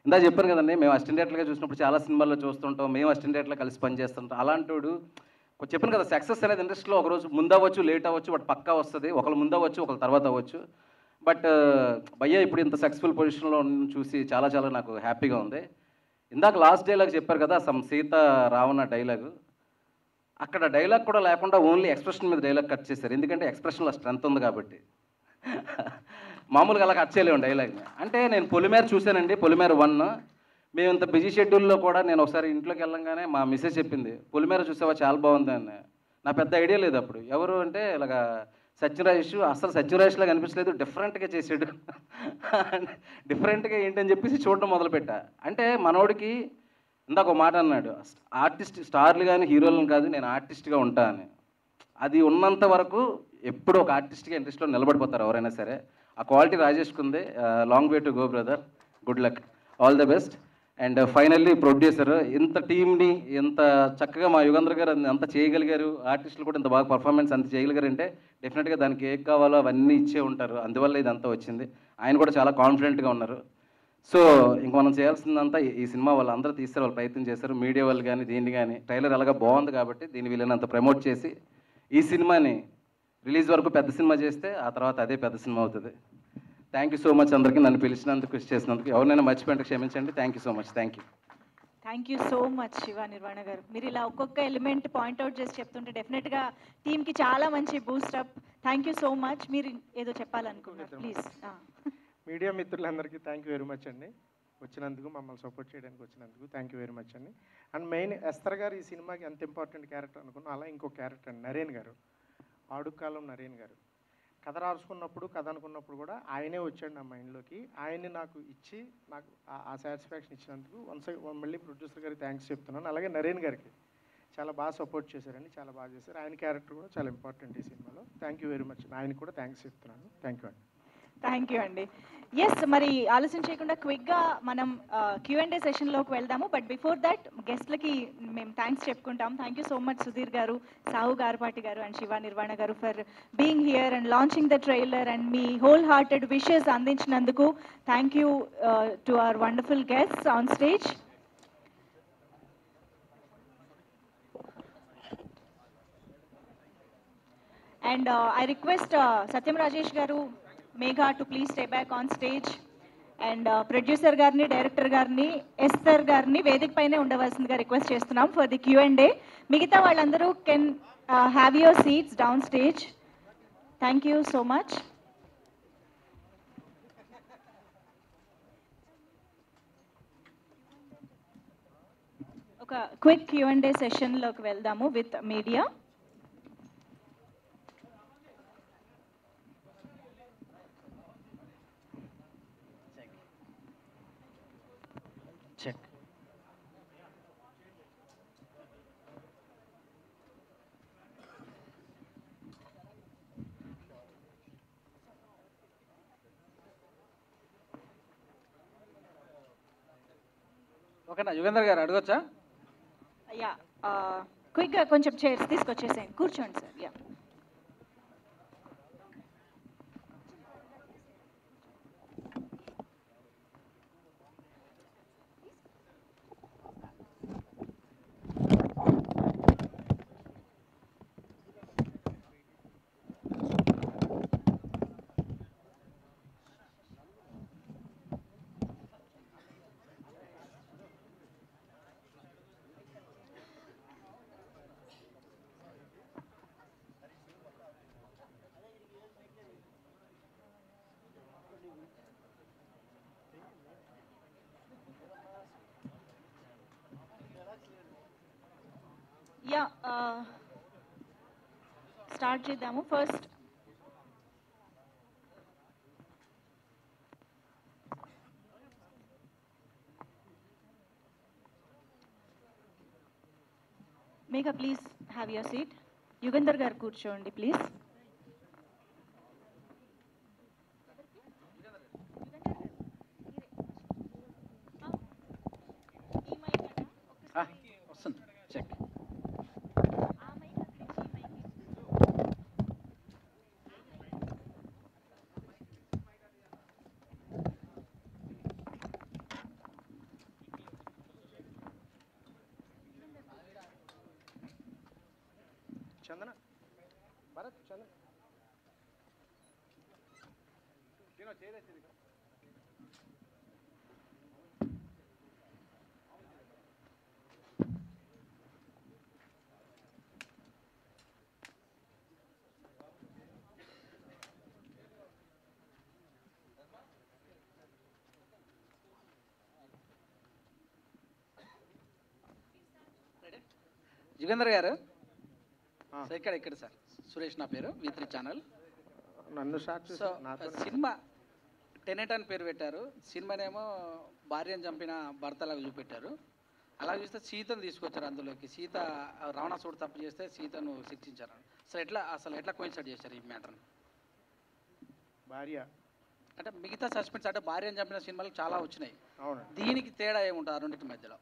ఇందా చెప్పాను కదండి, మేము అసిస్టెంట్ డైరెక్టర్గా చూసినప్పుడు చాలా సినిమాల్లో చూస్తుంటాం, మేము అసిస్టెంట్ డైరెక్టర్లో కలిసి పనిచేస్తుంటాం. అలాంటి చెప్పాను కదా, సక్సెస్ అనేది ఇండస్ట్రీలో ఒకరోజు ముందు అవ్వచ్చు, లేట్ అవ్వచ్చు, బట్ పక్కా వస్తుంది. ఒకళ్ళు ముందు అవ్వచ్చు, ఒకళ్ళు తర్వాత అవ్వచ్చు. బట్ భయ్య ఇప్పుడు ఇంత సక్సెస్ఫుల్ పొజిషన్లో చూసి చాలా చాలా నాకు హ్యాపీగా ఉంది. ఇందాక లాస్ట్ డైలాగ్ చెప్పారు కదా, సమ్ సీత రావణ డైలాగు, అక్కడ డైలాగ్ కూడా లేకుండా ఓన్లీ ఎక్స్ప్రెషన్ మీద డైలాగ్ కట్ చేశారు. ఎందుకంటే ఎక్స్ప్రెషన్లో స్ట్రెంత్ ఉంది కాబట్టి. మామూలుగా అలా కట్ చేయలేము డైలాగ్ని. అంటే నేను పొలిమేర చూశానండి, పొలిమేర 1. మేము ఇంత బిజీ షెడ్యూల్లో కూడా నేను ఒకసారి ఇంట్లోకి వెళ్ళంగానే మా మిస్సెస్ చెప్పింది, పొలిమేర చూసావా చాలా బాగుంది అని. నా పెద్ద ఐడియా లేదు అప్పుడు. ఎవరు అంటే ఇలాగా సత్యరాజేష్, అసలు సత్యరాజేష్ లాగా అనిపించలేదు, డిఫరెంట్గా చేసాడు. డిఫరెంట్గా ఏంటని చెప్పేసి చూడడం మొదలుపెట్టా. అంటే మనోడికి ఇందాక ఒక మాట అన్నాడు, ఆర్టిస్ట్ స్టార్లు కానీ హీరోలను కాదు, నేను ఆర్టిస్ట్గా ఉంటా అని. అది ఉన్నంత వరకు ఎప్పుడు ఒక ఆర్టిస్ట్గా ఇండస్ట్రీలో నిలబడిపోతారు ఎవరైనా సరే. ఆ క్వాలిటీ రాజేష్కి ఉంది. Long way to go brother, good luck, all the best. And finally producer ఇంత టీంని ఎంత చక్కగా మా యుగంధర్ గారు అంత చేయగలిగారు, ఆర్టిస్టులు కూడా ఇంత బాగా పర్ఫార్మెన్స్ అంత చేయగలిగారు అంటే డెఫినెట్గా దానికి ఏం కావాలో అవన్నీ ఇచ్చే ఉంటారు. అందువల్ల ఇదంతా వచ్చింది. ఆయన కూడా చాలా కాన్ఫిడెంట్గా ఉన్నారు. సో ఇంక మనం చేయాల్సిందంతా ఈ సినిమా వాళ్ళు అందరూ తీస్తారు, వాళ్ళు ప్రయత్నం చేశారు. మీడియా వాళ్ళు కానీ దీన్ని కానీ ట్రైలర్ అలాగా బాగుంది కాబట్టి దీన్ని వీళ్ళనంత ప్రమోట్ చేసి ఈ సినిమాని రిలీజ్ వరకు పెద్ద సినిమా చేస్తే ఆ తర్వాత అదే పెద్ద సినిమా అవుతుంది. థ్యాంక్ యూ సో మచ్ అందరికీ, నన్ను పిలిచినందుకు, కృషి చేసినందుకు. ఎవరినైనా మర్చిపోయింటే క్షమించండి. Thank you so much. Thank you. Thank you so much Shiva Nirvana garu. మీరు ఇలా ఒక్కొక్క ఎలిమెంట్ పాయింట్అవుట్ చేసి చెప్తుంటే డెఫినెట్గా టీంకి చాలా మంచి boost up. Thank you so much. మీరు ఏదో చెప్పాలనుకున్నారు, ప్లీజ్. మీడియా మిత్రులందరికీ థ్యాంక్ యూ వెరీ మచ్ అండి, వచ్చినందుకు, మమ్మల్ని సపోర్ట్ చేయడానికి వచ్చినందుకు థ్యాంక్ యూ వెరీ మచ్ అండి. అండ్ మెయిన్ ఎస్తర్ గారు ఈ సినిమాకి ఎంత ఇంపార్టెంట్ క్యారెక్టర్ అనుకున్నాం, అలా ఇంకో క్యారెక్టర్ అండి నరేన్ గారు, ఆడుకాలం నరేన్ గారు. కథ రాసుకున్నప్పుడు, కథ అనుకున్నప్పుడు కూడా ఆయనే వచ్చాడు నా మైండ్లోకి. ఆయన్ని నాకు ఇచ్చి నాకు ఆ సాటిస్ఫాక్షన్ ఇచ్చినందుకు మళ్ళీ ప్రొడ్యూసర్ గారికి థ్యాంక్స్ చెప్తున్నాను. అలాగే నరేన్ గారికి చాలా బాగా సపోర్ట్ చేశారండి, చాలా బాగా చేశారు. ఆయన క్యారెక్టర్ కూడా చాలా ఇంపార్టెంట్ ఈ సినిమాలో. Thank you very much. ఆయనకు కూడా థ్యాంక్స్ చెప్తున్నాను. థ్యాంక్ యూ అండి. థ్యాంక్ యూ అండి. ఎస్, మరి ఆలస్యం చేయకుండా క్విక్గా మనం Q&A సెషన్లోకి వెళ్దాము. బట్ బిఫోర్ దట్ గెస్ట్లకి మేము థ్యాంక్స్ చెప్పుకుంటాం. Thank you so much Sudheer garu, Sahu Garapati garu and Shiva Nirvana garu for being here and launching the trailer and మీ హోల్ హార్టెడ్ విషెస్ అందించినందుకు. Thank you to our wonderful guests on stage. And I request Satyam Rajesh garu, Megha to please stay back on stage. And producer garni, director garni, Esther garni Vedik paine undavalsindiga request chestunnam for the Q&A. Migitha vallandaru can have your seats down stage. Thank you so much. Oka quick Q&A session loki veldamu with media. Check. ఓకేనా యుగేందర్ గారు అడగొచ్చా? Yeah, క్విక్గా కొంచెం chairs తీసుకొచ్చేసేయండి, కూర్చోండి sir. Yeah, yeah, start చేద్దాము. First Megha please have your seat. Yugandhar గారు కూర్చోండి please. వస్తుంది. Check. చందన, భరత్, చందన యుగేందర్ గారు సార్, ఇక్కడ సార్ సురేష్ నా పేరు, V3 ఛానల్. నన్ను షార్ట్ సో సినిమా టెనెట్ అని పేరు పెట్టారు. సినిమానేమో భార్యను చంపిన భర్తలాగా చూపెట్టారు. అలా చూస్తే సీతను తీసుకొచ్చారు అందులోకి. సీత రావణాసురుడు తప్పు చేస్తే సీతను శిక్షించారు. అసలు ఎట్లా కోయిన్సైడ్ చేశారు ఈ మ్యాటర్ని? భార్య అంటే మిగతా సస్పెన్స్ అంటే భార్యను చంపిన సినిమాలు చాలా వచ్చినాయి. అవును. దీనికి తేడా ఏముంటుంది ఆ రెండింటి మధ్యలో?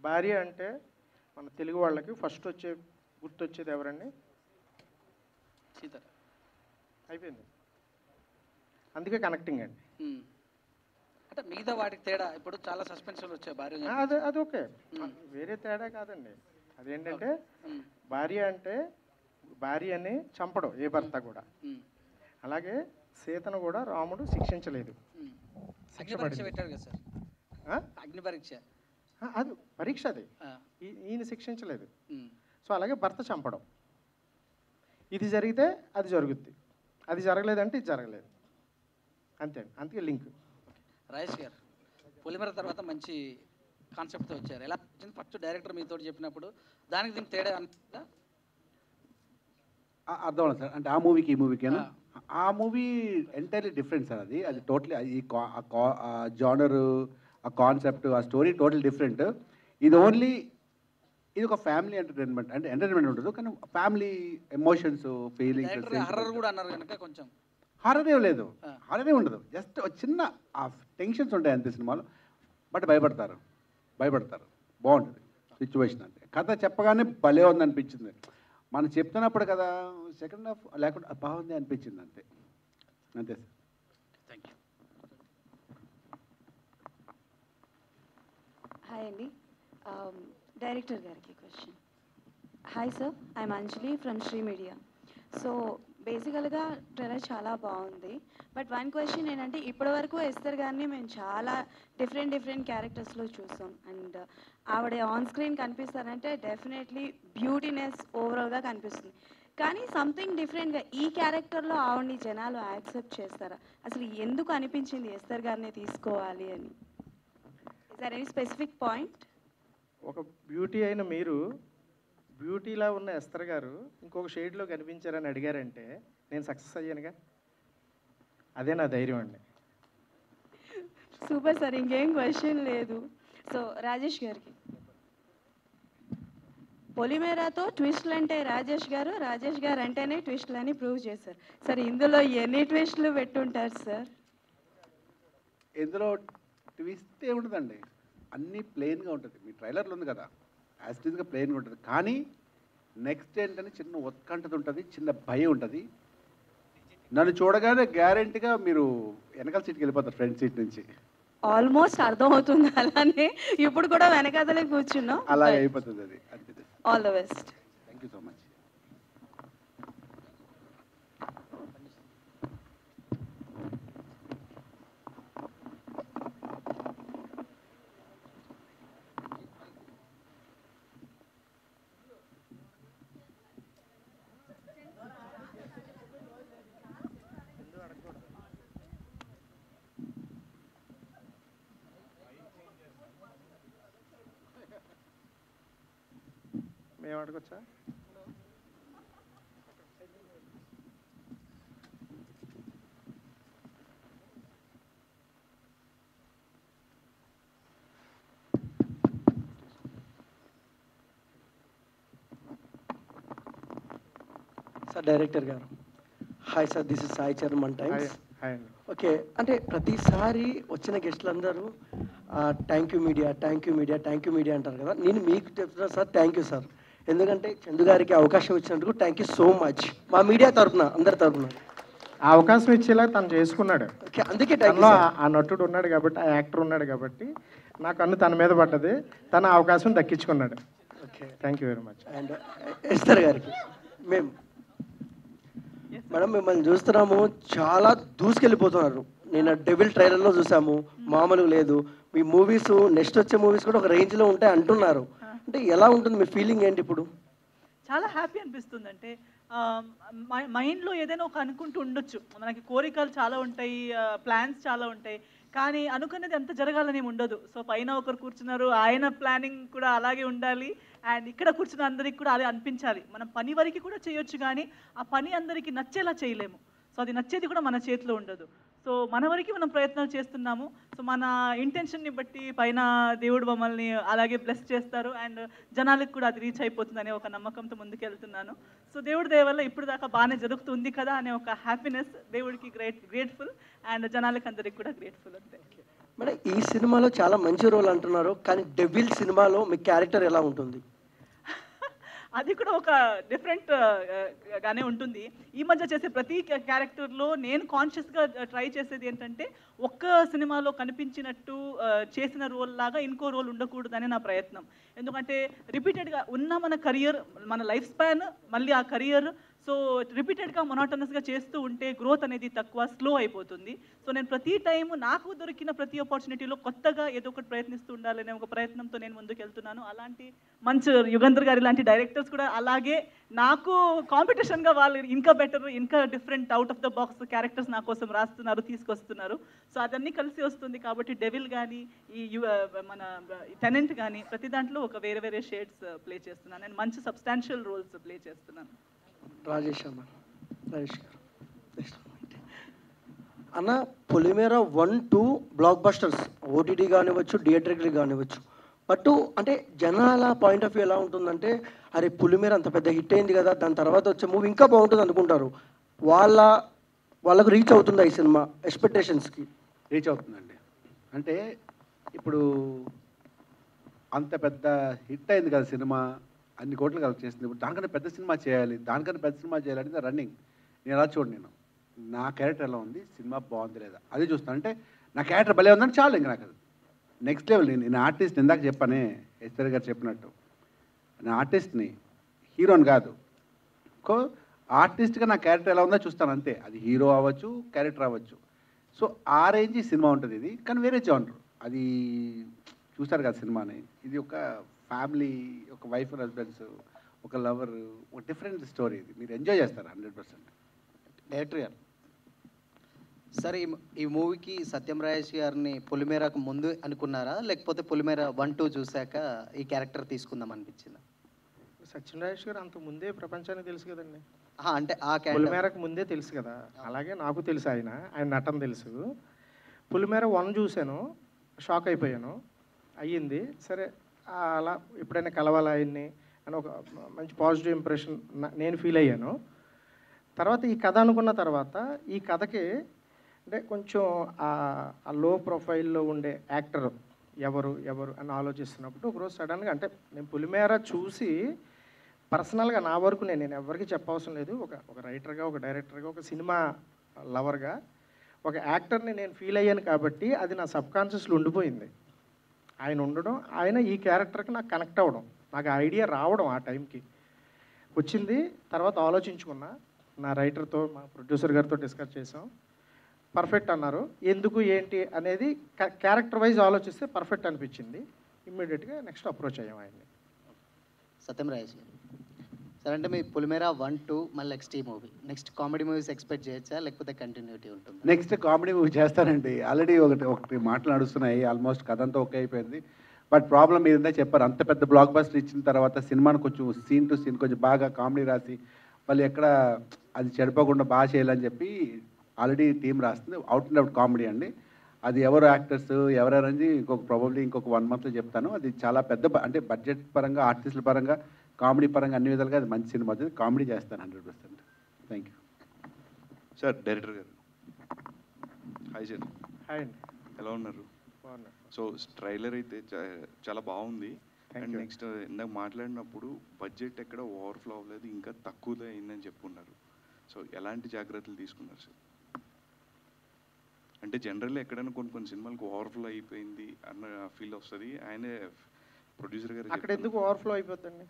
భార్య అంటే మన తెలుగు వాళ్ళకి ఫస్ట్ గుర్తొచ్చేది ఎవరండి? సీత. అయిపోయింది. అందుకే కనెక్టింగ్ అండి. అంటే మిగతా వాటికి తేడా ఇప్పుడు చాలా సస్పెన్షన్ వచ్చాయి భార్య. అది ఓకే, వేరే తేడా కాదండి. అదేంటంటే భార్య అంటే భార్యని చంపడం ఏ భర్త కూడా. అలాగే సీతను కూడా రాముడు శిక్షించలేదు. శిక్ష అగ్ని పరీక్ష పడింది. పెట్టాడు కదా సార్, అగ్ని పరీక్ష. అది పరీక్ష, అది ఈయన శిక్షించలేదు. సో అలాగే భర్త చంపడం, ఇది జరిగితే అది జరుగుద్ది, అది జరగలేదంటే ఇది జరగలేదు, అంతే. అందుకే లింక్. రాజేష్ గారు పొలిమేర తర్వాత మంచి కాన్సెప్ట్తో వచ్చారు. ఎలా వచ్చింది? ఫస్ట్ డైరెక్టర్ మీతో చెప్పినప్పుడు దానికి దీనికి తేడా అనిపిస్తుందా? అర్థం అవుతుంది సార్. అంటే ఆ మూవీకి ఈ మూవీకేనా? ఆ మూవీ ఎంటైర్లీ డిఫరెంట్ సార్. అది టోటలీ ఈ జానరు, ఆ కాన్సెప్ట్, ఆ స్టోరీ టోటల్ డిఫరెంట్. ఇది ఓన్లీ ఇది ఒక ఫ్యామిలీ ఎంటర్టైన్మెంట్, అంటే ఎంటర్టైన్మెంట్ ఉంటుంది కానీ ఫ్యామిలీ ఎమోషన్స్, ఫీలింగ్స్. హర్రర్ కూడా అన్నారు కనుక కొంచెం హారర్ ఏం లేదు, హారర్ ఏం ఉండదు. జస్ట్ చిన్న టెన్షన్స్ ఉంటాయి అంతే సినిమాలో. బట్ భయపడతారు. బాగుంటుంది సిచ్యువేషన్ అంతే. కథ చెప్పగానే భలే ఉంది అనిపించింది. మనం చెప్తున్నప్పుడు కదా సెకండ్ హాఫ్ లేకుండా బాగుంది అనిపించింది అంతే సార్. Thank you. హాయ్ అండి, డైరెక్టర్ గారికి question. Hi sir, I'm Anjali from Shri media. So బేసికల్గా ట్రైలర్ చాలా బాగుంది. బట్ వన్ క్వశ్చన్ ఏంటంటే, ఇప్పటివరకు ఎస్తర్ గారిని మేము చాలా డిఫరెంట్ క్యారెక్టర్స్లో చూసాం. అండ్ ఆవిడ ఆన్ స్క్రీన్ కనిపిస్తారంటే డెఫినెట్లీ బ్యూటీనెస్ ఓవరాల్గా కనిపిస్తుంది. కానీ సంథింగ్ డిఫరెంట్గా ఈ క్యారెక్టర్లో ఆవిడని జనాలు యాక్సెప్ట్ చేస్తారా? అసలు ఎందుకు అనిపించింది ఎస్తర్ గారిని తీసుకోవాలి అని? Is there any specific point? ఒక బ్యూటీ అయిన మీరు బ్యూటీలా ఉన్న ఎస్తర్ గారు ఇంకొక షేడ్లో కనిపించారని అడిగారంటే నేను సక్సెస్ అయ్యానుగా. అదే నా ధైర్యం అండి. సూపర్ సార్, ఇంకేం క్వశ్చన్ లేదు. సో రాజేష్ గారికి, పొలిమేరాతో ట్విస్ట్లు అంటే రాజేష్ గారు అంటేనే ట్విస్ట్లు అని ప్రూవ్ చేశారు. సార్ ఇందులో ఎన్ని ట్విస్ట్లు పెట్టుంటారు సార్? ఇందులో ట్విస్ట్ ఏముంటుందండి, అన్నీ ప్లెయిన్గా ఉంటుంది. మీ ట్రైలర్లో ఉంది కదా, యాస్టీజ్గా ప్లెయిన్గా ఉంటుంది. కానీ నెక్స్ట్ ఏంటని చిన్న ఉత్కంఠత ఉంటుంది, చిన్న భయం ఉంటుంది. నన్ను చూడగానే గ్యారెంటీగా మీరు వెనకాల సీట్కి వెళ్ళిపోతారు, ఫ్రంట్ సీట్ నుంచి. ఆల్మోస్ట్ అర్థమవుతుంది. అలానే ఇప్పుడు కూడా వెనకాదలే కూర్చున్నాం. అలా అయిపోతుంది అది. All the best. Thank you so much. మేము అడగొచ్చా? Sir director garu, hi sir, this is Sai చర్మన్ టైమ్స్. హాయ్ అండి. ఓకే, అంటే ప్రతిసారి వచ్చిన గెస్టులందరూ థ్యాంక్ యూ మీడియా అంటారు కదా. నేను మీకు చెప్తున్నా సార్, థ్యాంక్ యూ సార్. ఎందుకంటే చందు గారికి అవకాశం ఇచ్చినందుకు థ్యాంక్ యూ సో మచ్. మా మీడియా తరఫున, అందరి తరఫున ఆ అవకాశం ఇచ్చేలా తను చేసుకున్నాడు. అందుకే ఆ నటుడు ఉన్నాడు కాబట్టి, ఆ యాక్టర్ ఉన్నాడు కాబట్టి నా కన్ను తన మీద పడ్డది, తన అవకాశం దక్కించుకున్నాడు. Okay, thank you very much. And Esther గారికి, మేడం మిమ్మల్ని చూస్తున్నాము, చాలా దూసుకెళ్ళిపోతున్నారు. నేను డెవిల్ ట్రైలర్లో చూసాము, మామూలుగా లేదు. మీ మూవీస్ నెక్స్ట్ వచ్చే మూవీస్ కూడా ఒక రేంజ్లో ఉంటాయి అంటున్నారు. అంటే ఎలా ఉంటుంది మీ ఫీలింగ్ ఏంటి ఇప్పుడు? చాలా హ్యాపీ అనిపిస్తుంది. అంటే మైండ్లో ఏదైనా ఒక అనుకుంటూ ఉండొచ్చు, మనకి కోరికలు చాలా ఉంటాయి, ప్లాన్స్ చాలా ఉంటాయి, కానీ అనుకున్నది ఎంత జరగాలని ఉండదు. సో పైన ఒకరు కూర్చున్నారు, ఆయన ప్లానింగ్ కూడా అలాగే ఉండాలి, అండ్ ఇక్కడ కూర్చున్న అందరికి కూడా అదే అనిపించాలి. మనం పని వరకు కూడా చేయొచ్చు, కానీ ఆ పని అందరికీ నచ్చేలా చేయలేము. సో అది నచ్చేది కూడా మన చేతిలో ఉండదు. సో మన వరకు మనం ప్రయత్నాలు చేస్తున్నాము. సో మన ఇంటెన్షన్ని బట్టి పైన దేవుడు మమ్మల్ని అలాగే బ్లెస్ చేస్తారు, అండ్ జనాలకు కూడా అది రీచ్ అయిపోతుందనే ఒక నమ్మకంతో ముందుకెళ్తున్నాను. సో దేవుడి దయ వల్ల ఇప్పుడు దాకా బాగానే జరుగుతుంది కదా అనే ఒక హ్యాపీనెస్, దేవుడికి గ్రేట్ఫుల్, అండ్ జనాలకు అందరికి కూడా గ్రేట్ఫుల్ అంతే. మేడం ఈ సినిమాలో చాలా మంచి రోల్ అంటున్నారు, కానీ డెవిల్ సినిమాలో మీ క్యారెక్టర్ ఎలా ఉంటుంది? అది కూడా ఒక డిఫరెంట్ గానే ఉంటుంది. ఈ మధ్య చేసే ప్రతి క్యారెక్టర్లో నేను కాన్షియస్గా ట్రై చేసేది ఏంటంటే, ఒక్క సినిమాలో కనిపించినట్టు చేసిన రోల్ లాగా ఇంకో రోల్ ఉండకూడదని నా ప్రయత్నం. ఎందుకంటే రిపీటెడ్గా ఉన్న మన కెరియర్, మన లైఫ్ స్పాన్, మళ్ళీ ఆ కెరియర్ సో రిపీటెడ్గా మొనాటనస్గా చేస్తూ ఉంటే గ్రోత్ అనేది తక్కువ, స్లో అయిపోతుంది. సో నేను ప్రతి టైము నాకు దొరికిన ప్రతి ఆపర్చునిటీలో కొత్తగా ఏదో ఒకటి ప్రయత్నిస్తూ ఉండాలనే ఒక ప్రయత్నంతో నేను ముందుకు వెళ్తున్నాను. అలాంటి మంచి యుగంధర్ గారి లాంటి డైరెక్టర్స్ కూడా అలాగే నాకు కాంపిటీషన్గా వాళ్ళు ఇంకా బెటర్, ఇంకా different, out of the box characters నా కోసం రాస్తున్నారు, తీసుకొస్తున్నారు. సో అదన్నీ కలిసి వస్తుంది. కాబట్టి డెవిల్ కానీ మన టెనెంట్ కానీ ప్రతి దాంట్లో ఒక వేరే వేరే షేడ్స్ ప్లే చేస్తున్నాను. నేను మంచి సబ్స్టాన్షియల్ రోల్స్ ప్లే చేస్తున్నాను. రాజేష్ అన్న, రాజేష్ గారు అన్న, పొలిమేర 1-2 బ్లాక్ బస్టర్స్, ఓటీటీ కానివ్వచ్చు, థియేటర్కి కానివ్వచ్చు. బట్ అంటే జనాల పాయింట్ ఆఫ్ వ్యూ ఎలా ఉంటుందంటే, అరే పొలిమేర అంత పెద్ద హిట్ అయింది కదా, దాని తర్వాత వచ్చే మూవీ ఇంకా బాగుంటుంది అనుకుంటారు. వాళ్ళకు రీచ్ అవుతుందా ఈ సినిమా ఎక్స్పెక్టేషన్స్కి? రీచ్ అవుతుందండి. అంటే ఇప్పుడు అంత పెద్ద హిట్ అయింది కదా సినిమా, అన్ని కోట్లు కలెక్ట్ చేసింది. ఇప్పుడు దానికన్నా పెద్ద సినిమా చేయాలి, దానికన్నా పెద్ద సినిమా చేయాలంటే రన్నింగ్. నేను ఎలా చూడండి, నేను నా క్యారెక్టర్ ఎలా ఉంది, సినిమా బాగుంది లేదా అదే చూస్తాను. అంటే నా క్యారెక్టర్ భలే ఉందని చాలు, ఇంకా నాకు అది నెక్స్ట్ లెవెల్. నేను ఆర్టిస్ట్, ఇందాక చెప్పానే ఎస్ఆర్ గారు చెప్పినట్టు, నేను ఆర్టిస్ట్ని, హీరోని కాదు. ఆర్టిస్ట్గా నా క్యారెక్టర్ ఎలా ఉందో చూస్తాను అంతే. అది హీరో అవ్వచ్చు, క్యారెక్టర్ అవ్వచ్చు. సో ఆ రేంజ్ సినిమా ఉంటుంది ఇది. కానీ వేరే జానర్ అది చూస్తారు కదా సినిమాని. ఇది ఒక ఫ్యామిలీ, ఒక వైఫ్ అండ్ హస్బెండ్స్, ఒక లవర్, ఒక డిఫరెంట్ స్టోరీ. ఇది మీరు ఎంజాయ్ చేస్తారు 100%. డైరెక్టర్ గారు సార్, ఈ మూవీకి సత్యం రాజేష్ గారిని పొలిమేరకు ముందు అనుకున్నారా, లేకపోతే పొలిమేర 1-2 చూశాక ఈ క్యారెక్టర్ తీసుకుందాం అనిపించిందా? సత్యం రాజేష్ గారు అంత ముందే ప్రపంచానికి తెలుసు కదండి. అంటే ఆ పొలిమేరకు ముందే తెలుసు కదా, అలాగే నాకు తెలుసు ఆయన నటన తెలుసు. పొలిమేర 1 చూశాను, షాక్ అయిపోయాను. అయ్యింది సరే, అలా ఎప్పుడైనా కలవాలి ఆయన్ని అని ఒక మంచి పాజిటివ్ ఇంప్రెషన్ నేను ఫీల్ అయ్యాను. తర్వాత ఈ కథ అనుకున్న తర్వాత ఈ కథకి అంటే కొంచెం ఆ లో ప్రొఫైల్లో ఉండే యాక్టర్ ఎవరు అని ఆలోచిస్తున్నప్పుడు ఒకరోజు సడన్గా, అంటే నేను పొలిమేర చూసి పర్సనల్గా నా వరకు నేను ఎవరికి చెప్పవసరం లేదు, ఒక రైటర్గా, ఒక డైరెక్టర్గా, ఒక సినిమా లవర్గా ఒక యాక్టర్ని నేను ఫీల్ అయ్యాను. కాబట్టి అది నా సబ్కాన్షియస్లో ఉండిపోయింది. ఆయన ఉండడం, ఆయన ఈ క్యారెక్టర్కి నాకు కనెక్ట్ అవ్వడం, నాకు ఐడియా రావడం ఆ టైంకి వచ్చింది. తర్వాత ఆలోచించుకున్నా, నా రైటర్తో, మా ప్రొడ్యూసర్ గారితో డిస్కస్ చేసాం. పర్ఫెక్ట్ అన్నారు. ఎందుకు ఏంటి అనేది క్యారెక్టర్ వైజ్ ఆలోచిస్తే పర్ఫెక్ట్ అనిపించింది. ఇమ్మీడియట్గా నెక్స్ట్ అప్రోచ్ అయ్యాం ఆయన్ని. సత్యం రాజేష్ గారు సార్, అంటే మీ పొలిమేర 1-2 మళ్ళీ నెక్స్ట్ ఈ movie, next comedy movies expect చేయొచ్చా, లేకపోతే కంటిన్యూటీ ఉంటుంది? నెక్స్ట్ కామెడీ మూవీ చేస్తానండి. ఆల్రెడీ ఒకటి మాటలు నడుస్తున్నాయి, ఆల్మోస్ట్ కథ అంతా ఓకే అయిపోయింది. బట్ ప్రాబ్లం ఏంటంటే చెప్పారు, అంత పెద్ద బ్లాక్ బస్టర్ ఇచ్చిన తర్వాత సినిమాను కొంచెం సీన్ టు సీన్ కొంచెం బాగా కామెడీ రాసి వాళ్ళు ఎక్కడ అది చెడిపోకుండా బాగా చేయాలని చెప్పి ఆల్రెడీ టీం రాస్తుంది. అవుట్ అండ్ అవుట్ కామెడీ అండి. అది ఎవరు యాక్టర్స్ ఎవరెవరని ప్రాబబ్లీ ఇంకొక 1 monthలో చెప్తాను. అది చాలా పెద్ద, అంటే బడ్జెట్ పరంగా, ఆర్టిస్టుల పరంగా, కామెడీ పరంగా అన్ని విధాలుగా అది మంచి సినిమా అవుతుంది. కామెడీ చేస్తాను 100%. Thank you sir. Director garu hi sir. Hi అండి, ఎలా ఉన్నారు? బాగున్నారు. సో ట్రైలర్ అయితే చాలా బాగుంది. అండ్ నెక్స్ట్ ఇందాక మాట్లాడినప్పుడు బడ్జెట్ ఎక్కడ ఓవర్ఫ్లో అవ్వలేదు, ఇంకా తక్కువలో అయిందని చెప్పుకున్నారు. సో ఎలాంటి జాగ్రత్తలు తీసుకున్నారు సార్? అంటే జనరల్లీ ఎక్కడైనా కొన్ని సినిమాలకు ఓవర్ఫ్లో అయిపోయింది అన్న ఫీల్ వస్తుంది. ఆయనే ప్రొడ్యూసర్ గారు అక్కడ ఎందుకు ఓవర్ఫ్లో అయిపోతుందండి?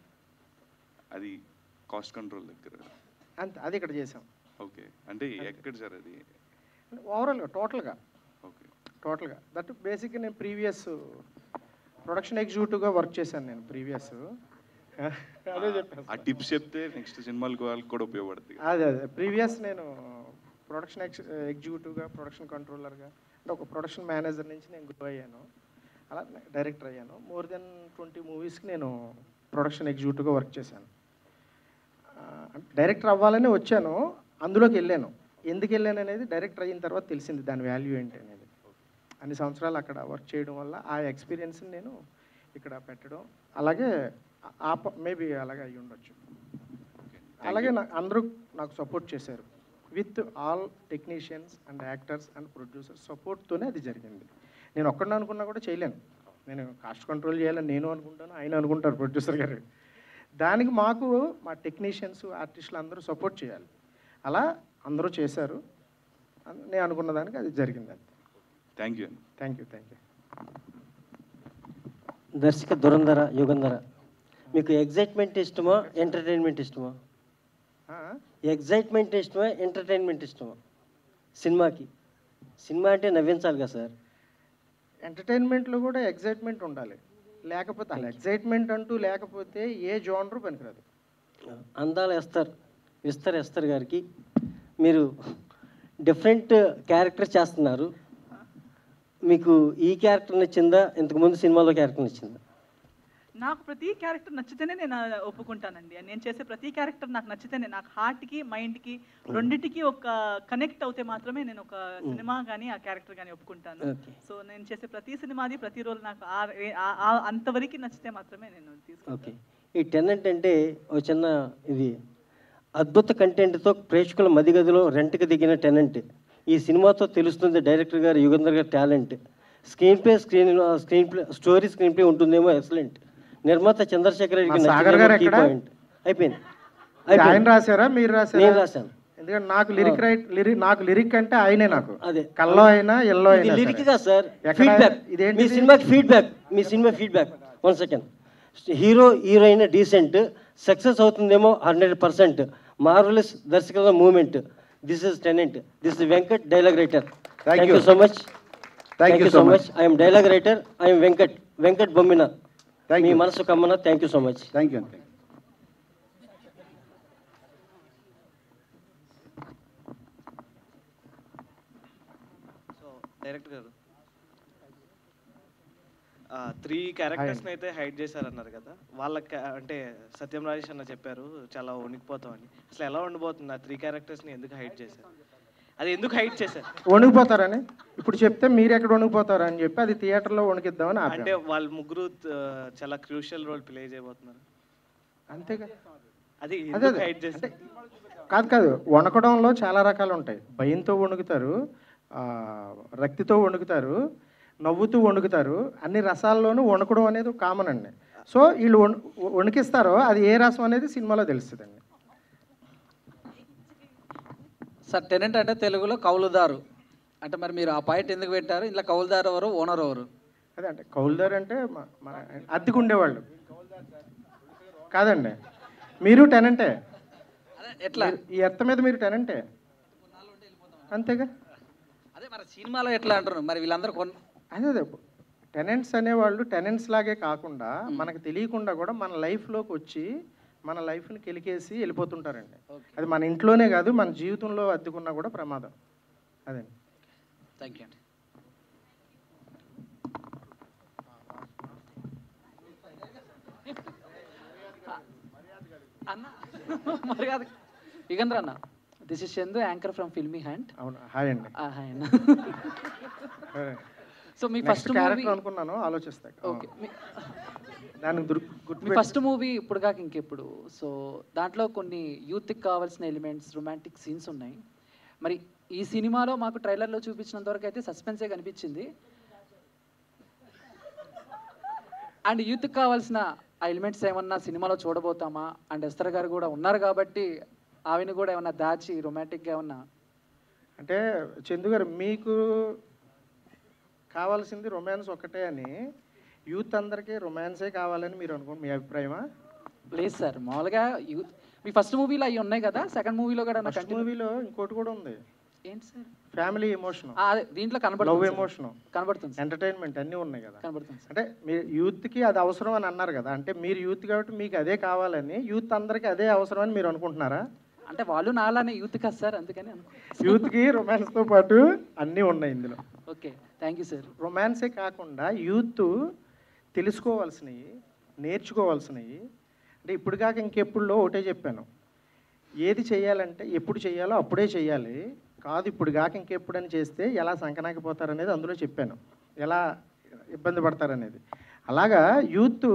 అది కాస్ట్ కంట్రోల్ దగ్గర అంతే, అది ఇక్కడ చేసాం. ఓకే, అంటే ఎక్కడ సార్ అది? ఓవరాల్గా టోటల్గా ఓకే, టోటల్గా దట్ బేసిక్గా నేను ప్రీవియస్ ప్రొడక్షన్ ఎగ్జిక్యూటివ్గా వర్క్ చేశాను. నేను ప్రీవియస్ అదే చెప్పాను. ఆ టిప్స్ చెప్తే నెక్స్ట్ సినిమాలకు వాళ్ళకి కూడా ఉపయోగపడుతుంది. అదే ప్రీవియస్ నేను ప్రొడక్షన్ ఎగ్జిక్యూటివ్గా, ప్రొడక్షన్ కంట్రోలర్గా, అంటే ఒక ప్రొడక్షన్ మేనేజర్ నుంచి నేను గ్రో అయ్యాను. అలా డైరెక్టర్ అయ్యాను. మోర్ దెన్ 20 మూవీస్కి నేను ప్రొడక్షన్ ఎగ్జిక్యూటివ్గా వర్క్ చేశాను. డైరెక్టర్ అవ్వాలని వచ్చాను, అందులోకి వెళ్ళాను. ఎందుకు వెళ్ళాను అనేది డైరెక్టర్ అయిన తర్వాత తెలిసింది దాని వాల్యూ ఏంటి అనేది. అన్ని సంవత్సరాలు అక్కడ వర్క్ చేయడం వల్ల ఆ ఎక్స్పీరియన్స్ని నేను ఇక్కడ పెట్టడం, అలాగే మేబీ అలాగే అయ్యి ఉండొచ్చు. అలాగే అందరూ నాకు సపోర్ట్ చేశారు. With all technicians and actors and producers సపోర్ట్తోనే అది జరిగింది. నేను ఒక్కడిని అనుకున్నా కూడా చేయలేను. నేను కాస్ట్ కంట్రోల్ చేయాలని నేను అనుకుంటాను, ఆయన అనుకుంటారు ప్రొడ్యూసర్ గారు. దానికి మాకు మా టెక్నీషియన్స్, ఆర్టిస్టులు అందరూ సపోర్ట్ చేయాలి. అలా అందరూ చేశారు. నేను అనుకున్న దానికి అది జరిగింది. అంతే. Thank you. Thank you. Thank you. దర్శక యుగంధర, మీకు ఎగ్జైట్మెంట్ ఇష్టమా, ఎంటర్టైన్మెంట్ ఇష్టమా? ఎగ్జైట్మెంట్ ఇష్టమా, ఎంటర్టైన్మెంట్ ఇష్టమా సినిమాకి? సినిమా అంటే నవ్వించాలి కదా సార్. ఎంటర్టైన్మెంట్లో కూడా ఎగ్జైట్మెంట్ ఉండాలి, లేకపోతే అలా ఎగ్జైట్మెంట్ అంటూ లేకపోతే ఏ జోనరు పనికిరాదు. అందాల ఎస్తర్ గారికి మీరు డిఫరెంట్ క్యారెక్టర్ చేస్తున్నారు. మీకు ఈ క్యారెక్టర్ నచ్చిందా, ఇంతకుముందు సినిమాలో క్యారెక్టర్ నచ్చిందా? నాకు ప్రతి క్యారెక్టర్ నచ్చితేనే నేను ఒప్పుకుంటానండి. నేను చేసే ప్రతి క్యారెక్టర్ నాకు నచ్చితేనే, నాకు హార్ట్కి మైండ్కి రెండింటికి ఒక కనెక్ట్ అవుతే మాత్రమే నేను ఒక సినిమా కానీ ఆ క్యారెక్టర్ కానీ ఒప్పుకుంటాను. సో నేను చేసే ప్రతి సినిమాది ప్రతి రోల్ నాకు అంతవరకు నచ్చితే మాత్రమే నేను తీసుకుంటాను. ఓకే, ఈ టెనెంట్ అంటే ఒక చిన్న ఇది అద్భుత కంటెంట్తో ప్రేక్షకుల మదిగదిలో రెంట్కి దిగిన టెనెంట్. ఈ సినిమాతో తెలుస్తుంది డైరెక్టర్ గారు యుగంధర్ గారి talent. Screen play screen play ఉంటుందేమో ఎక్సలెంట్. నిర్మాత చంద్రశేఖర్ రెడ్డికి సాగర్ గారు కీ ఎక్కడ? పాయింట్. అయిపోయింది. ఆయన రాశారా, మీరు రాశారా? నేను రాశాను. ఎందుకంటే నాకు లిరిక్ అంటే ఆయనే. నాకు అదే కల్లో అయినా ఎల్లో అయినా లిరిక్ గా సార్. ఎక్కడ? ఫీడ్బ్యాక్ ఇదేంటి? మీ సినిమాకి ఫీడ్బ్యాక్, మీ సినిమా feedback. 1 second. Heroine decent, success అవుతుందేమో 100%. మార్వెలస్ దర్శకుల moment. This is tenant. This is Venkat, dialogue writer. Thank you so much. Thank you so much. I'm dialogue writer. I'm Venkat Bommina. మీ మనసు కమ్మన. Thank you so much. Thank you. Director garu 3 క్యారెక్టర్స్ని అయితే hide చేశారన్నారు కదా, వాళ్ళకి అంటే సత్యం రాజేష్ అన్న చెప్పారు చాలా వణికిపోతామని. అసలు ఎలా ఉండిపోతుంది ఆ 3 క్యారెక్టర్స్ని ఎందుకు హైడ్ చేశారు? అది ఎందుకు హైడ్ చేశారు? వణికిపోతారని ఇప్పుడు చెప్తే మీరు ఎక్కడ వణికిపోతారు అని చెప్పి అది థియేటర్లో వణికిద్దామని ఆపాను. అంటే వాళ్ళు ముగ్గురు చాలా క్రూషియల్ రోల్ ప్లే చేయబోతున్నారు. అంతేగా, అది అదే ఎందుకు హైడ్ చేశారు? కాదు వణకడంలో చాలా రకాలు ఉంటాయి. భయంతో వణుకుతారు, రక్తితో వణుకుతారు, నవ్వుతూ వణుకుతారు. అన్ని రసాల్లోనూ వణుకడం అనేది కామన్ అండి. సో వీళ్ళు వణికిస్తారో అది ఏ రసం అనేది సినిమాలో తెలుస్తుందండి. సార్ టెనెంట్ అంటే తెలుగులో కౌలుదారు అంటే మరి మీరు ఆ పాయింట్ ఎందుకు పెట్టారు? ఇంట్లో కౌలుదారు ఎవరు, ఓనర్ ఎవరు? అదే అంటే కౌలుదారు అంటే మన అద్దెకు ఉండేవాళ్ళు కాదండి. మీరు టెనెంటే. ఎట్లా ఈ ఎర్త్ మీద మీరు టెనెంటే అంతేగా. అదే మరి సినిమాలో ఎట్లా అంటారు మరి వీళ్ళందరూ అదే టెనెంట్స్ అనేవాళ్ళు టెనెంట్స్ లాగే కాకుండా మనకు తెలియకుండా కూడా మన లైఫ్లోకి వచ్చి మన లైఫ్ని కెలికేసి వెళ్ళిపోతుంటారండి. అది మన ఇంట్లోనే కాదు, మన జీవితంలో అద్దెకున్నా కూడా ప్రమాదం. అదే. థ్యాంక్ యూ అండి. అన్న మర్యాద యుగంధ్ర అన్న, this is Chandu, anchor from filmy hand. అవును, హాయ్ అండి. హాయ్ అన్న. సో మీ ఫస్ట్ మూవీ అనుకున్నాను, ఆలోచిస్తా. ఓకే, దానికి మీ ఫస్ట్ మూవీ ఇప్పుడు కాక ఇంకెప్పుడు. సో దాంట్లో కొన్ని యూత్కి కావాల్సిన ఎలిమెంట్స్, రొమాంటిక్ సీన్స్ ఉన్నాయి. మరి ఈ సినిమాలో మాకు ట్రైలర్లో చూపించినంత వరకు అయితే సస్పెన్సే కనిపించింది. అండ్ యూత్కి కావాల్సిన ఆ ఎలిమెంట్స్ ఏమన్నా సినిమాలో చూడబోతామా? అండ్ ఎస్తర్ గారు కూడా ఉన్నారు కాబట్టి ఆవిని కూడా ఏమన్నా దాచి రొమాంటిక్గా ఏమన్నా? అంటే చందు గారు, మీకు కావాల్సింది రొమాన్స్ ఒకటే అని, యూత్ అందరికీ రొమాన్సే కావాలని మీరు అనుకోండి, మీ అభిప్రాయమా? లేదు సార్, మామూలుగా యూత్ మీ ఫస్ట్ మూవీలో అవి ఉన్నాయి కదా, సెకండ్ మూవీలో కూడా ఫస్ట్ మూవీలో ఇంకోటి కూడా ఉంది. ఏంటి సార్? ఫ్యామిలీ ఎమోషన్, దీంట్లో లవ్ ఎమోషన్ కనబడుతుంది, ఎంటర్టైన్మెంట్ అన్నీ ఉన్నాయి కదా కనబడుతుంది. అంటే మీరు యూత్కి అది అవసరం అని అన్నారు కదా, అంటే మీరు యూత్ కాబట్టి మీకు అదే కావాలని, యూత్ అందరికీ అదే అవసరం అని మీరు అనుకుంటున్నారా? అంటే వాళ్ళు నాలానే యూత్ కదా సార్, అందుకని యూత్కి రొమాన్స్తో పాటు అన్నీ ఉన్నాయి ఇందులో. Okay, thank you sir. రొమాన్సే కాకుండా యూత్ తెలుసుకోవాల్సినవి, నేర్చుకోవాల్సినవి, అంటే ఇప్పుడు కాక ఇంకెప్పుడులో ఒకటే చెప్పాను, ఏది చేయాలంటే ఎప్పుడు చేయాలో అప్పుడే చేయాలి, కాదు ఇప్పుడు కాక ఇంకెప్పుడని చేస్తే ఎలా సంకనాకిపోతారనేది అందులో చెప్పాను, ఎలా ఇబ్బంది పడతారనేది. అలాగా యూత్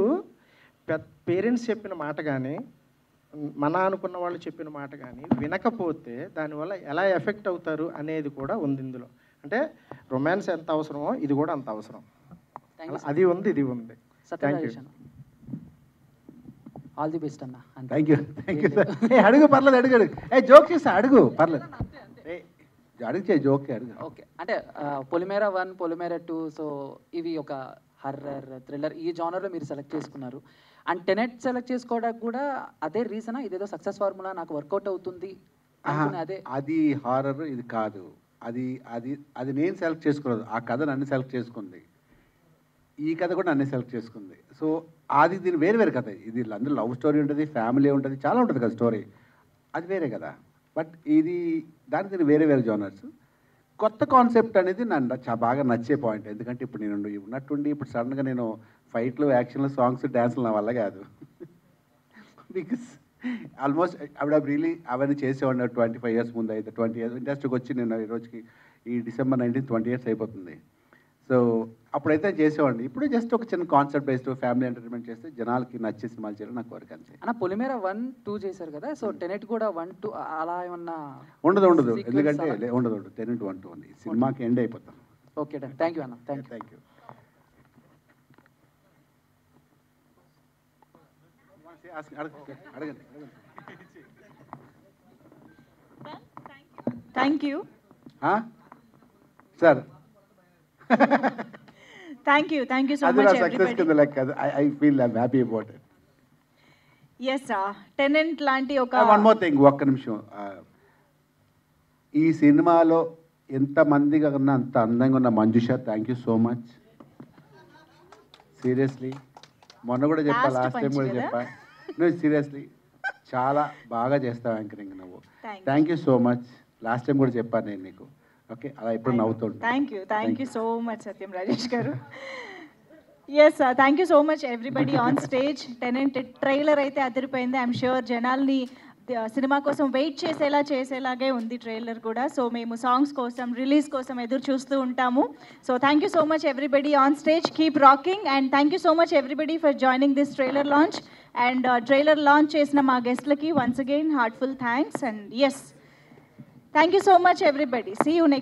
పేరెంట్స్ చెప్పిన మాట కానీ, మన అనుకున్న వాళ్ళు చెప్పిన మాట కానీ వినకపోతే దానివల్ల ఎలా ఎఫెక్ట్ అవుతారు అనేది కూడా ఉంది ఇందులో. అంటే రొమాన్స్ ఎంత అవసరమో ఇది కూడా అంత అవసరం. అది ఉంది, ఇది ఉంది. Thank you. All the best అన్న. Thank you, thank you sir. అడుగు, పర్లేదు, అడుగు. జోక్ చేస్తా, అడుగు, పర్లేదు, అడిగితే జోక్ అడుగు. ఓకే, అంటే పొలిమేరా 1, పొలిమేరా 2, సో ఇవి ఒక హర్రర్ థ్రిల్లర్ ఈ జానర్లో మీరు సెలెక్ట్ చేసుకున్నారు. అండ్ టెనెట్ సెలెక్ట్ చేసుకోవడానికి కూడా అదే రీజనా, ఇదేదో సక్సెస్ ఫార్ములా నాకు వర్కౌట్ అవుతుంది అనుకునే అదే? అది హారర్, ఇది కాదు. అది అది అది నేను సెలెక్ట్ చేసుకున్నది. ఆ కథ నన్ను సెలెక్ట్ చేసుకుంది, ఈ కథ కూడా నన్ను సెలెక్ట్ చేసుకుంది. సో అది దీని వేరే వేరే కథ. ఇది అందరూ లవ్ స్టోరీ ఉంటుంది, ఫ్యామిలీ ఉంటుంది, చాలా ఉంటుంది కదా స్టోరీ. అది వేరే కదా. బట్ ఇది దీని వేరే వేరే జోనర్స్. కొత్త కాన్సెప్ట్ అనేది నన్ను బాగా నచ్చే పాయింట్. ఎందుకంటే ఇప్పుడు నేను ఉన్నట్టుండి ఇప్పుడు సడన్గా నేను ఫైట్లు, యాక్షన్లు, సాంగ్స్, డ్యాన్స్లు నా వల్ల కాదు. బికాస్ ఆల్మోస్ట్ అప్పుడు రియలీ అవన్నీ చేసేవాడిని 25 years ముందు. అయితే 20 years ఇండస్ట్రీకి వచ్చి నేను ఈ రోజుకి ఈ December 19 20 years అయిపోతుంది. సో అప్పుడైతే చేసేవాడిని. ఇప్పుడు జస్ట్ ఒక చిన్న కాన్సెప్ట్ బేస్డ్ ఫ్యామిలీ ఎంటర్టైన్మెంట్ చేస్తే జనాలకి నచ్చే సినిమాలు చేయాలి నా కోరిక అంతే. అన్న పొలిమేర 1, 2 చేశారు కదా, సో టెనెట్ కూడా 1, 2 అలా ఏమన్నా? ఉండదు ఎందుకంటే ఉండదు. టెనెంట్ 1, 2 ఉంది. సినిమాకి ఎండ్ అయిపోతాం. Okay done. థ్యాంక్ యూ అన్న. Thank you. అడగండి. Thank you sir. Thank you so అది మచ్ నా సక్సెస్ కింద లెక్క. I feel I'm happy about it. Yes tenant లాంటి ఒక వన్ మోర్ థింగ్, ఒక్క నిమిషం. ఈ సినిమాలో ఎంతమందిగా ఉన్నా అంత అందంగా ఉన్న Manjusha, thank you so much. Seriously మొన్న కూడా చెప్పా, లాస్ట్ టైం కూడా చెప్పా. నువ్వు సీరియస్లీ చాలా బాగా చేస్తావు యాంకరింగ్ నువ్వు. Thank you so much. Last time కూడా చెప్పాను నేను నీకు. ఓకే, అలా ఎప్పుడు నవ్వుతుంటా. Thank you so much Satyam Rajesh garu. Yes thank you so much everybody on stage. Tenant trailer అయితే అదిరిపోయింది. ఐఎమ్ ష్యూర్ జనాల్ని సినిమా కోసం వెయిట్ చేసేలాగే ఉంది ట్రైలర్ కూడా. సో మేము సాంగ్స్ కోసం, రిలీజ్ కోసం ఎదురు చూస్తూ ఉంటాము. So thank you so much everybody on stage. Keep rocking and thank you so much everybody for joining this trailer launch. And trailer launch చేసిన మా గెస్ట్లకి వన్స్ అగైన్ హార్ట్ఫుల్ thanks. And yes thank you so much everybody. See you next.